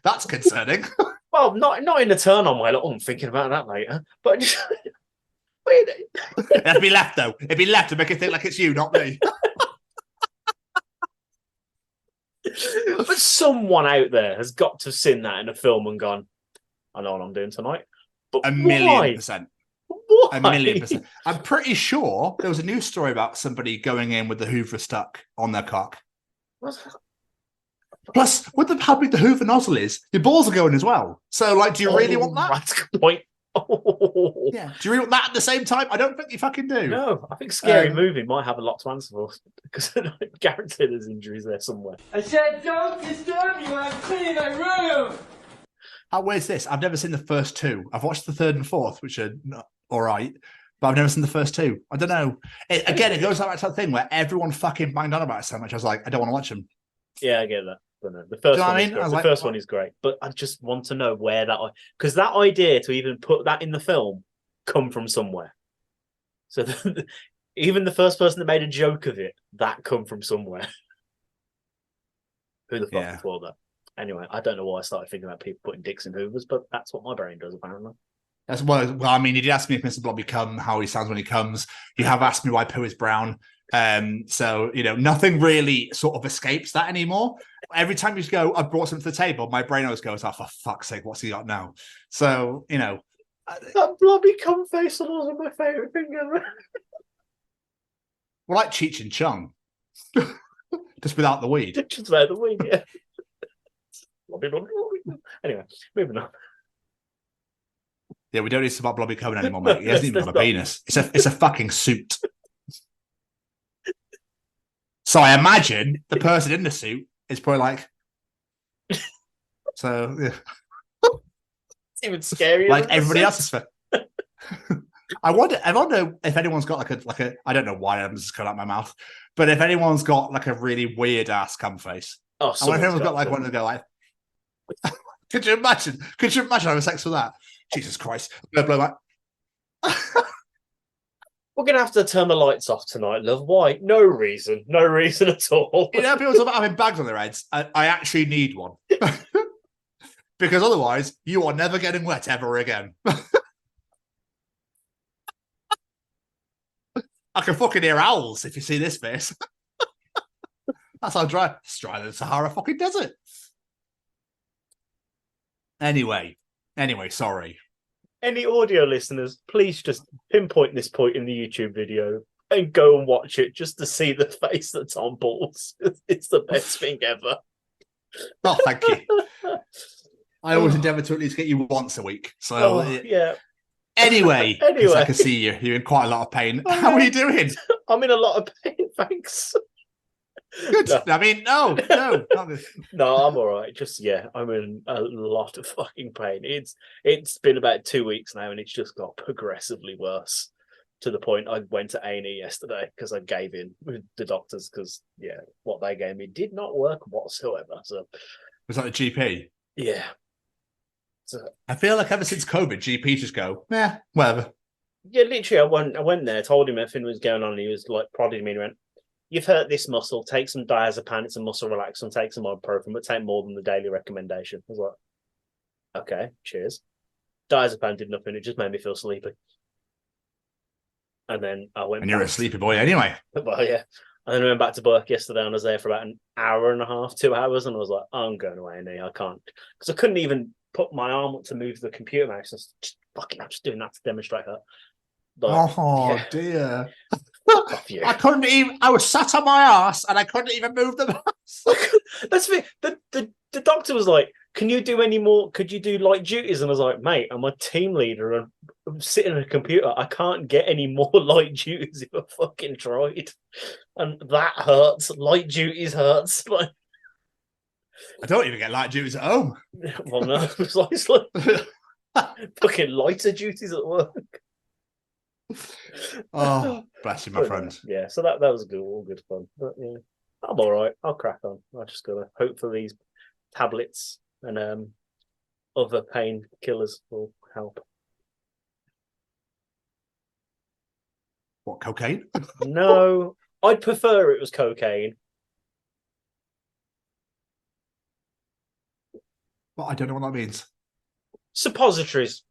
That's concerning. Well, not in the turn on my little. I'm thinking about that later, but just wait. It'd be left though. It'd be left to make it think like it's you, not me. But someone out there has got to have seen that in a film and gone, I know what I'm doing tonight. But 1,000,000%. Why? 1,000,000%. I'm pretty sure there was a news story about somebody going in with the Hoover stuck on their cock. Plus, with how big the Hoover nozzle is, your balls are going as well. So, like, do you really want that? That's a good point. Oh. Yeah. Do you really want that at the same time? I don't think you fucking do. No, I think Scary Movie might have a lot to answer for because I guarantee there's injuries there somewhere. I said, don't disturb you. I'm cleaning my room. How weird's this? I've never seen the first 2. I've watched the 3rd and 4th, which are not all right, but I've never seen the first 2. I don't know. It goes back to that thing where everyone fucking banged on about it so much. I was like, I don't want to watch them. Yeah, I get that. But no, the first one, the first one is great, but I just want to know where that, because that idea to even put that in the film come from somewhere. So even the first person that made a joke of it, that come from somewhere. Who the fuck thought that? Anyway, I don't know why I started thinking about people putting dicks in Hoovers, but that's what my brain does apparently. That's well, I mean, you did ask me if Mr. Blobby come, how he sounds when he comes. You have asked me why poo is brown. So, you know, nothing really sort of escapes that anymore. Every time you go, I brought something to the table, my brain always goes, oh, for fuck's sake, what's he got now? So, you know. That blobby cum face was my favourite thing ever. Well, like Cheech and Chong. Just without the weed. Just without the weed, yeah. Anyway, moving on. Yeah, we don't need to talk about Blobby coming anymore, mate. He hasn't even got a penis. It's a fucking suit. So I imagine the person in the suit is probably like, so yeah. It's even scarier. Like everybody else's. I wonder if anyone's got like a. I don't know why I'm just coming out my mouth, but if anyone's got like a really weird ass cum face, Oh, I wonder if anyone's got like one to go like. Could you imagine? Having sex with that? Jesus Christ! I'm gonna blow my. We're going to have to turn the lights off tonight, love. Why? No reason. No reason at all. You know, people talk about having bags on their heads. I actually need one. Because otherwise, you are never getting wet ever again. I can fucking hear owls if you see this face. That's how dry. It's drier than the Sahara fucking desert. Anyway, sorry. Any audio listeners, please just pinpoint this point in the YouTube video and go and watch it just to see the face that's on balls. It's the best thing ever. Oh, thank you. I always endeavour to at least get you once a week. So yeah. Anyway, I can see you. You're in quite a lot of pain. How are you doing? I'm in a lot of pain, thanks. Good. No. I mean, no. No, I'm all right. Just I'm in a lot of fucking pain. It's been about 2 weeks now, and it's just got progressively worse to the point I went to A&E yesterday because I gave in with the doctors because what they gave me did not work whatsoever. So was that the GP? Yeah. So I feel like ever since COVID, GPs just go, whatever. Yeah, literally, I went there, told him everything was going on, and he was like prodding me and went, "You've hurt this muscle, take some diazepam, it's a muscle relaxant, take some ibuprofen, but take more than the daily recommendation." I was like, okay, cheers. Diazepam did nothing, it just made me feel sleepy. And then I went. And you're a sleepy boy anyway. Well, yeah. And then I went back to work yesterday and I was there for about an hour and a half, 2 hours, and I was like, I'm going away, and I can't. Because I couldn't even put my arm up to move the computer mouse. I'm just doing that to demonstrate her. But, dear. I couldn't even. I was sat on my ass and I couldn't even move the mouse. That's the thing. The doctor was like, "Can you do any more? Could you do light duties?" And I was like, "Mate, I'm a team leader and I'm sitting at a computer. I can't get any more light duties if I fucking tried, and that hurts. Light duties hurts." Like, I don't even get light duties at home. Well, no, precisely. Fucking lighter duties at work. Oh, bless you, my friend. Yeah, so that was good, all good fun. But yeah, I'm all right. I'll crack on. I just gotta hope for these tablets and other pain killers will help. What, cocaine? No, I'd prefer it was cocaine. Well, I don't know what that means. Suppositories.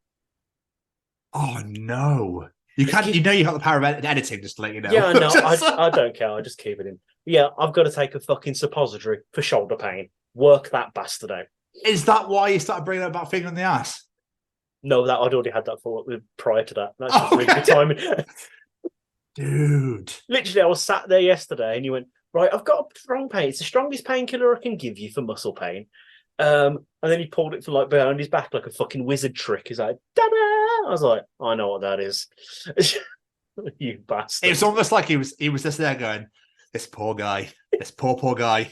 Oh no. You can't. You got the power of editing, just to let you know. Yeah, no, I don't care. I just keep it in. Yeah, I've got to take a fucking suppository for shoulder pain. Work that bastard out. Is that why you started bringing up about finger in the ass? No, that I'd already had that prior to that. That's just really good timing. Dude. Literally, I was sat there yesterday and you went, right, I've got a strong pain. It's the strongest painkiller I can give you for muscle pain. And then he pulled it from like behind his back like a fucking wizard trick. He's like, da-da! I was like, I know what that is. You bastard. It's almost like he was just there going, this poor guy. Poor guy.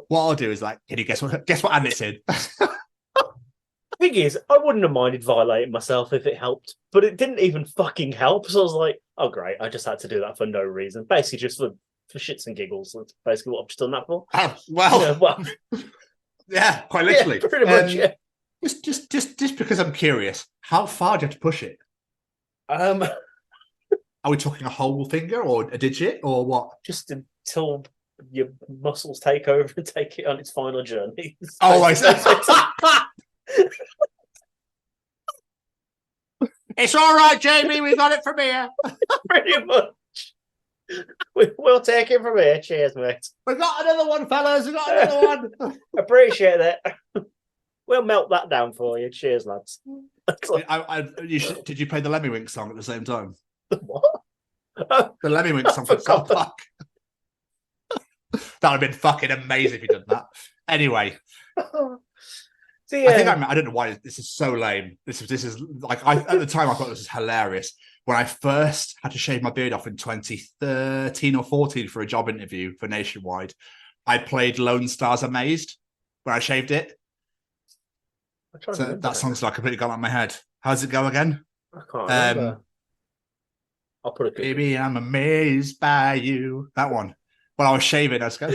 What I'll do is like, can you guess what Annette's in? Thing is, I wouldn't have minded violating myself if it helped, but it didn't even fucking help. So I was like, oh great, I just had to do that for no reason. Basically just for shits and giggles. That's basically what I've just done that for. Yeah, quite literally. Yeah, pretty much, yeah. Just because I'm curious, how far do you have to push it? Are we talking a whole finger or a digit or what? Just until your muscles take over and take it on its final journey. Oh, I see. It's all right, Jamie. We got it from here. Pretty much. We'll take it from here. Cheers, mate. We got another one, fellas. We got another one. Appreciate that. We'll melt that down for you. Cheers, lads. Did you play the Lemmy song at the same time? What? The Lemmy song from South Park. That would have been fucking amazing if you did that. Anyway. So, yeah. I don't know why this is so lame. This is like at the time I thought this was hilarious. When I first had to shave my beard off in 2013 or 14 for a job interview for Nationwide, I played Lone Stars Amazed when I shaved it. So that song's like completely gone out of my head. How does it go again? I can't remember. I'll put a Baby, I'm amazed by you. That one. When I was shaving, I was going.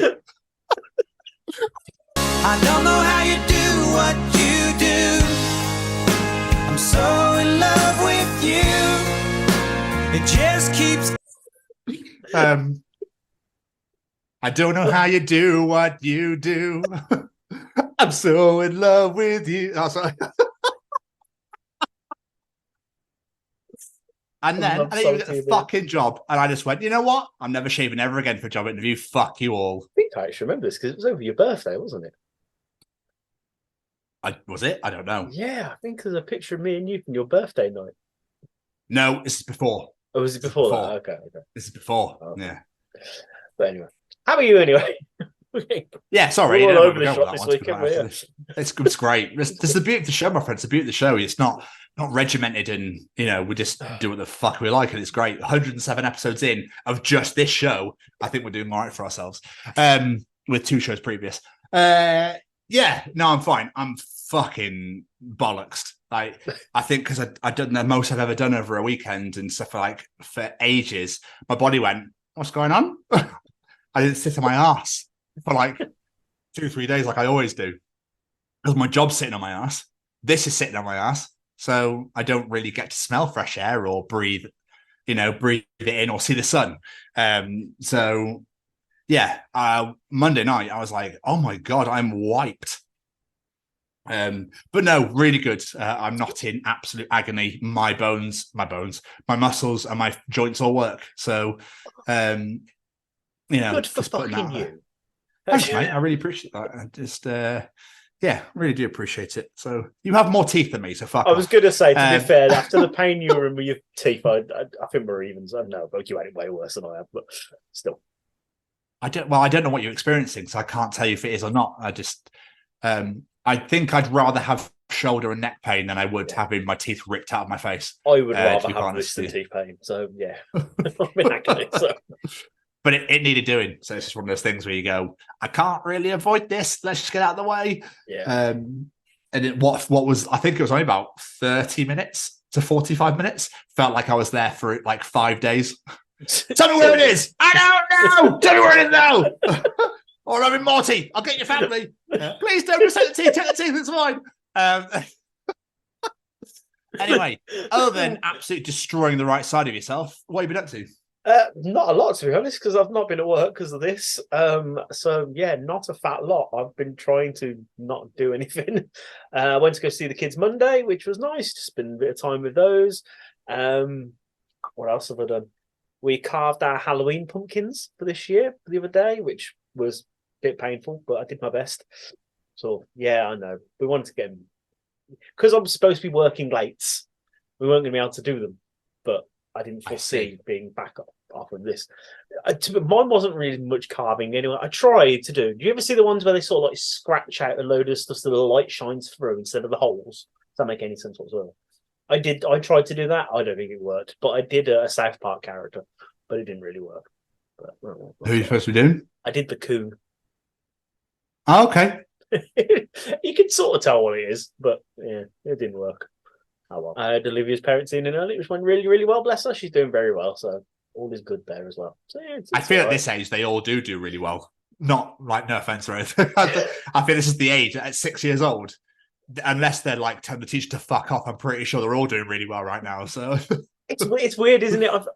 I don't know how you do what you do. I'm so in love with you. It just keeps. I don't know how you do what you do. I'm so in love with you. Oh, sorry. And then I think you get the fucking job. And I just went, you know what? I'm never shaving ever again for a job interview. Fuck you all. I think I actually remember this because it was over your birthday, wasn't it? Was it? I don't know. Yeah, I think there's a picture of me and you from your birthday night. No, this is before. Oh, was it before that? Okay. This is before. Okay. Yeah. But anyway, how about you anyway? Yeah, sorry. We're all over the shop this weekend. It's great. This is the beauty of the show, my friend. It's the beauty of the show. It's not regimented and, we just do what the fuck we like and it's great. 107 episodes in of just this show. I think we're doing all right for ourselves with 2 shows previous. I'm fine. I'm fucking bollocks. I think because I've done the most I've ever done over a weekend and stuff for ages. My body went, what's going on? I didn't sit on my ass for 2-3 days like I always do. Because my job's sitting on my ass. This is sitting on my ass. So I don't really get to smell fresh air or breathe it in or see the sun. Monday night, I was like, oh my God, I'm wiped. But no, really good. I'm not in absolute agony. My muscles and my joints all work. So, good for fucking you. Thanks, mate. I really appreciate that. I just, really do appreciate it. So you have more teeth than me, so fuck. I was going to say, to be fair, after the pain you were in with your teeth, I think we're even. I know, but you had it way worse than I have, but still. I don't know what you're experiencing, so I can't tell you if it is or not. I just, I think I'd rather have shoulder and neck pain than I would having my teeth ripped out of my face. I would rather have this than teeth pain. So yeah, I'm in agony. So. But it needed doing. So it's just one of those things where you go, I can't really avoid this. Let's just get out of the way. Yeah. And what was, I think it was only about 30 minutes to 45 minutes. Felt like I was there for 5 days. Tell me where it is. I don't know. Tell me where it is now. Or I'm in Morty. I'll get your family. Please don't take the teeth. Take the teeth. It's fine. Anyway, other than absolutely destroying the right side of yourself, what have you been up to? Not a lot, to be honest, because I've not been at work because of this. So yeah, not a fat lot. I've been trying to not do anything. I went to go see the kids Monday, which was nice. Just spend a bit of time with those. What else have I done? We carved our Halloween pumpkins for this year the other day, which was a bit painful, but I did my best. So yeah, I know. We wanted to get them because I'm supposed to be working late. We weren't going to be able to do them, but I didn't foresee being back off of this. Mine wasn't really much carving anyway. I tried to do. Do you ever see the ones where they sort of scratch out a load of stuff so the light shines through instead of the holes? Does that make any sense whatsoever? I tried to do that. I don't think it worked, but I did a South Park character, but it didn't really work. But, who are you supposed to be doing? I did the coon. Oh, okay. You can sort of tell what it is, but yeah, it didn't work. Oh well. I had Olivia's parents in early, which went really, really well. Bless her. She's doing very well, so all is good there as well. So yeah, I feel at this age they all do really well. Not no offense or anything. I feel this is the age at 6 years old. Unless they're telling the teacher to fuck off, I'm pretty sure they're all doing really well right now. So it's weird, isn't it? I've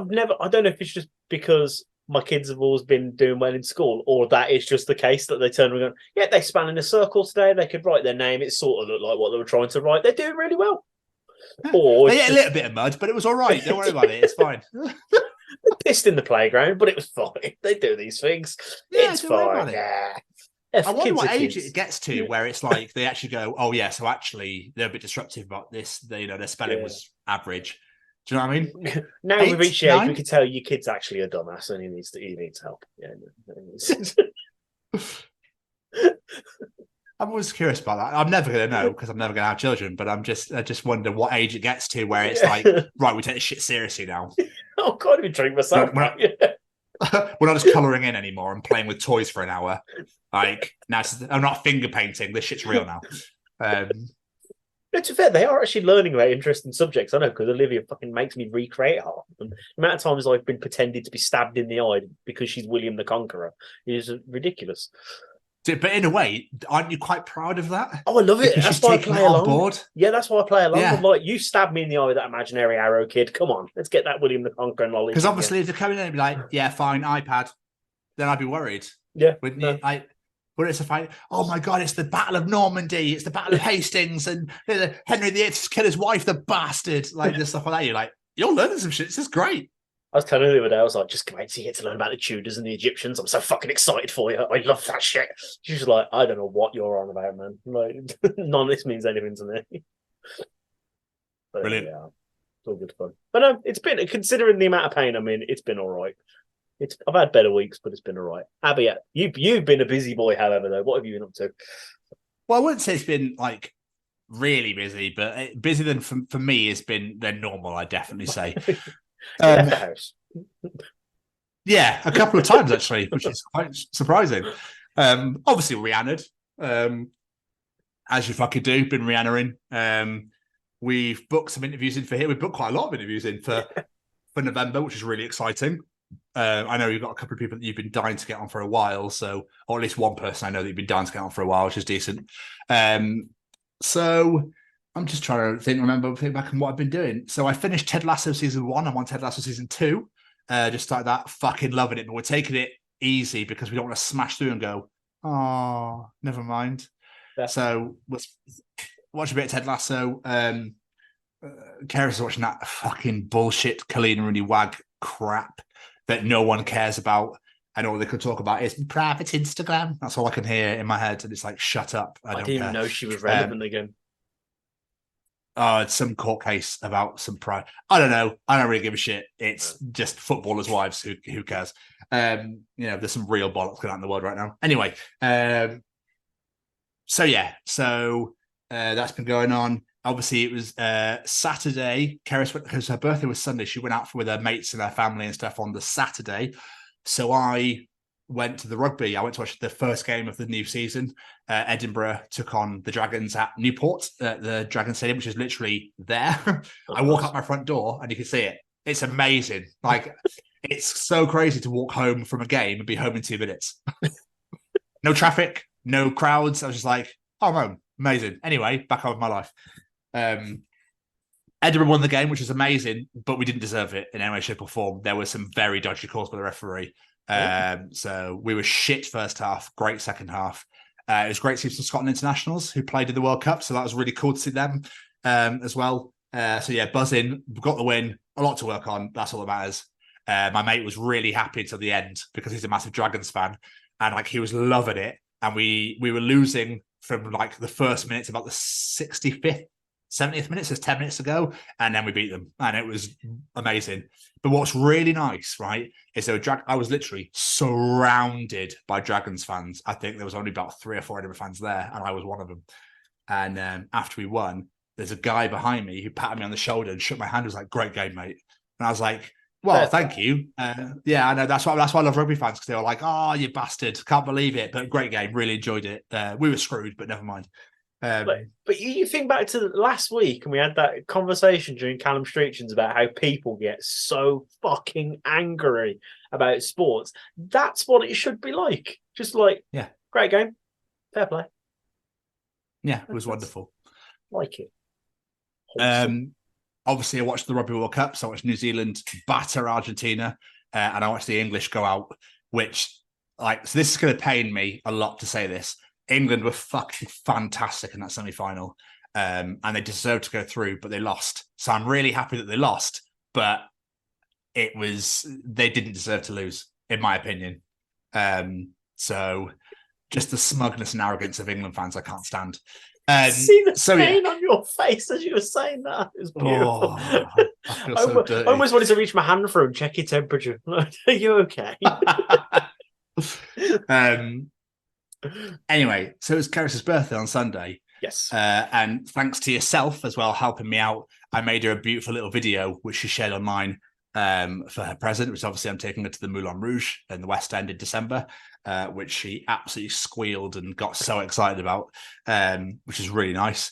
never. I don't know if it's just because my kids have always been doing well in school, or that is just the case that they turn around and go, yeah, they span in a circle today. They could write their name. It sort of looked like what they were trying to write. They're doing really well. Or they get a little bit of mud, but it was all right. Don't worry about it. It's fine. They pissed in the playground, but it was fine. They do these things. Yeah, it's fine. Yeah. I wonder what age it gets to where it's they actually go, oh yeah, so actually they're a bit disruptive about this. Their spelling was average. Do you know what I mean? Now with each age, we can tell your kid's actually a dumbass and he needs help. Yeah. I'm always curious about that. I'm never going to know because I'm never going to have children. But I just wonder what age it gets to where it's right, we take this shit seriously now. Oh, God, I've been drinking myself. We're not just colouring in anymore and playing with toys for an hour. Now I'm not finger painting. This shit's real now. To be fair, they are actually learning about interesting subjects. I know, because Olivia fucking makes me recreate half of them. The amount of times I've been pretended to be stabbed in the eye because she's William the Conqueror is ridiculous. But in a way, aren't you quite proud of that? Oh, I love it. Because That's she's why I taking play it on along. board. Yeah, that's why I play along. Yeah. I'm like, you stabbed me in the eye with that imaginary arrow, kid. Come on, let's get that William the Conqueror knowledge. Because obviously, if they're coming in and be like, yeah, fine, iPad, then I'd be worried. Yeah. Wouldn't you? But it's a fight. Oh my God, it's the Battle of Normandy. It's the Battle of Hastings. And Henry VIII's killed his wife, the bastard. Like, this stuff like that. You're like, you're learning some shit. This is great. I was telling her the other day, I was like, just wait till you get to learn about the Tudors and the Egyptians. I'm so fucking excited for you. I love that shit. She was like, I don't know what you're on about, man. Like, none of this means anything to me. But, Brilliant. Yeah, it's all good fun. But no, it's been, considering the amount of pain I'm in, it's been all right. I've had better weeks, but it's been all right. Abby, you've been a busy boy, however, though. What have you been up to? Well, I wouldn't say it's been like really busy, but busy than for me has been than normal, I'd definitely say. Left the house. Yeah, a couple of times actually, which is quite surprising. Obviously Rhiannon'd, as you fucking do, been Rhiannon-ing. We've booked some interviews in for here. We've booked quite a lot of interviews in for November, which is really exciting. I know you've got a couple of people that you've been dying to get on for a while, or at least one person I know that you've been dying to get on for a while, which is decent. So I'm just trying to think back on what I've been doing. So I finished Ted Lasso season 1. I'm on Ted Lasso season 2. Just started that, fucking loving it, but we're taking it easy because we don't want to smash through and go, oh, never mind. Yeah. So let's watch a bit of Ted Lasso. Kara's watching that fucking bullshit Colleen Rooney Wag crap that no one cares about, and all they could talk about is private Instagram. That's all I can hear in my head, and it's like, shut up. I don't didn't care. even know she was relevant again. Oh, it's some court case about some pride. I don't know. I don't really give a shit. It's just footballers' wives. Who cares? There's some real bollocks going on in the world right now. Anyway, so that's been going on. Obviously, it was Saturday. Keris went, because her birthday was Sunday. She went out with her mates and her family and stuff on the Saturday. So I went to the rugby. I went to watch the first game of the new season. Edinburgh took on the Dragons at Newport, the Dragon Stadium, which is literally there. I walk out my front door and you can see it. It's amazing. Like, it's so crazy to walk home from a game and be home in 2 minutes. No traffic, no crowds. I was just like, oh, I'm home. Amazing. Anyway, back on with my life. Edinburgh won the game, which is amazing, but we didn't deserve it in any way, shape, or form. There were some very dodgy calls by the referee. So we were shit first half, great second half. It was great to see some Scotland internationals who played in the World Cup, so that was really cool to see them as well. Buzzing, got the win, a lot to work on. That's all that matters. My mate was really happy until the end because he's a massive Dragons fan, and like he was loving it. And we were losing from like the first minute to about the 65th, 70th minute, so 10 minutes ago, and then we beat them, and it was amazing. But what's really nice, right, is I was literally surrounded by Dragons fans. I think there was only about 3 or 4 Edinburgh fans there, and I was one of them. And after we won, there's a guy behind me who patted me on the shoulder and shook my hand. Was like, "Great game, mate." And I was like, "Well, thank you." Yeah, I know. That's why I love rugby fans, because they were like, "Oh, you bastard! Can't believe it!" But great game, really enjoyed it. We were screwed, but never mind. But you think back to last week, and we had that conversation during Callum Treachings about how people get so fucking angry about sports. That's what it should be like. Just like, yeah, great game, fair play. Yeah, it was wonderful. Like it. Obviously, I watched the Rugby World Cup, so I watched New Zealand batter Argentina, and I watched the English go out, which, so this is going to pain me a lot to say this. England were fucking fantastic in that semi-final, and they deserved to go through, but they lost. So I'm really happy that they lost, but they didn't deserve to lose, in my opinion. So just the smugness and arrogance of England fans, I can't stand. See the pain on your face as you were saying that. It was beautiful. I feel so dirty. I almost wanted to reach my hand through and check your temperature. Are you okay? Anyway, so it was Keris's birthday on Sunday. Yes. And thanks to yourself as well, helping me out, I made her a beautiful little video, which she shared online for her present, which obviously I'm taking her to the Moulin Rouge in the West End in December, which she absolutely squealed and got so excited about, which is really nice.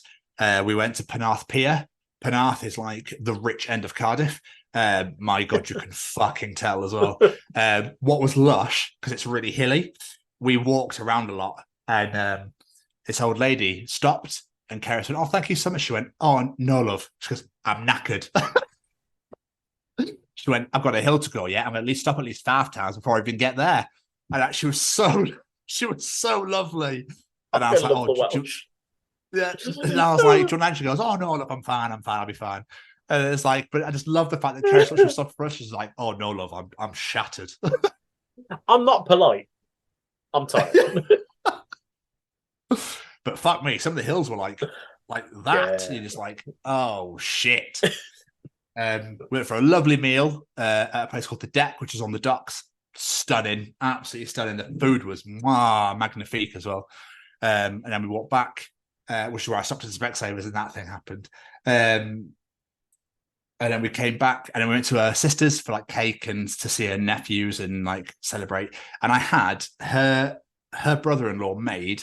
We went to Penarth Pier. Penarth is like the rich end of Cardiff. My God, you can fucking tell as well. What was lush, because it's really hilly, we walked around a lot, and this old lady stopped, and Keris went, "Oh, thank you so much." She went, "Oh, no, love." She goes, "I'm knackered." She went, "I've got a hill to go yet. I'm at least stop at least 5 times before I even get there." And she was so lovely. And I was like, "Oh, yeah." And I was like, "John," and she goes, "Oh no, look, I'm fine. I'll be fine." And it's like, but I just love the fact that Keris was so soft for us. She's like, "Oh no, love, I'm shattered." I'm not polite. I'm tired. But fuck me, some of the hills were like that. Yeah. You're just like, oh shit. We went for a lovely meal at a place called The Deck, which is on the docks. Stunning, absolutely stunning. The food was magnifique as well. And then we walked back, which is where I stopped at the Specsavers, and that thing happened. And then we came back, and then we went to her sister's for like cake and to see her nephews and like celebrate. And I had her brother-in-law made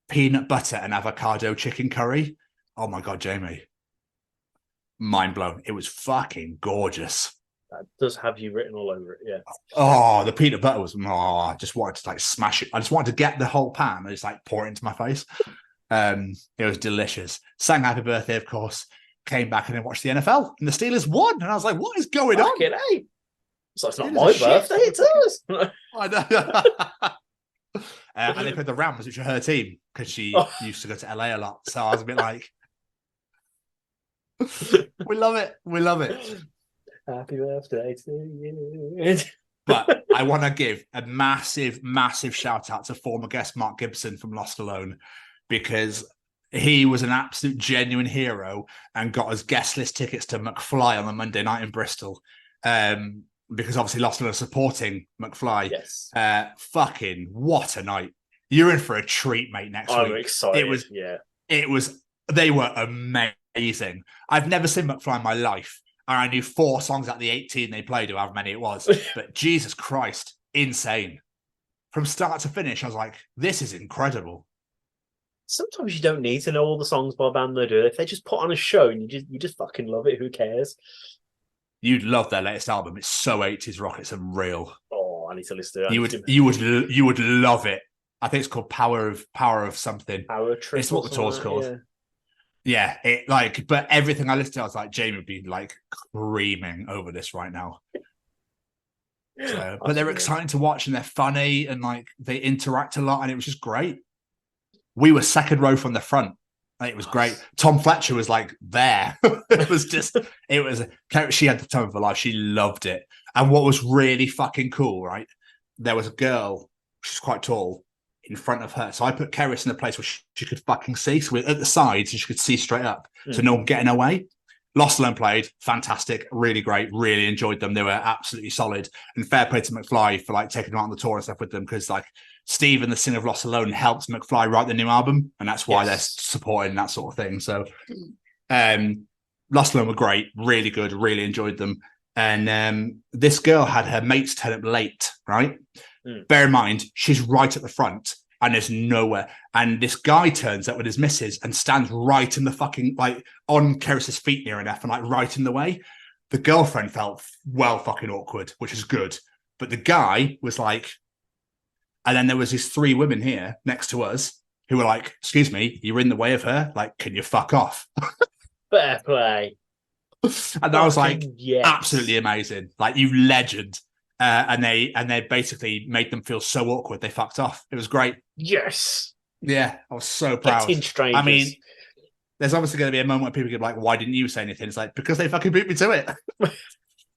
peanut butter and avocado chicken curry. Oh my God, Jamie. Mind blown. It was fucking gorgeous. That does have you written all over it, yeah. Oh, the peanut butter was, I just wanted to like smash it. I just wanted to get the whole pan and just like pour it into my face. It was delicious. Sang happy birthday, of course. Came back and then watched the NFL, and the Steelers won. And I was like, what is going on? So it's not my birthday, it's ours. I know. And they played the Rams, which are her team, because she used to go to LA a lot. So I was a bit like, we love it. We love it. Happy birthday to you. But I want to give a massive, massive shout out to former guest Mark Gibson from Lost Alone, because he was an absolute genuine hero and got us guest list tickets to McFly on the Monday night in Bristol. Because obviously Lost Alone supporting McFly. Yes. Fucking what a night. You're in for a treat, mate, next week. I'm excited. They were amazing. I've never seen McFly in my life. And I knew 4 songs out of the 18 they played, or however many it was. But Jesus Christ, insane. From start to finish, I was like, this is incredible. Sometimes you don't need to know all the songs by a band they do. If they just put on a show and you just fucking love it, who cares? You'd love their latest album. It's so 80s rock. It's unreal. Oh, I need to listen to it. You would love it. I think it's called Power of something. Power Trip. It's what the tour's called. Yeah. But everything I listened to, I was like, Jamie would be like creaming over this right now. So, but they're exciting to watch, and they're funny, and like they interact a lot, and it was just great. We were second row from the front. It was great. Tom Fletcher was like there. She had the time of her life. She loved it. And what was really fucking cool, right? There was a girl, she's quite tall, in front of her. So I put Keris in a place where she could fucking see. So we're at the side, so she could see straight up. So no one getting away. Lost Alone played, fantastic, really great, really enjoyed them. They were absolutely solid. And fair play to McFly for like taking them out on the tour and stuff with them, because like Steve and the singer of Lost Alone helped McFly write the new album, and that's why they're supporting that sort of thing. So Lost Alone were great, really good, really enjoyed them. And this girl had her mates turn up late, right? Bear in mind, she's right at the front and there's nowhere. And this guy turns up with his missus and stands right in the fucking, like, on Keris's feet near enough and, like, right in the way. The girlfriend felt well fucking awkward, which is good. But the guy was like, and then there was these 3 women here next to us who were like, excuse me, you're in the way of her. Like, can you fuck off? Fair play. And I was like, absolutely amazing. Like, you legend. And they basically made them feel so awkward they fucked off. It was great. Yes. Yeah, I was so proud. I mean, there's obviously going to be a moment where people get like, why didn't you say anything? It's like, because they fucking beat me to it.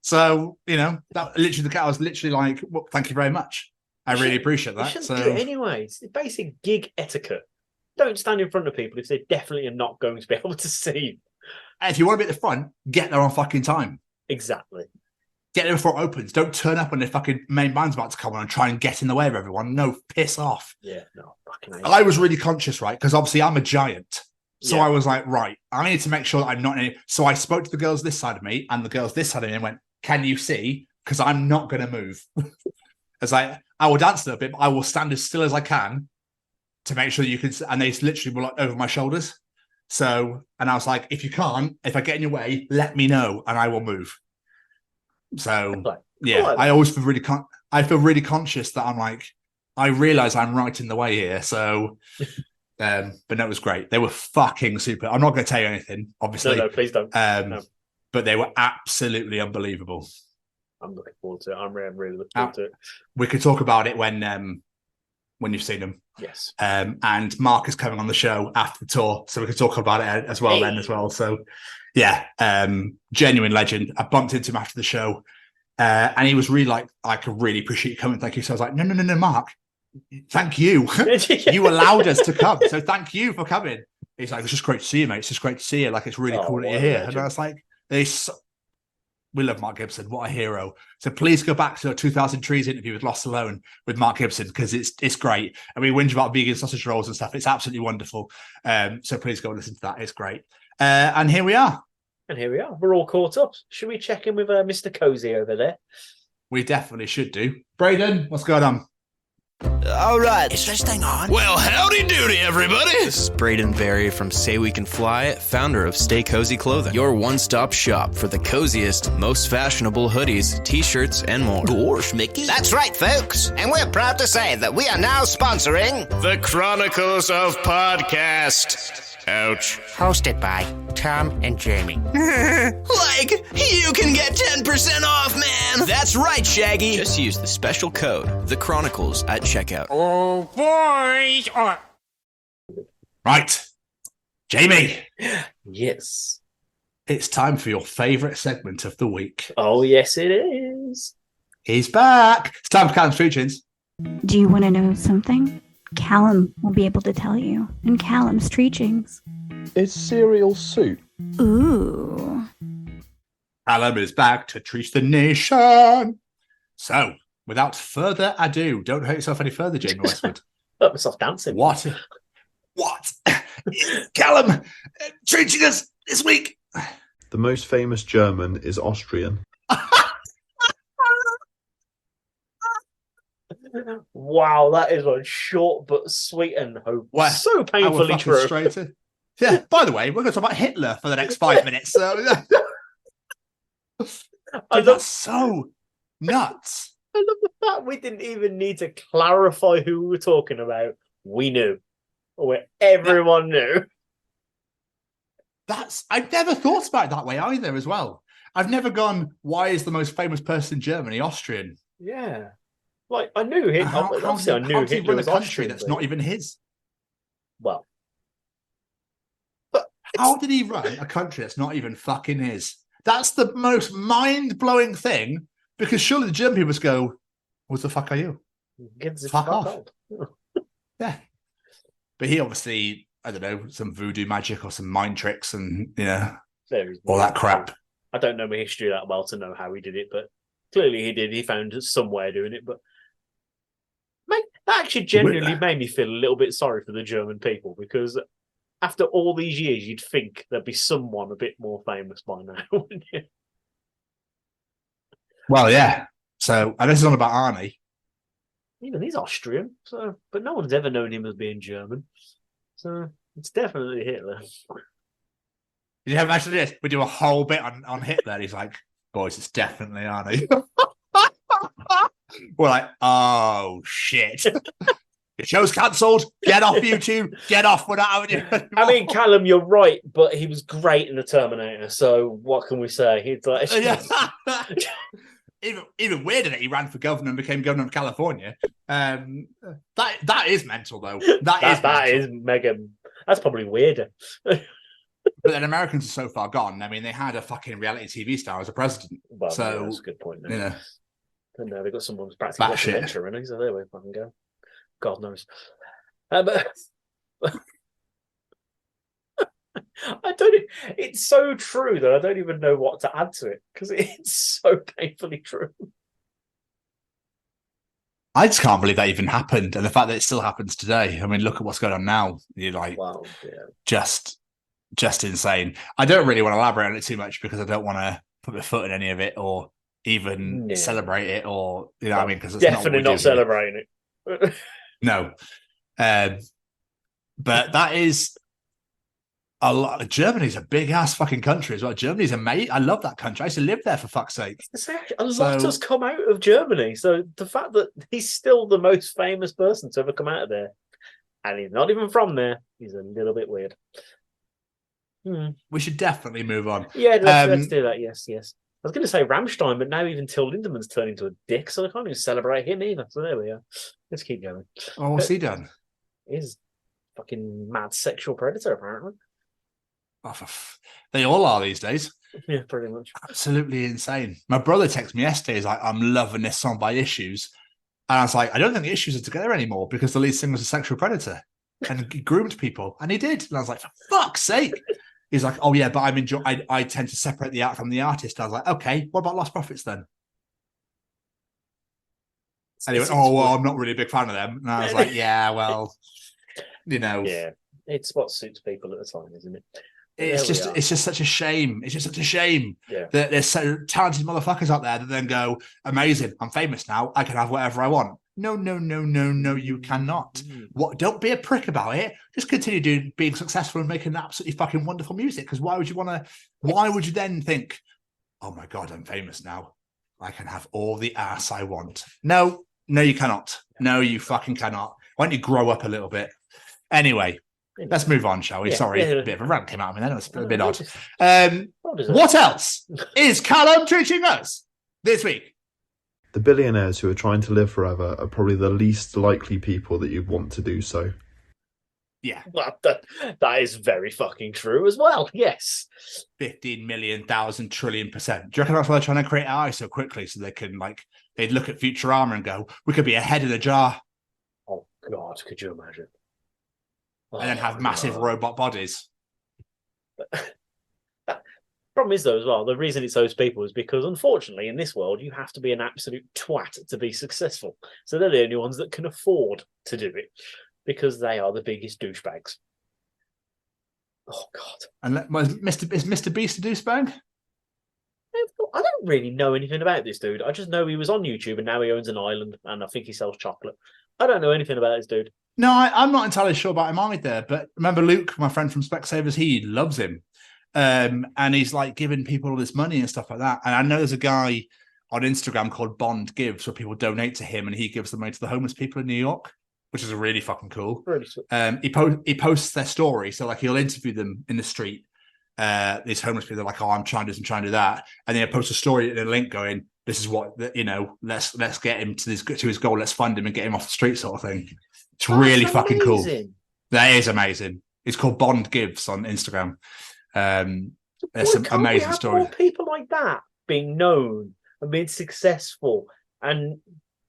So, you know, that literally, I was literally like, well, thank you very much. I really appreciate that. You shouldn't do it anyway. It's basic gig etiquette. Don't stand in front of people if they definitely are not going to be able to see. And if you want to be at the front, get there on fucking time. Exactly. Get there before it opens. Don't turn up when the fucking main band's about to come on and try and get in the way of everyone. No, piss off. Yeah, no, fucking hate. I was really conscious, right? Because obviously I'm a giant. So I was like, right, I need to make sure that I'm not in it. So I spoke to the girls this side of me and the girls this side of me and went, can you see? Because I'm not going to move. It's like, I will dance a little bit, but I will stand as still as I can to make sure that you can. And they literally were like over my shoulders. So, and I was like, if I get in your way, let me know and I will move. So, I always feel really, I feel really conscious that I'm like, I realize I'm right in the way here. So, but no, it was great. They were fucking super. I'm not going to tell you anything, obviously. No, please don't. No. But they were absolutely unbelievable. I'm looking forward to it. I'm really looking forward to it. We could talk about it when you've seen them. Yes. And Mark is coming on the show after the tour, so we can talk about it as well then as well. So, yeah, genuine legend. I bumped into him after the show, and he was really like, I could really appreciate you coming. Thank you. So I was like, no, Mark, thank you. You allowed us to come, so thank you for coming. He's like, it's just great to see you, mate. It's just great to see you. Like, it's really cool that you're here. Legend. And I was like, we love Mark Gibson. What a hero. So please go back to a 2000 Trees interview with Lost Alone with Mark Gibson, because it's great. And we whinge about vegan sausage rolls and stuff. It's absolutely wonderful. So please go listen to that. It's great. And here we are. We're all caught up. Should we check in with Mr. Cozy over there? We definitely should do. Braden, what's going on? All right. Is this thing on? Well, howdy doody, everybody. This is Braden Berry from Say We Can Fly, founder of Stay Cozy Clothing, your one-stop shop for the coziest, most fashionable hoodies, t-shirts, and more. Gosh, Mickey. That's right, folks. And we're proud to say that we are now sponsoring the Chronicles of Podcast. Ouch. Hosted by Tom and Jamie. Like, you can get 10% off, man! That's right, Shaggy! Just use the special code, The Chronicles, at checkout. Oh, boys! Right. Jamie. Yes. It's time for your favourite segment of the week. Oh, yes, it is. He's back. It's time for Callum's Treachings. Do you want to know something? Callum will be able to tell you in Callum's Treachings. Is cereal soup? Ooh. Callum is back to treat the nation. So, without further ado, don't hurt yourself any further, Jamie Westwood. Hurt myself dancing. What? Callum, treating us this week. The most famous German is Austrian. Wow, that is a short but sweet and so painfully true. Yeah, by the way, we're going to talk about Hitler for the next 5 minutes. So that's so nuts. I love the fact we didn't even need to clarify who we were talking about. We knew. Everyone knew. I've never thought about it that way either as well. I've never gone, why is the most famous person in Germany Austrian? Yeah. Like, I knew him. Obviously, I knew Hitler was a country Austrian, that's not even his. Well. How did he run a country that's not even fucking his? That's the most mind-blowing thing, because surely the German people must go, what the fuck are you? Fuck off. Yeah. But he obviously, I don't know, some voodoo magic or some mind tricks and, all that crap. I don't know my history that well to know how he did it, but clearly he did. He found some way of doing it, but that actually genuinely made me feel a little bit sorry for the German people, because after all these years, you'd think there'd be someone a bit more famous by now, wouldn't you? Well, yeah. So, and this is all about Arnie. Even he's Austrian, but no one's ever known him as being German. So it's definitely Hitler. Did you ever imagine this? We do a whole bit on Hitler. And he's like, boys, it's definitely Arnie. We're like, oh, shit. Your show's cancelled. Get off YouTube. Get off. We're not having you anymore. I mean, Callum, you're right, but he was great in The Terminator. So what can we say? He's like, even weirder that he ran for governor and became governor of California. That is mental, though. That is mega. That's probably weirder. But then Americans are so far gone. I mean, they had a fucking reality TV star as a president. Well, so that's a good point. But no, they've got someone who's practically documentary running, so there we fucking go. God knows. But I don't. It's so true that I don't even know what to add to it, because it's so painfully true. I just can't believe that even happened, and the fact that it still happens today. I mean, look at what's going on now. You're like, wow, yeah. Just insane. I don't really want to elaborate on it too much, because I don't want to put my foot in any of it or even celebrate it, or what I mean, because it's definitely not celebrating it. No, but that is. a lot. Germany's a big ass fucking country as well. Germany's amazing. I love that country. I used to live there for fuck's sake. A lot has come out of Germany. So the fact that he's still the most famous person to ever come out of there, and he's not even from there, he's a little bit weird. We should definitely move on. Yeah, let's do that. Yes. I was going to say Rammstein, but now even Till Lindeman's turned into a dick, so I can't even celebrate him either. So there we are. Let's keep going. Oh, what's he done? He's fucking mad sexual predator, apparently. Oh, they all are these days. Yeah, pretty much. Absolutely insane. My brother texted me yesterday. He's like, I'm loving this song by Issues. And I was like, I don't think the Issues are together anymore because the lead singer was a sexual predator and he groomed people. And he did. And I was like, for fuck's sake. He's like, oh, yeah, but I tend to separate the art from the artist. I was like, okay, what about Lost Prophets then? And he went, oh, well, I'm not really a big fan of them. And I was like, yeah, well, Yeah, it's what suits people at the time, isn't it? It's just such a shame. It's just such a shame that there's so talented motherfuckers out there that then go, amazing, I'm famous now, I can have whatever I want. No, you cannot. What? Don't be a prick about it. Just continue being successful and making absolutely fucking wonderful music. Because why would you then think, oh my God, I'm famous now, I can have all the ass I want? No, you cannot. No, you fucking cannot. Why don't you grow up a little bit? Anyway, let's move on, shall we? Sorry, a bit of a rant came out of me then. It was a bit odd. What else is Callum teaching us this week? The billionaires who are trying to live forever are probably the least likely people that you'd want to do so. Yeah. Well, that is very fucking true as well, yes. 15 million, 1,000 trillion %. Do you reckon that's why they're trying to create AI so quickly so they can, they'd look at Futurama and go, we could be a head in a jar. Oh, God, could you imagine? And then have massive robot bodies. Problem is, though, as well, the reason it's those people is because, unfortunately, in this world, you have to be an absolute twat to be successful. So they're the only ones that can afford to do it because they are the biggest douchebags. Oh, God. And is Mr. Beast a douchebag? I don't really know anything about this dude. I just know he was on YouTube and now he owns an island and I think he sells chocolate. I don't know anything about this dude. No, I'm not entirely sure about him either. But remember Luke, my friend from Specsavers, he loves him. And he's giving people all this money and stuff like that. And I know there's a guy on Instagram called Bond Gives where people donate to him and he gives the money to the homeless people in New York, which is really fucking cool. Really sweet. He posts their story. So he'll interview them in the street. These homeless people are like, oh, I'm trying this, I'm trying to do that. And then he'll post a story and a link going, this is what, let's get him to his goal. Let's fund him and get him off the street sort of thing. It's really fucking cool. That is amazing. It's called Bond Gives on Instagram. There's some amazing stories. More people like that being known and being successful and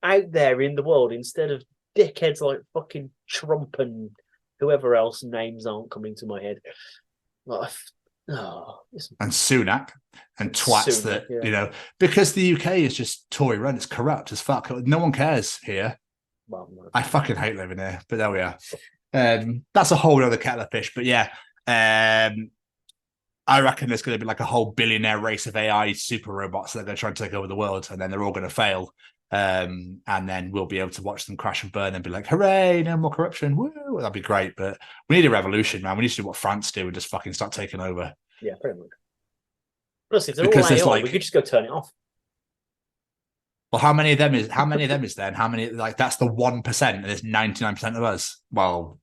out there in the world instead of dickheads like fucking Trump and whoever else names aren't coming to my head. And Sunak and twats that, because the UK is just Tory run, it's corrupt as fuck. No one cares here. Well, no. I fucking hate living here, but there we are. That's a whole other kettle of fish. But yeah, I reckon there's going to be a whole billionaire race of AI super robots that are going to try and take over the world, and then they're all going to fail. And then we'll be able to watch them crash and burn and be like, hooray, no more corruption. Woo! That'd be great. But we need a revolution, man. We need to do what France do and just fucking start taking over. Yeah, pretty much. Plus, if they're all AI, we could just go turn it off. Well, how many of them is there? And how many, that's the 1%, and there's 99% of us. Well,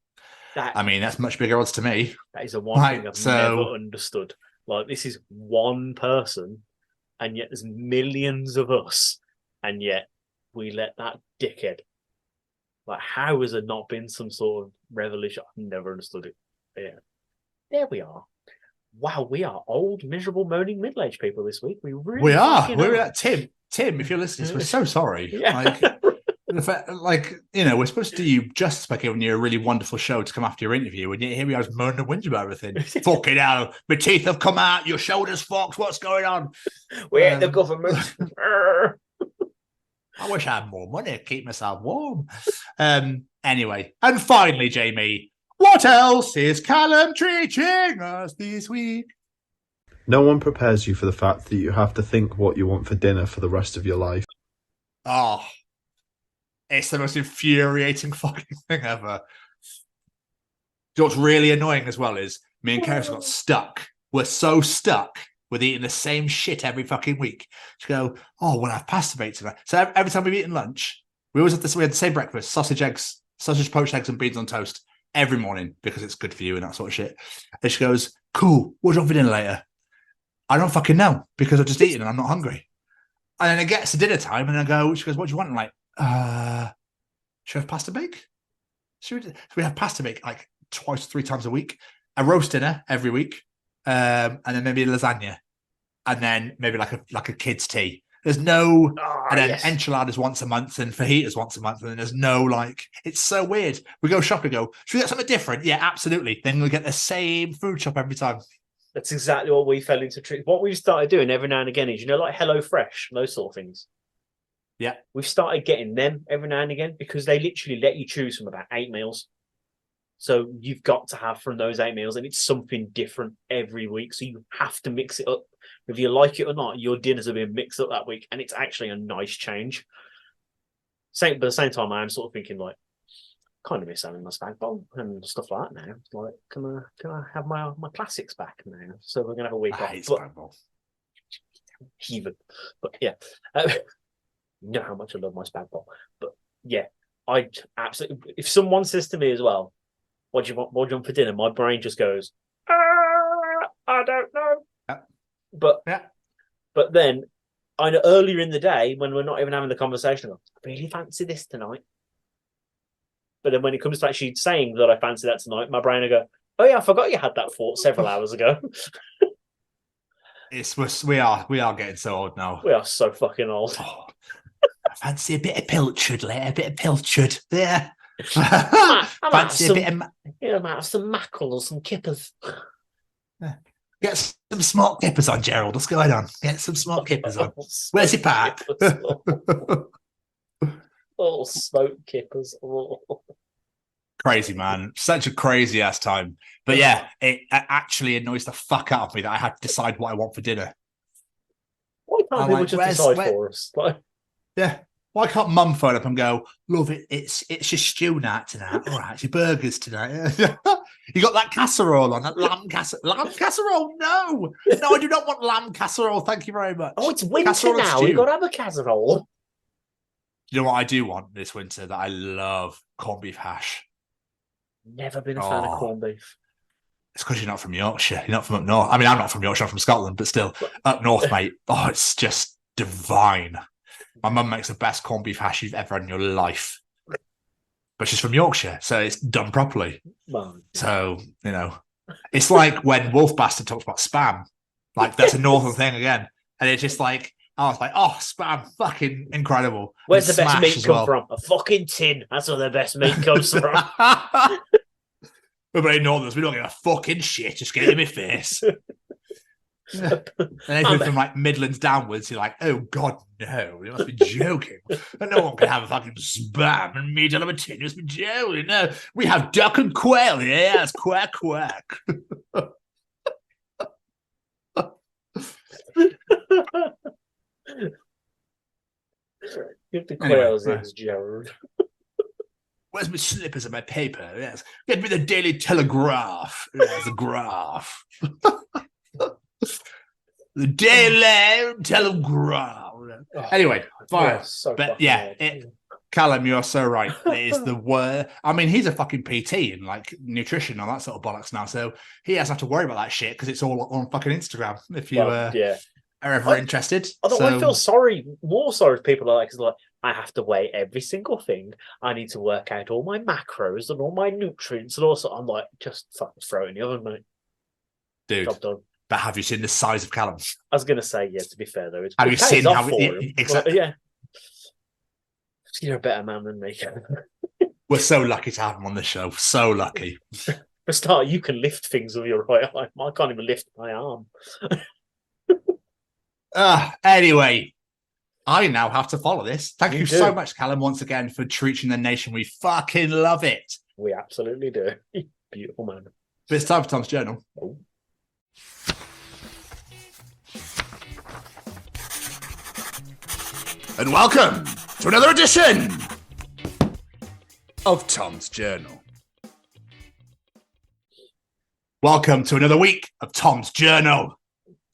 that's much bigger odds to me. That is the one thing I've never understood. This is one person, and yet there's millions of us, and yet we let that dickhead. How has there not been some sort of revolution? I've never understood it. Yeah. There we are. Wow, we are old, miserable, moaning middle-aged people this week. We are. We're Tim, if you're listening, we're so sorry. Yeah. We're supposed to do you justice by giving you a really wonderful show to come after your interview, and yet here we are moaning and whinging about everything. Fucking hell, my teeth have come out, your shoulders fucked, what's going on? We're the government. I wish I had more money to keep myself warm. Anyway, and finally, Jamie, what else is Callum teaching us this week? No one prepares you for the fact that you have to think what you want for dinner for the rest of your life. Oh, it's the most infuriating fucking thing ever. What's really annoying as well is Me and Keris got stuck. We're so stuck with eating the same shit every fucking week. She go, oh, we'll have pasta bake tonight. So every time we've eaten lunch, we always have this. We had the same breakfast: sausage, poached eggs, and beans on toast every morning because it's good for you and that sort of shit. And she goes, cool. What do you want for dinner later? I don't fucking know because I've just eaten and I'm not hungry. And then it gets to dinner time and I go, she goes, what do you want? I'm like, should we have pasta bake? So we have pasta bake like 3 times a week, a roast dinner every week, and then maybe a lasagna, and then maybe like a kid's tea. There's no, and then enchiladas once a month and fajitas once a month, and then there's no like. It's so weird. We go shopping, go, should we get something different? Yeah, absolutely. Then we get the same food shop every time. That's exactly what we fell into. What we've started doing every now and again is, like Hello Fresh, those sort of things. Yeah, we've started getting them every now and again because they literally let you choose from about 8 meals. So you've got to have from those 8 meals, and it's something different every week. So you have to mix it up. If you like it or not, your dinners are being mixed up that week, and it's actually a nice change. But at the same time, I am sort of thinking like, kind of miss having my spag bowl and stuff like that now. Like, can I have my classics back now? So we're gonna have a week off. Spag bowl. Even, but yeah. You know how much I love my spag bowl, but yeah, I absolutely. If someone says to me as well, "What do you want for dinner?" My brain just goes, "I don't know." Yeah. But then I know earlier in the day when we're not even having the conversation, I go, I really fancy this tonight. But then when it comes to actually saying that I fancy that tonight, my brain will go, "Oh yeah, I forgot you had that thought several hours ago." We are getting so old now. We are so fucking old. Oh, I fancy a bit of pilchard later, a bit of pilchard. Yeah. Fancy a bit of... I might have some mackerel or some kippers. Get some smoked kippers on, Gerald. What's going on? Get some smoked kippers on. Where's your pack? Oh, smoked kippers. Oh. Crazy, man. Such a crazy ass time. But yeah, it actually annoys the fuck out of me that I have to decide what I want for dinner. Why can't people just decide for us? Yeah. Why can't mum phone up and go, love it, it's your stew night tonight. All right, it's your burgers tonight. You got that casserole on, that lamb casserole? No, I do not want lamb casserole. Thank you very much. Oh, it's winter now. You've got to have a casserole. You know what I do want this winter that I love? Corned beef hash. Never been a fan of corned beef. It's because you're not from Yorkshire. You're not from up north. I mean, I'm not from Yorkshire. I'm from Scotland, but still, up north, mate. Oh, it's just divine. My mum makes the best corned beef hash you've ever had in your life. But she's from Yorkshire, so it's done properly. So, it's like when Wolf Bastard talks about spam. Like, that's a northern thing again. And it's just like, I was like, oh, spam, fucking incredible. Where's the best meat come from? A fucking tin. That's where the best meat comes from. We're very northerners. We don't give a fucking shit. Just get it in my face. And anything from like Midlands downwards, you're like, oh God, no, you must be joking. No one can have a fucking spam and meat out of a tin. You must be joking. No, we have duck and quail. Yes, quack, quack. Give the quails eggs, Gerald. Where's my slippers and my paper? Yes. Get me the Daily Telegraph. Yes, the graph. The Daily Telegraph. Anyway, fire. But yeah, Callum, you're so right. It is the word. I mean, he's a fucking PT in like nutrition and that sort of bollocks now. So he doesn't have to worry about that shit because it's all on fucking Instagram. If you are ever interested. Although I feel more sorry if people are like, I have to weigh every single thing. I need to work out all my macros and all my nutrients, and also I'm like, just fucking throw it in the oven, mate. Dude. Job done. But have you seen the size of Callum? I was going to say, yeah, to be fair, though. Have you seen how exactly? Yeah. You're a better man than me. We're so lucky to have him on the show. So lucky. For a start, you can lift things with your right arm. I can't even lift my arm. Anyway, I now have to follow this. Thank you so much, Callum, once again for treating the nation. We fucking love it. We absolutely do. Beautiful man. But it's time for Tom's Journal. Oh. And welcome to another edition of Tom's Journal. Welcome to another week of Tom's Journal.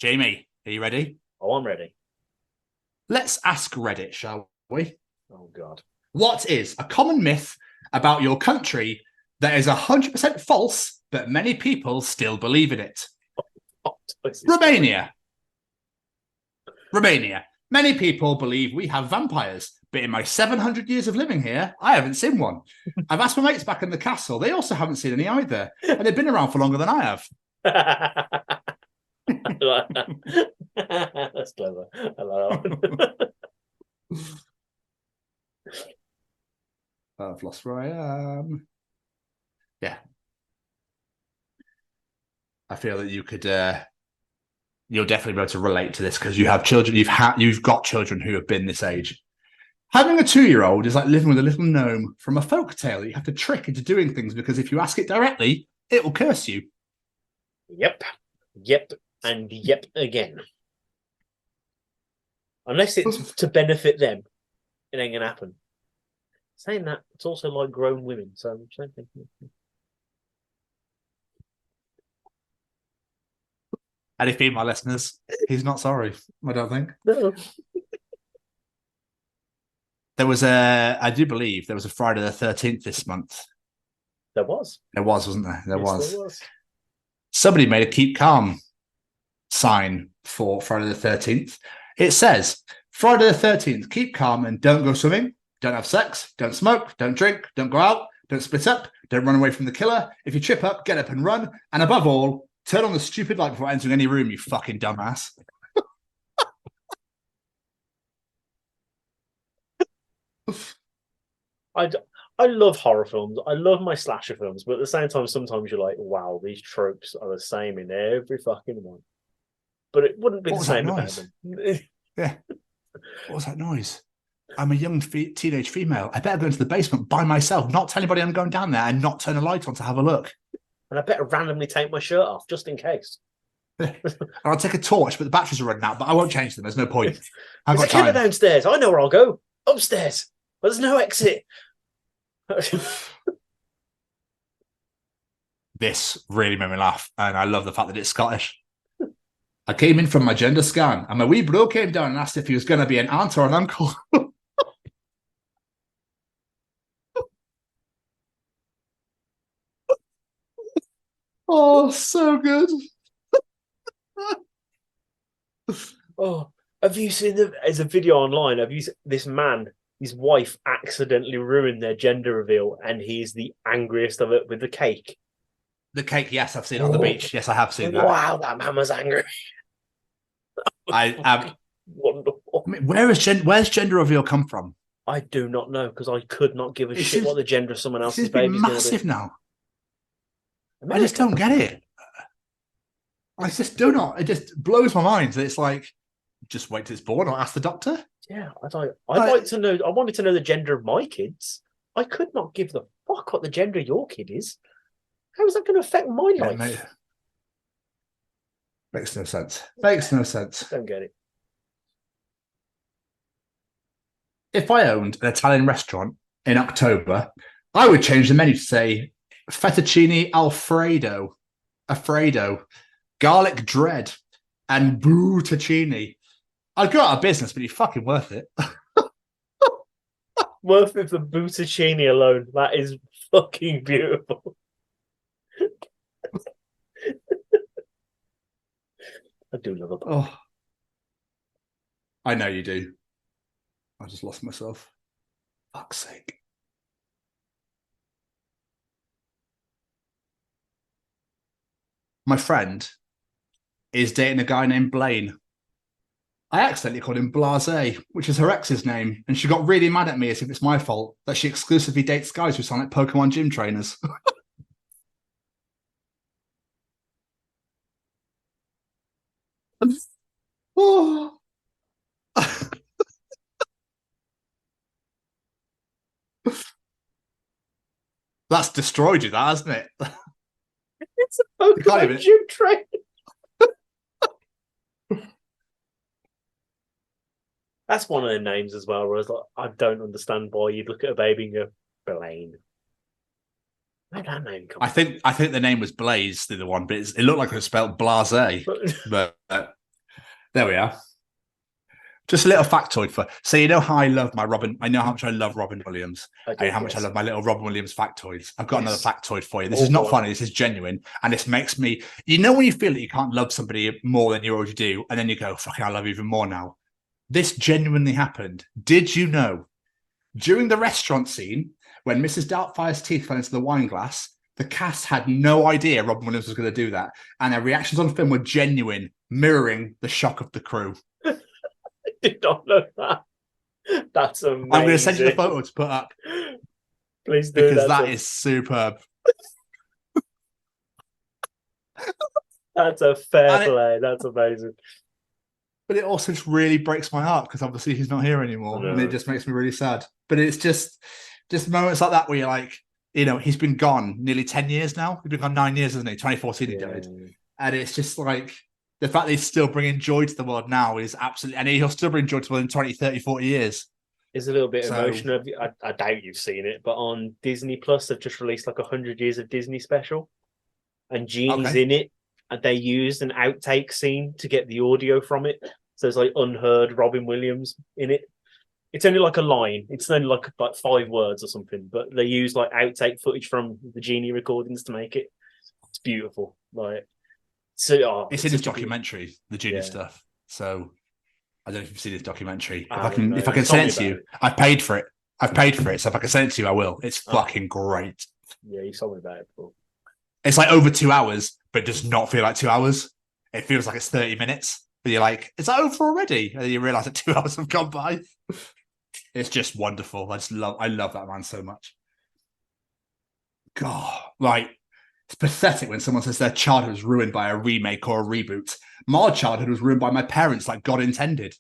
Jamie, are you ready? Oh, I'm ready. Let's ask Reddit, shall we? Oh, God. What is a common myth about your country that is 100% false, but many people still believe in it? Romania. Many people believe we have vampires, but in my 700 years of living here, I haven't seen one. I've asked my mates back in the castle. They also haven't seen any either. And they've been around for longer than I have. That's clever. I like that one. I've lost where I am. Yeah. I feel that you could... you'll definitely be able to relate to this because you have children. You've got children who have been this age. Having a 2-year-old is like living with a little gnome from a folk tale that you have to trick into doing things because if you ask it directly, it will curse you. Yep, and yep again. Unless it's to benefit them, it ain't gonna happen. Saying that, it's also like grown women, so same thing. Any female listeners, he's not sorry, I don't think. No. There was I do believe there was a Friday the 13th this month. There was. There was, wasn't there? There Yes, was. Somebody made a keep calm sign for Friday the 13th. It says, Friday the 13th, keep calm and don't go swimming, don't have sex, don't smoke, don't drink, don't go out, don't split up, don't run away from the killer. If you trip up, get up and run. And above all, turn on the stupid light before entering any room, you fucking dumbass. I love horror films. I love my slasher films, but at the same time, sometimes you're like, wow, these tropes are the same in every fucking one. But it wouldn't be the same without them. Yeah. What was that noise? I'm a young teenage female. I better go into the basement by myself, not tell anybody I'm going down there, and not turn a light on to have a look. And I better randomly take my shirt off, just in case. And I'll take a torch, but the batteries are running out, but I won't change them. There's no point. I've There's got a killer time. downstairs. I know where I'll go. Upstairs. But there's no exit. This really made me laugh, and I love the fact that it's Scottish. I came in from my gender scan, and my wee bro came down and asked if he was going to be an aunt or an uncle. Oh, so good. Oh, have you seen there's a video online? Have you seen this man? His wife accidentally ruined their gender reveal, and he's the angriest of it with the cake. The cake, yes, I've seen it on the beach. Yes, I have seen that. Wow, that man was angry. I am wonderful. I mean, where's gender reveal come from? I do not know because I could not give a It shit seems- what the gender of someone It else's seems to be baby's going to massive be. now. I just don't get it. I just do not. It just blows my mind that it's like, just wait till it's born or ask the doctor. Yeah, I'd like to know. I wanted to know the gender of my kids. I could not give the fuck what the gender of your kid is. How is that going to affect my Yeah, life? mate. Makes no sense. Makes no sense. Don't get it. If I owned an Italian restaurant in October, I would change the menu to say fettuccine alfredo, garlic dread, and buttacini. I'd go out of business, but you're fucking worth it. Worth it for buttacini alone. That is fucking beautiful. I do love a pie. Oh, I know you do. I just lost myself. Fuck's sake. My friend is dating a guy named Blaine. I accidentally called him Blase, which is her ex's name, and she got really mad at me as if it's my fault that she exclusively dates guys who sound like Pokemon gym trainers. Oh. That's destroyed you, that, hasn't it? It's a can't Pokemon even- gym train. That's one of the names as well, where I was like, I don't understand why you'd look at a baby and go, Blaine. Where'd that name come I think the name was Blaze, the other one, but it looked like it was spelled Blase. But there we are. Just a little factoid so you know how I love I know how much I love Robin Williams. And how much I love my little Robin Williams factoids. I've got another factoid for you. This is not funny, this is genuine. And this makes me, when you feel that you can't love somebody more than you already do, and then you go, fucking, I love you even more now. This genuinely happened. Did you know, during the restaurant scene, when Mrs. Doubtfire's teeth fell into the wine glass, the cast had no idea Robin Williams was going to do that. And their reactions on film were genuine, mirroring the shock of the crew. I did not know that. That's amazing. I'm going to send you the photo to put up. Please do. Because that is superb. That's a fair play. That's amazing. But it also just really breaks my heart because obviously he's not here anymore. And it just makes me really sad. But it's just moments like that where you're like, he's been gone nearly 10 years now. He's been gone 9 years, hasn't he? 2014 he died. And it's just like, the fact that he's still bringing joy to the world now is absolutely... And he'll still bring joy to the world in 20, 30, 40 years. It's a little bit emotional. I doubt you've seen it, but on Disney Plus, they've just released like 100 Years of Disney special. And Genie's in it. And they used an outtake scene to get the audio from it. So there's like unheard Robin Williams in it. It's only like a line. It's only like 5 words or something. But they use like outtake footage from the Genie recordings to make it. It's beautiful. It's in his documentary, the Genie stuff. So I don't know if you've seen his documentary. If I can send it to you, I've paid for it. So if I can send it to you, I will. It's fucking great. Yeah, you told me about it before. It's like over 2 hours, but it does not feel like 2 hours. It feels like it's 30 minutes. But you're like, it's over already. And then you realise that 2 hours have gone by. It's just wonderful. I love that man so much. God, it's pathetic when someone says their childhood was ruined by a remake or a reboot. My childhood was ruined by my parents like God intended.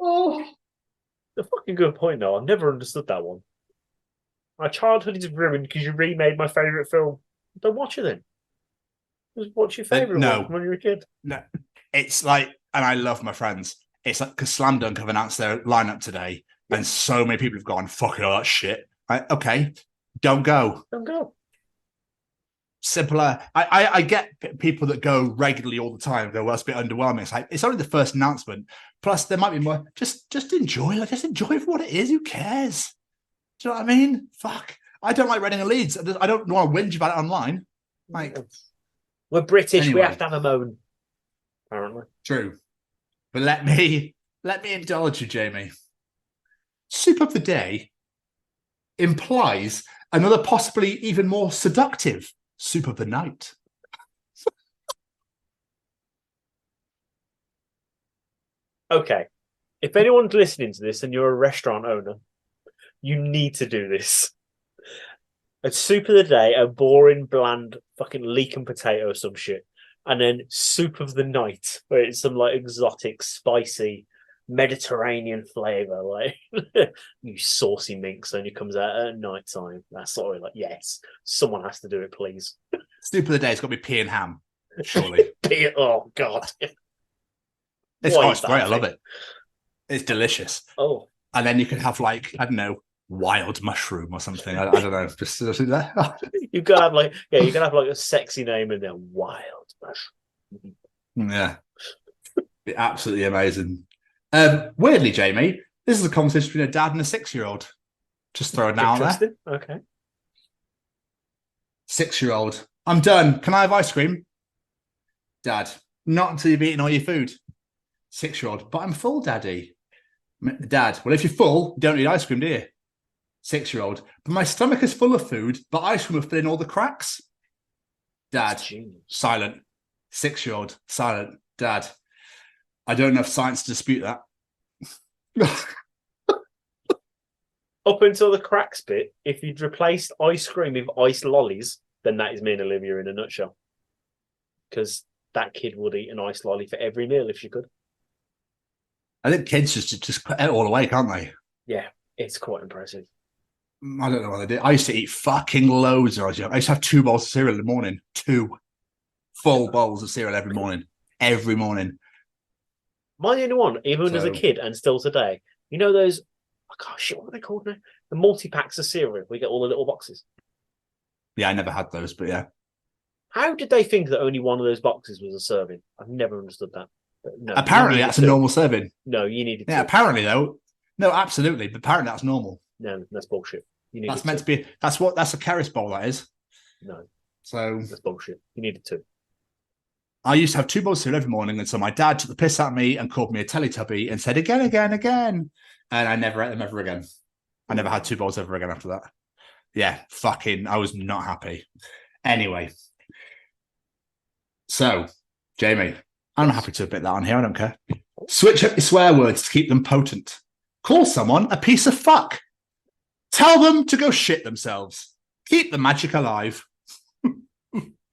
A fucking good point, though. I've never understood that one. My childhood is ruined because you remade my favourite film. Don't watch it then. Just watch your favourite one when you were a kid. No, it's like, and I love my friends. It's like because Slam Dunk have announced their lineup today, and so many people have gone, fucking all that shit. Okay, don't go. Don't go. Simpler. I get people that go regularly all the time. Go, well, it's a bit underwhelming. It's like, it's only the first announcement. Plus, there might be more. Just enjoy. Just enjoy for what it is. Who cares? Do you know what I mean? Fuck. I don't like Reading and Leeds. I don't want to whinge about it online. We're British. Anyway. We have to have a moan. Apparently. True. But let me indulge you, Jamie. Soup of the day implies another possibly even more seductive soup of the night. Okay. If anyone's listening to this and you're a restaurant owner, you need to do this. A soup of the day, a boring, bland, fucking leek and potato or some shit. And then soup of the night, where it's some like exotic, spicy, Mediterranean flavour. Like, you saucy minx only comes out at night time. That's sort of like, yes, someone has to do it, please. Soup of the day has got to be pea and ham, surely. Oh, God. It's great. I love it. It's delicious. Oh. And then you can have like, I don't know, wild mushroom or something. I don't know. Just there. You can have like, you can have like a sexy name in there, wild mushroom. Yeah, be absolutely amazing. Weirdly, Jamie, this is a conversation between a dad and a 6-year-old. Just throw it out there. Okay. 6-year-old, I'm done. Can I have ice cream? Dad, not until you've eaten all your food. 6-year-old, but I'm full, Daddy. Dad, well, if you're full, you don't need ice cream, do you? 6-year-old, but my stomach is full of food, but ice cream will fill in all the cracks. Dad, silent. 6-year-old, silent. Dad, I don't know if science to dispute that. Up until the cracks bit, if you'd replaced ice cream with ice lollies, then that is me and Olivia in a nutshell. Because that kid would eat an ice lolly for every meal if she could. I think kids just put it all away, can't they? Yeah, it's quite impressive. I don't know what they did. I used to eat fucking loads when I was young. I used to have 2 bowls of cereal in the morning. 2 full bowls of cereal every morning. Every morning. Am I the only one, even as a kid and still today? You know those? Oh gosh, shit, what are they called now? The multi-packs of cereal. We get all the little boxes. Yeah, I never had those, but yeah. How did they think that only one of those boxes was a serving? I've never understood that. No, apparently, that's a normal serving. No, you needed. Yeah, apparently though. No, absolutely. But apparently, that's normal. No, that's bullshit. That's meant to be. That's a Keris bowl. That is. No. So that's bullshit. You needed 2. I used to have 2 bowls of cereal every morning, and so my dad took the piss out of me and called me a Teletubby and said again, and I never ate them ever again. I never had 2 bowls ever again after that. Yeah, I was not happy. Anyway, so Jamie, I'm happy to admit that on here. I don't care. Switch up your swear words to keep them potent. Call someone a piece of fuck. Tell them to go shit themselves. Keep the magic alive.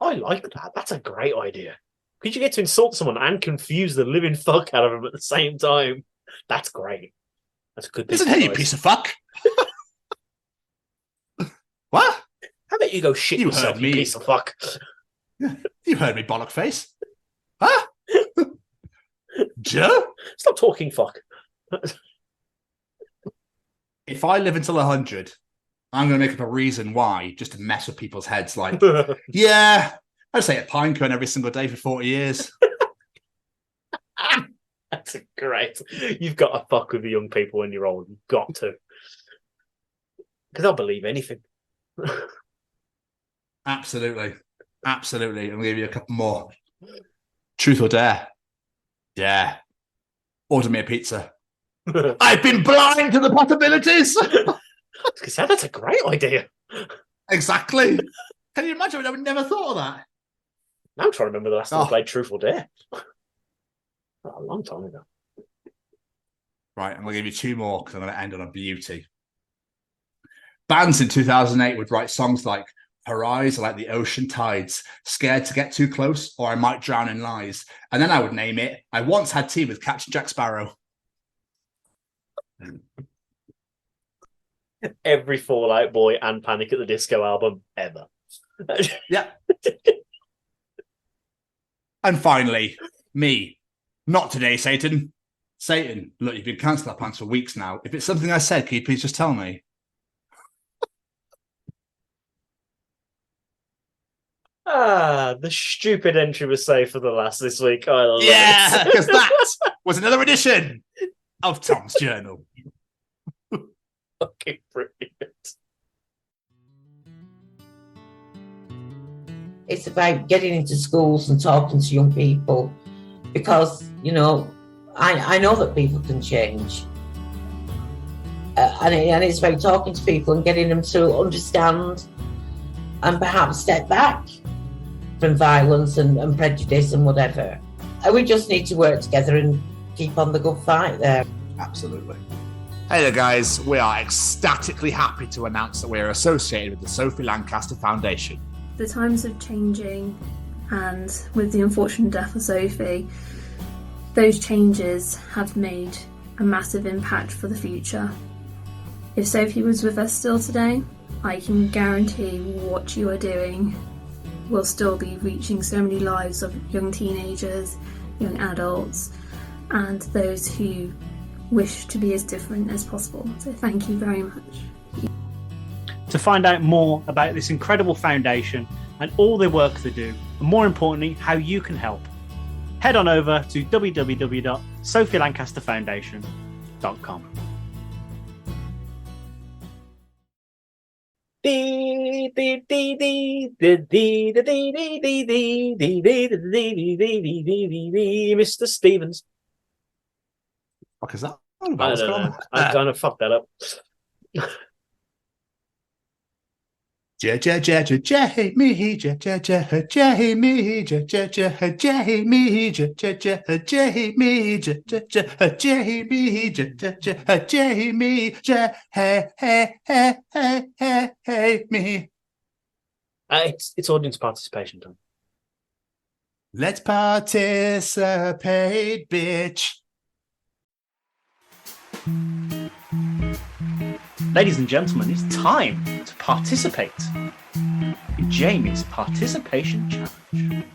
I like that. That's a great idea. Because you get to insult someone and confuse the living fuck out of them at the same time. That's great. That's a good thing. Listen here, you piece of fuck. What? How about you go shit yourself, you piece of fuck? You heard me, bollock face. Huh? Joe? Stop talking fuck. If I live until 100, I'm going to make up a reason why, just to mess with people's heads. Like, yeah, I'd say a pinecone every single day for 40 years. That's great. You've got to fuck with the young people when you're old. You've got to. Because they'll believe anything. Absolutely. I'm going to give you a couple more. Truth or dare? Yeah. Order me a pizza. I've been blind to the possibilities. That's a great idea. Exactly. Can you imagine? I would never thought of that. Now I'm trying to remember the last time I played Truth or Dare. A long time ago. Right, I'm going to give you 2 more because I'm going to end on a beauty. Bands in 2008 would write songs like "Her eyes are like the ocean tides, scared to get too close, or I might drown in lies." And then I would name it "I Once Had Tea with Captain Jack Sparrow." Every Fall Out Boy and Panic at the Disco album ever. Yeah. And finally, me. Not today, Satan. Satan, look, you've been cancelling our plans for weeks now. If it's something I said, can you please just tell me? The stupid entry was saved for the last this week. I love it. Because that was another edition of Tom's Journal. Fucking brilliant. It's about getting into schools and talking to young people because, you know, I know that people can change. And it's about talking to people and getting them to understand and perhaps step back from violence and prejudice and whatever. And we just need to work together and keep on the good fight there. Absolutely. Hey there, guys. We are ecstatically happy to announce that we are associated with the Sophie Lancaster Foundation. The times are changing, and with the unfortunate death of Sophie, those changes have made a massive impact for the future. If Sophie was with us still today, I can guarantee what you are doing will still be reaching so many lives of young teenagers, young adults, and those who wish to be as different as possible. So thank you very much. To find out more about this incredible foundation and all the work they do, and more importantly, how you can help, head on over to www.sophielancasterfoundation.com. Mr. Stevens. What is that? I don't know. I'm going to fuck that up. Jamie, It's audience participation time. Let's participate, bitch. Ladies and gentlemen, it's time to participate in Jamie's Participation Challenge.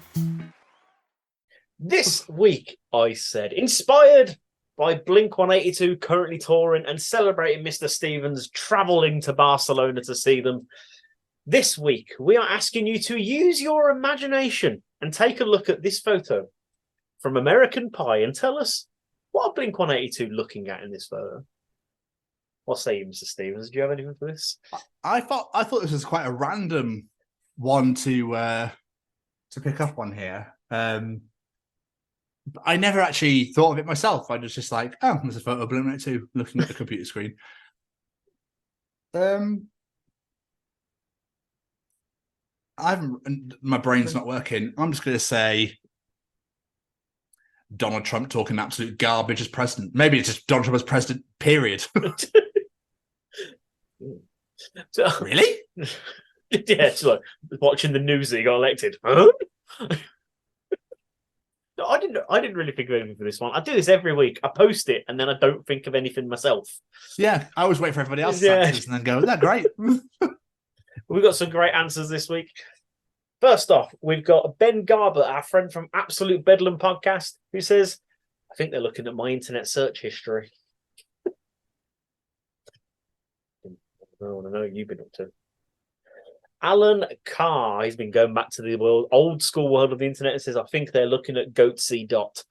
This week, I said, inspired by Blink-182 currently touring and celebrating Mr. Stevens travelling to Barcelona to see them. This week, we are asking you to use your imagination and take a look at this photo from American Pie and tell us, what are Blink-182 looking at in this photo? What say you, Mr. Stevens? Do you have anything for this? I thought this was quite a random one to pick up on here. I never actually thought of it myself. I was just like, oh, there's a photo of Blink-182 looking at the computer screen. My brain's not working. I'm just going to say Donald Trump talking absolute garbage as president. Maybe it's just Donald Trump as president, period. Really? Yeah, it's like watching the news that he got elected. Huh? No, I didn't really think of anything for this one. I do this every week. I post it and then I don't think of anything myself. Yeah, I always wait for everybody else's answers and then go, "That's great." We've got some great answers this week. First off, we've got Ben Garber, our friend from Absolute Bedlam Podcast, who says, I think they're looking at my internet search history. I want to know what you've been up to. Alan Carr, he's been going back to the old school world of the internet and says, I think they're looking at Goatsy Dot,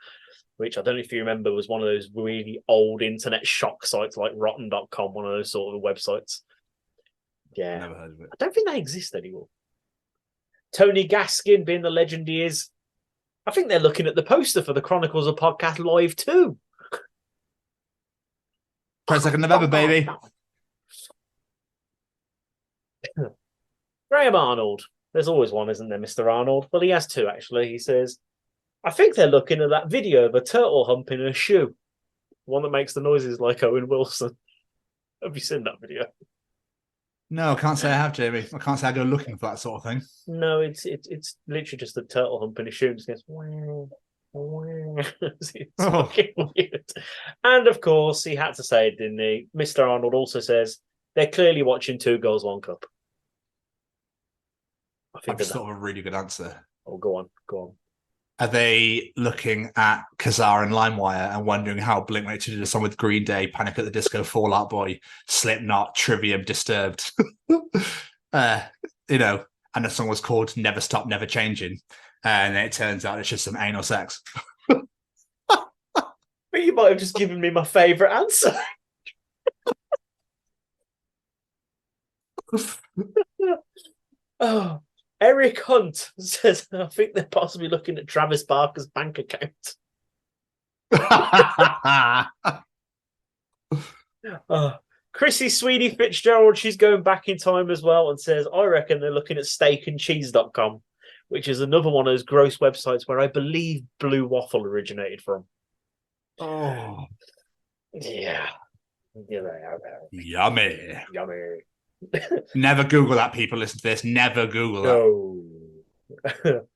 which I don't know if you remember was one of those really old internet shock sites like rotten.com, one of those sort of websites. Yeah. Never heard of it. I don't think they exist anymore. Tony Gaskin, being the legend he is, I think they're looking at the poster for the Chronicles of Podcast Live 2. 22nd of November, baby. Graham Arnold. There's always one, isn't there, Mr. Arnold? Well, he has two, actually. He says, I think they're looking at that video of a turtle humping a shoe. One that makes the noises like Owen Wilson. Have you seen that video? No, I can't say I have, Jamie. I can't say I go looking for that sort of thing. No, it's literally just a turtle humping a shoe and just goes, wah, wah. It's fucking weird. And, of course, he had to say it, didn't he? Mr. Arnold also says, they're clearly watching Two Girls, One Cup. That's sort of a really good answer. Oh, go on. Are they looking at Kazaa and LimeWire and wondering how Blink-182 did a song with Green Day, Panic at the Disco, Fall Out Boy, Slipknot, Trivium, Disturbed? And the song was called Never Stop, Never Changing. And it turns out it's just some anal sex. But you might have just given me my favourite answer. Oh. Eric Hunt says, I think they're possibly looking at Travis Barker's bank account. Chrissy Sweeney Fitzgerald, she's going back in time as well and says, I reckon they're looking at steakandcheese.com, which is another one of those gross websites where I believe Blue Waffle originated from. Oh. Yeah. Yummy. Never Google that, people. Listen to this. Never Google that. No.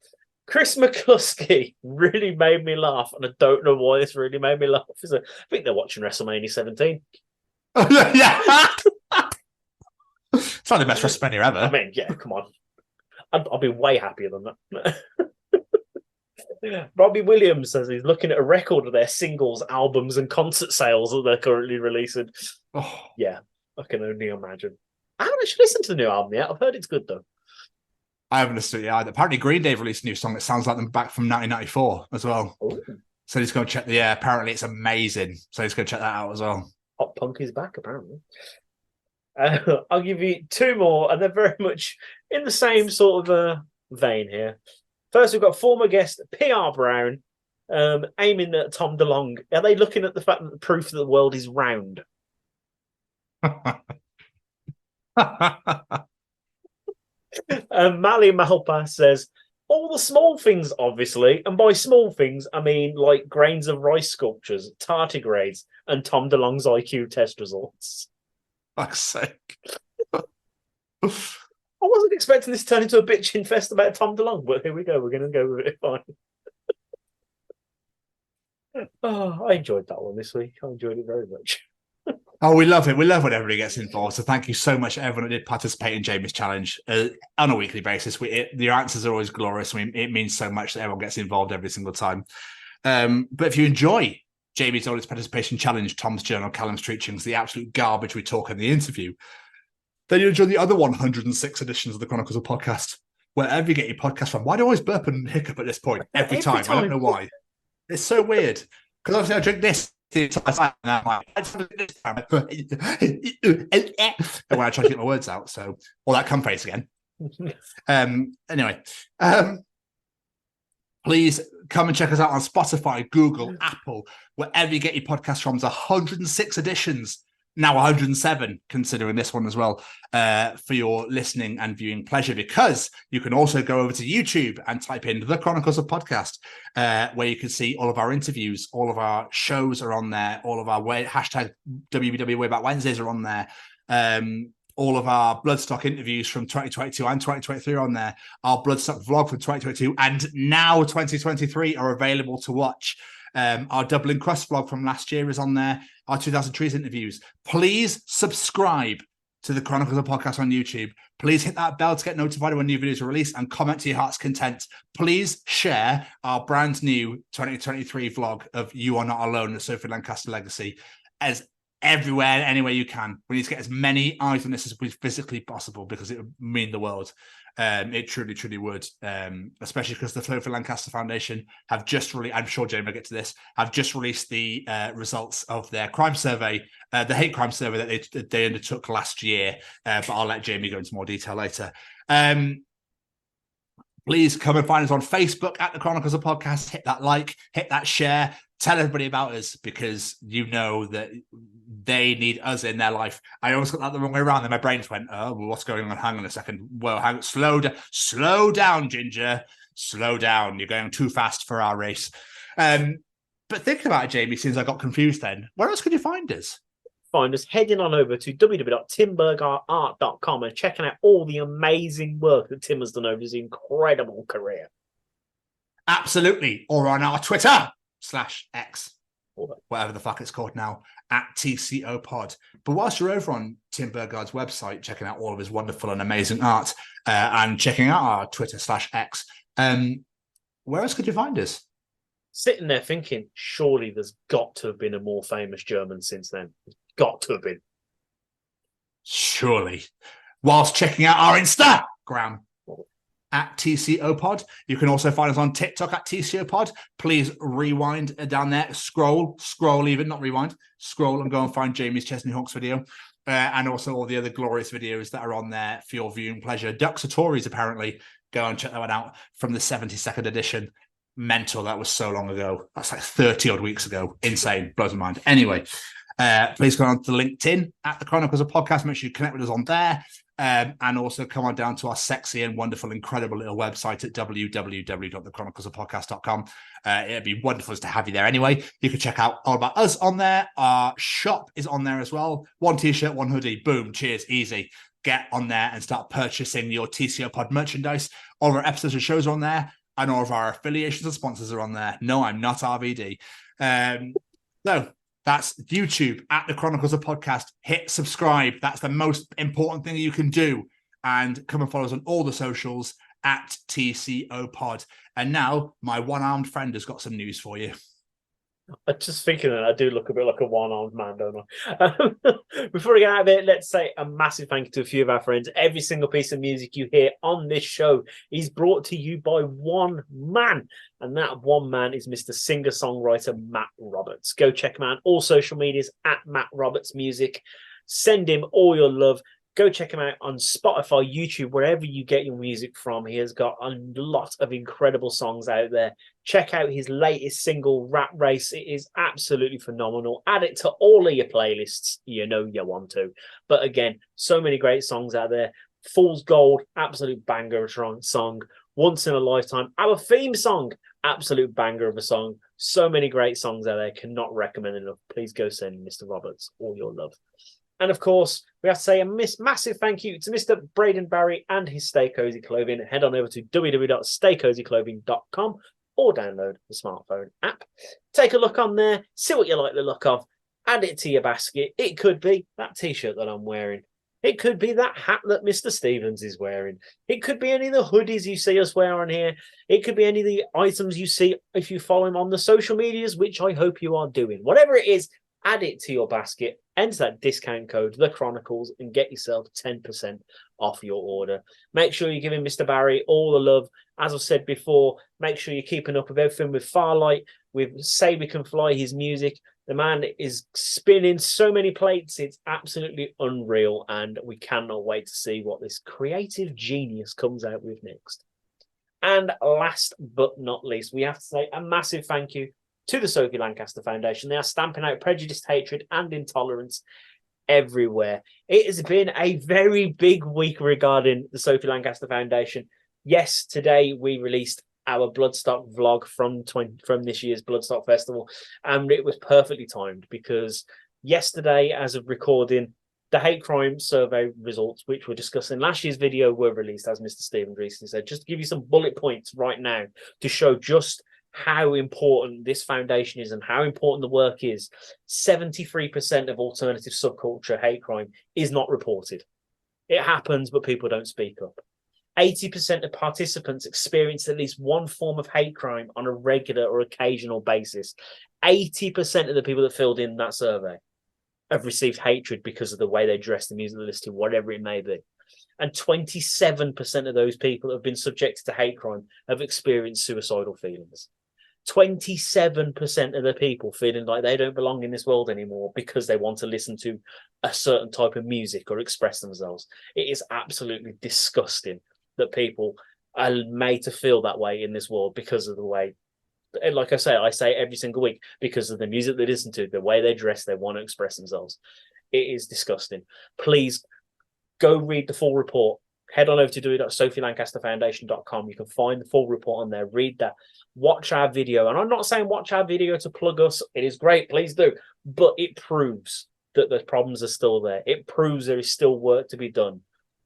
Chris McCluskey really made me laugh, and I don't know why this really made me laugh. I think they're watching WrestleMania 17. Yeah. It's not the best WrestleMania ever. I mean, yeah, come on. I'll be way happier than that. Robbie Williams says he's looking at a record of their singles, albums, and concert sales that they're currently releasing. Oh. Yeah, I can only imagine. I haven't actually listened to the new album yet. I've heard it's good, though. I haven't listened to it either. Apparently, Green Day released a new song that sounds like them back from 1994 as well. Ooh. So he's going to check apparently it's amazing. So he's going to check that out as well. Pop punk is back, apparently. I'll give you two more, and they're very much in the same sort of vein here. First, we've got former guest PR Brown aiming at Tom DeLonge. Are they looking at the fact that the proof that the world is round? Mali Malpa says, all the small things, obviously, and by small things, I mean like grains of rice sculptures, tardigrades, and Tom DeLonge's IQ test results. Fuck's sake. I wasn't expecting this to turn into a bitching fest about Tom DeLonge, but here we go. We're going to go with it. Fine. Oh, I enjoyed that one this week. I enjoyed it very much. Oh, we love it. We love when everybody gets involved. So thank you so much to everyone who did participate in Jamie's challenge on a weekly basis. The answers are always glorious. It means so much that everyone gets involved every single time. But if you enjoy Jamie's oldest participation challenge, Tom's Journal, Callum's Treachings, the absolute garbage we talk in the interview, then you'll enjoy the other 106 editions of the Chronicles of Podcast, wherever you get your podcast from. Why do I always burp and hiccup at this point? Every time. I don't know why. It's so weird. Because obviously I drink this the entire time. And when I try to get my words out. So, all that cum face again. Anyway. Please come and check us out on Spotify, Google, Apple, wherever you get your podcast from. There's 106 editions, now 107, considering this one as well, for your listening and viewing pleasure, because you can also go over to YouTube and type in the Chronicles of Podcast, where you can see all of our interviews, all of our shows are on there, all of our hashtag WBW Way Back Wednesdays are on there. All of our Bloodstock interviews from 2022 and 2023 are on there. Our Bloodstock vlog from 2022 and now 2023 are available to watch. Our Dublin Crust vlog from last year is on there. Our 2000 Trees interviews. Please subscribe to the Chronicles of Podcast on YouTube. Please hit that bell to get notified when new videos are released and comment to your heart's content. Please share our brand new 2023 vlog of You Are Not Alone, the Sophie Lancaster Legacy, as everywhere, anywhere you can. We need to get as many eyes on this as physically possible, because it would mean the world. It truly, truly would. Especially because the Sophie Lancaster Foundation have just released, I'm sure Jamie will get to this, have just released the results of their crime survey, the hate crime survey that they undertook last year. But I'll let Jamie go into more detail later. Please come and find us on Facebook at the Chronicles of Podcast. Hit that like, hit that share. Tell everybody about us, because you know that they need us in their life. I almost got that the wrong way around. Then my brain just went, oh, well, what's going on? Hang on a second. Whoa, slow down, Ginger. Slow down. You're going too fast for our race. But thinking about it, Jamie, since I got confused then, where else could you find us? Find us heading on over to www.timburgardart.com and checking out all the amazing work that Tim has done over his incredible career. Absolutely. Or on our Twitter /X, whatever the fuck it's called now, at TCO Pod. But whilst you're over on Tim Burgard's website, checking out all of his wonderful and amazing art, and checking out our Twitter /X, where else could you find us? Sitting there thinking, surely there's got to have been a more famous German since then. There's got to have been. Surely. Whilst checking out our Instagram at TCO Pod. You can also find us on TikTok at TCO Pod. Please rewind down there. Scroll even, not rewind. Scroll and go and find Jamie's Chesney Hawks video. And also all the other glorious videos that are on there for your viewing pleasure. Ducks are Tories, apparently. Go and check that one out from the 72nd edition. Mental, that was so long ago. That's like 30 odd weeks ago. Insane. Blows my mind. Anyway, please go on to LinkedIn at the Chronicles of Podcast. Make sure you connect with us on there. And also come on down to our sexy and wonderful, incredible little website at www.thechroniclesofpodcast.com. It'd be wonderful to have you there anyway. You can check out all about us on there. Our shop is on there as well. 1 t-shirt, 1 hoodie. Boom. Cheers. Easy. Get on there and start purchasing your TCO Pod merchandise. All of our episodes and shows are on there. And all of our affiliations and sponsors are on there. No, I'm not RVD. So that's YouTube at the Chronicles of Podcast. Hit subscribe. That's the most important thing you can do. And come and follow us on all the socials at TCO Pod. And now my one-armed friend has got some news for you. I'm just thinking that I do look a bit like a one-armed man, don't I? Before we get out of it, let's say a massive thank you to a few of our friends. Every single piece of music you hear on this show is brought to you by one man, and that one man is Mr. Singer-songwriter Matt Roberts. Go check him out on all social medias at Matt Roberts Music. Send him all your love. Go check him out on Spotify, YouTube, wherever you get your music from. He has got a lot of incredible songs out there. Check out his latest single, Rat Race. It is absolutely phenomenal. Add it to all of your playlists. You know you want to. But again, so many great songs out there. Fool's Gold, absolute banger of a song. Once in a Lifetime, our theme song, absolute banger of a song. So many great songs out there. Cannot recommend enough. Please go send Mr. Roberts all your love. And of course, we have to say a massive thank you to Mr. Braden Barry and his Stay Cozy Clothing. Head on over to www.staycozyclothing.com or download the smartphone app. Take a look on there, see what you like the look of, Add it to your basket. It could be that T-shirt that I'm wearing. It could be that hat that Mr. Stevens is wearing. It could be any of the hoodies you see us wear on here. It could be any of the items you see if you follow him on the social medias, which I hope you are doing. Whatever it is, add it to your basket, enter that discount code, The Chronicles, and get yourself 10% off your order. Make sure you're giving Mr. Barry all the love. As I've said before, make sure you're keeping up with everything with Farlight, with Say We Can Fly, his music. The man is spinning so many plates. It's absolutely unreal, and we cannot wait to see what this creative genius comes out with next. And last but not least, we have to say a massive thank you to the Sophie Lancaster Foundation. They are stamping out prejudice, hatred, and intolerance everywhere. It has been a very big week regarding the Sophie Lancaster Foundation. Yes, today we released our Bloodstock vlog from this year's Bloodstock Festival, and it was perfectly timed because yesterday, as of recording, the hate crime survey results, which we're discussing last year's video, were released, as Mr. Stephen recently said. Just to give you some bullet points right now to show just how important this foundation is and how important the work is. 73% of alternative subculture hate crime is not reported. It happens, but people don't speak up. 80% of participants experience at least one form of hate crime on a regular or occasional basis. 80% of the people that filled in that survey have received hatred because of the way they dress, the music they listen to, whatever it may be. And 27% of those people who have been subjected to hate crime have experienced suicidal feelings. 27% of the people feeling like they don't belong in this world anymore because they want to listen to a certain type of music or express themselves. It is absolutely disgusting that people are made to feel that way in this world because of the way, like I say every single week, because of the music they listen to, the way they dress, they want to express themselves. It is disgusting. Please go read the full report. Head on over to www.sophielancasterfoundation.com. You can find the full report on there. Read that. Watch our video. And I'm not saying watch our video to plug us. It is great. Please do. But it proves that the problems are still there. It proves there is still work to be done.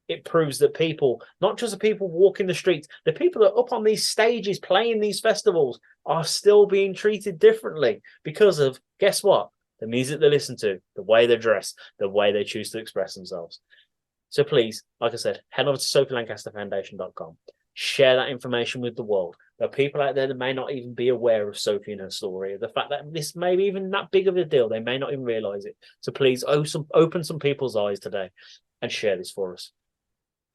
It proves that people, not just the people walking the streets, the people that are up on these stages playing these festivals are still being treated differently because of, guess what? The music they listen to, the way they dress, the way they choose to express themselves. So please, like I said, head over to sophielancasterfoundation.com. Share that information with the world. There are people out there that may not even be aware of Sophie and her story. The fact that this may be even that big of a deal, they may not even realise it. So please open some people's eyes today and share this for us.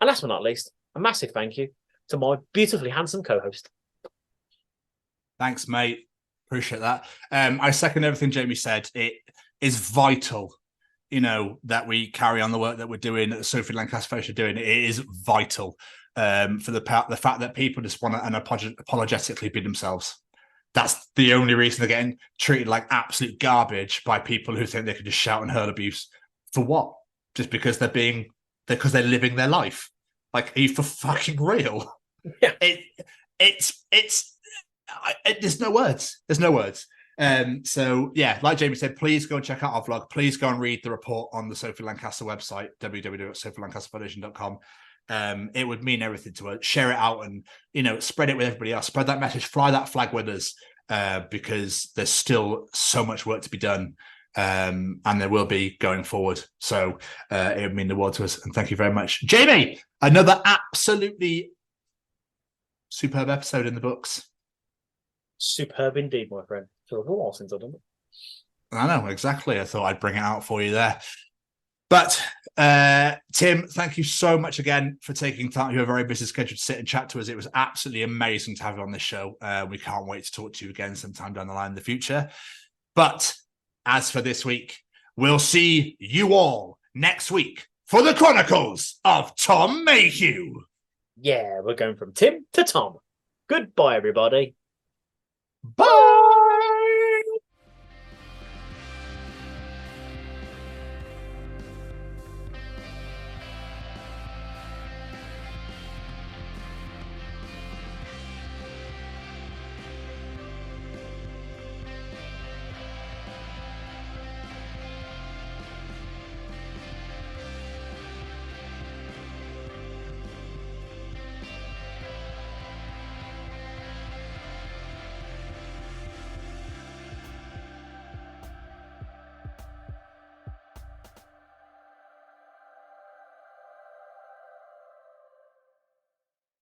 And last but not least, a massive thank you to my beautifully handsome co-host. Thanks, mate. Appreciate that. I second everything Jamie said. It is vital, that we carry on the work that we're doing, that the Sophie Lancaster Foundation are doing. It is vital for the fact that people just want to unapologetically be themselves. That's the only reason they're getting treated like absolute garbage by people who think they can just shout and hurl abuse. For what? Just because because they're living their life. Like, are you for fucking real? Yeah. There's no words. There's no words. So yeah, like Jamie said, please go and check out our vlog. Please go and read the report on the Sophie Lancaster website, www.sophielancasterfoundation.com. It would mean everything to us. Share it out and, spread it with everybody else. Spread that message, fly that flag with us, because there's still so much work to be done. And there will be going forward. So it would mean the world to us. And thank you very much. Jamie, another absolutely superb episode in the books. Superb indeed, my friend. It's a while since I've done it. I know, exactly. I thought I'd bring it out for you there. But Tim, thank you so much again for taking time. You have a very busy schedule to sit and chat to us. It was absolutely amazing to have you on this show. We can't wait to talk to you again sometime down the line in the future. But as for this week, we'll see you all next week for the Chronicles of Tom Mayhew. Yeah, we're going from Tim to Tom. Goodbye, everybody. Bye.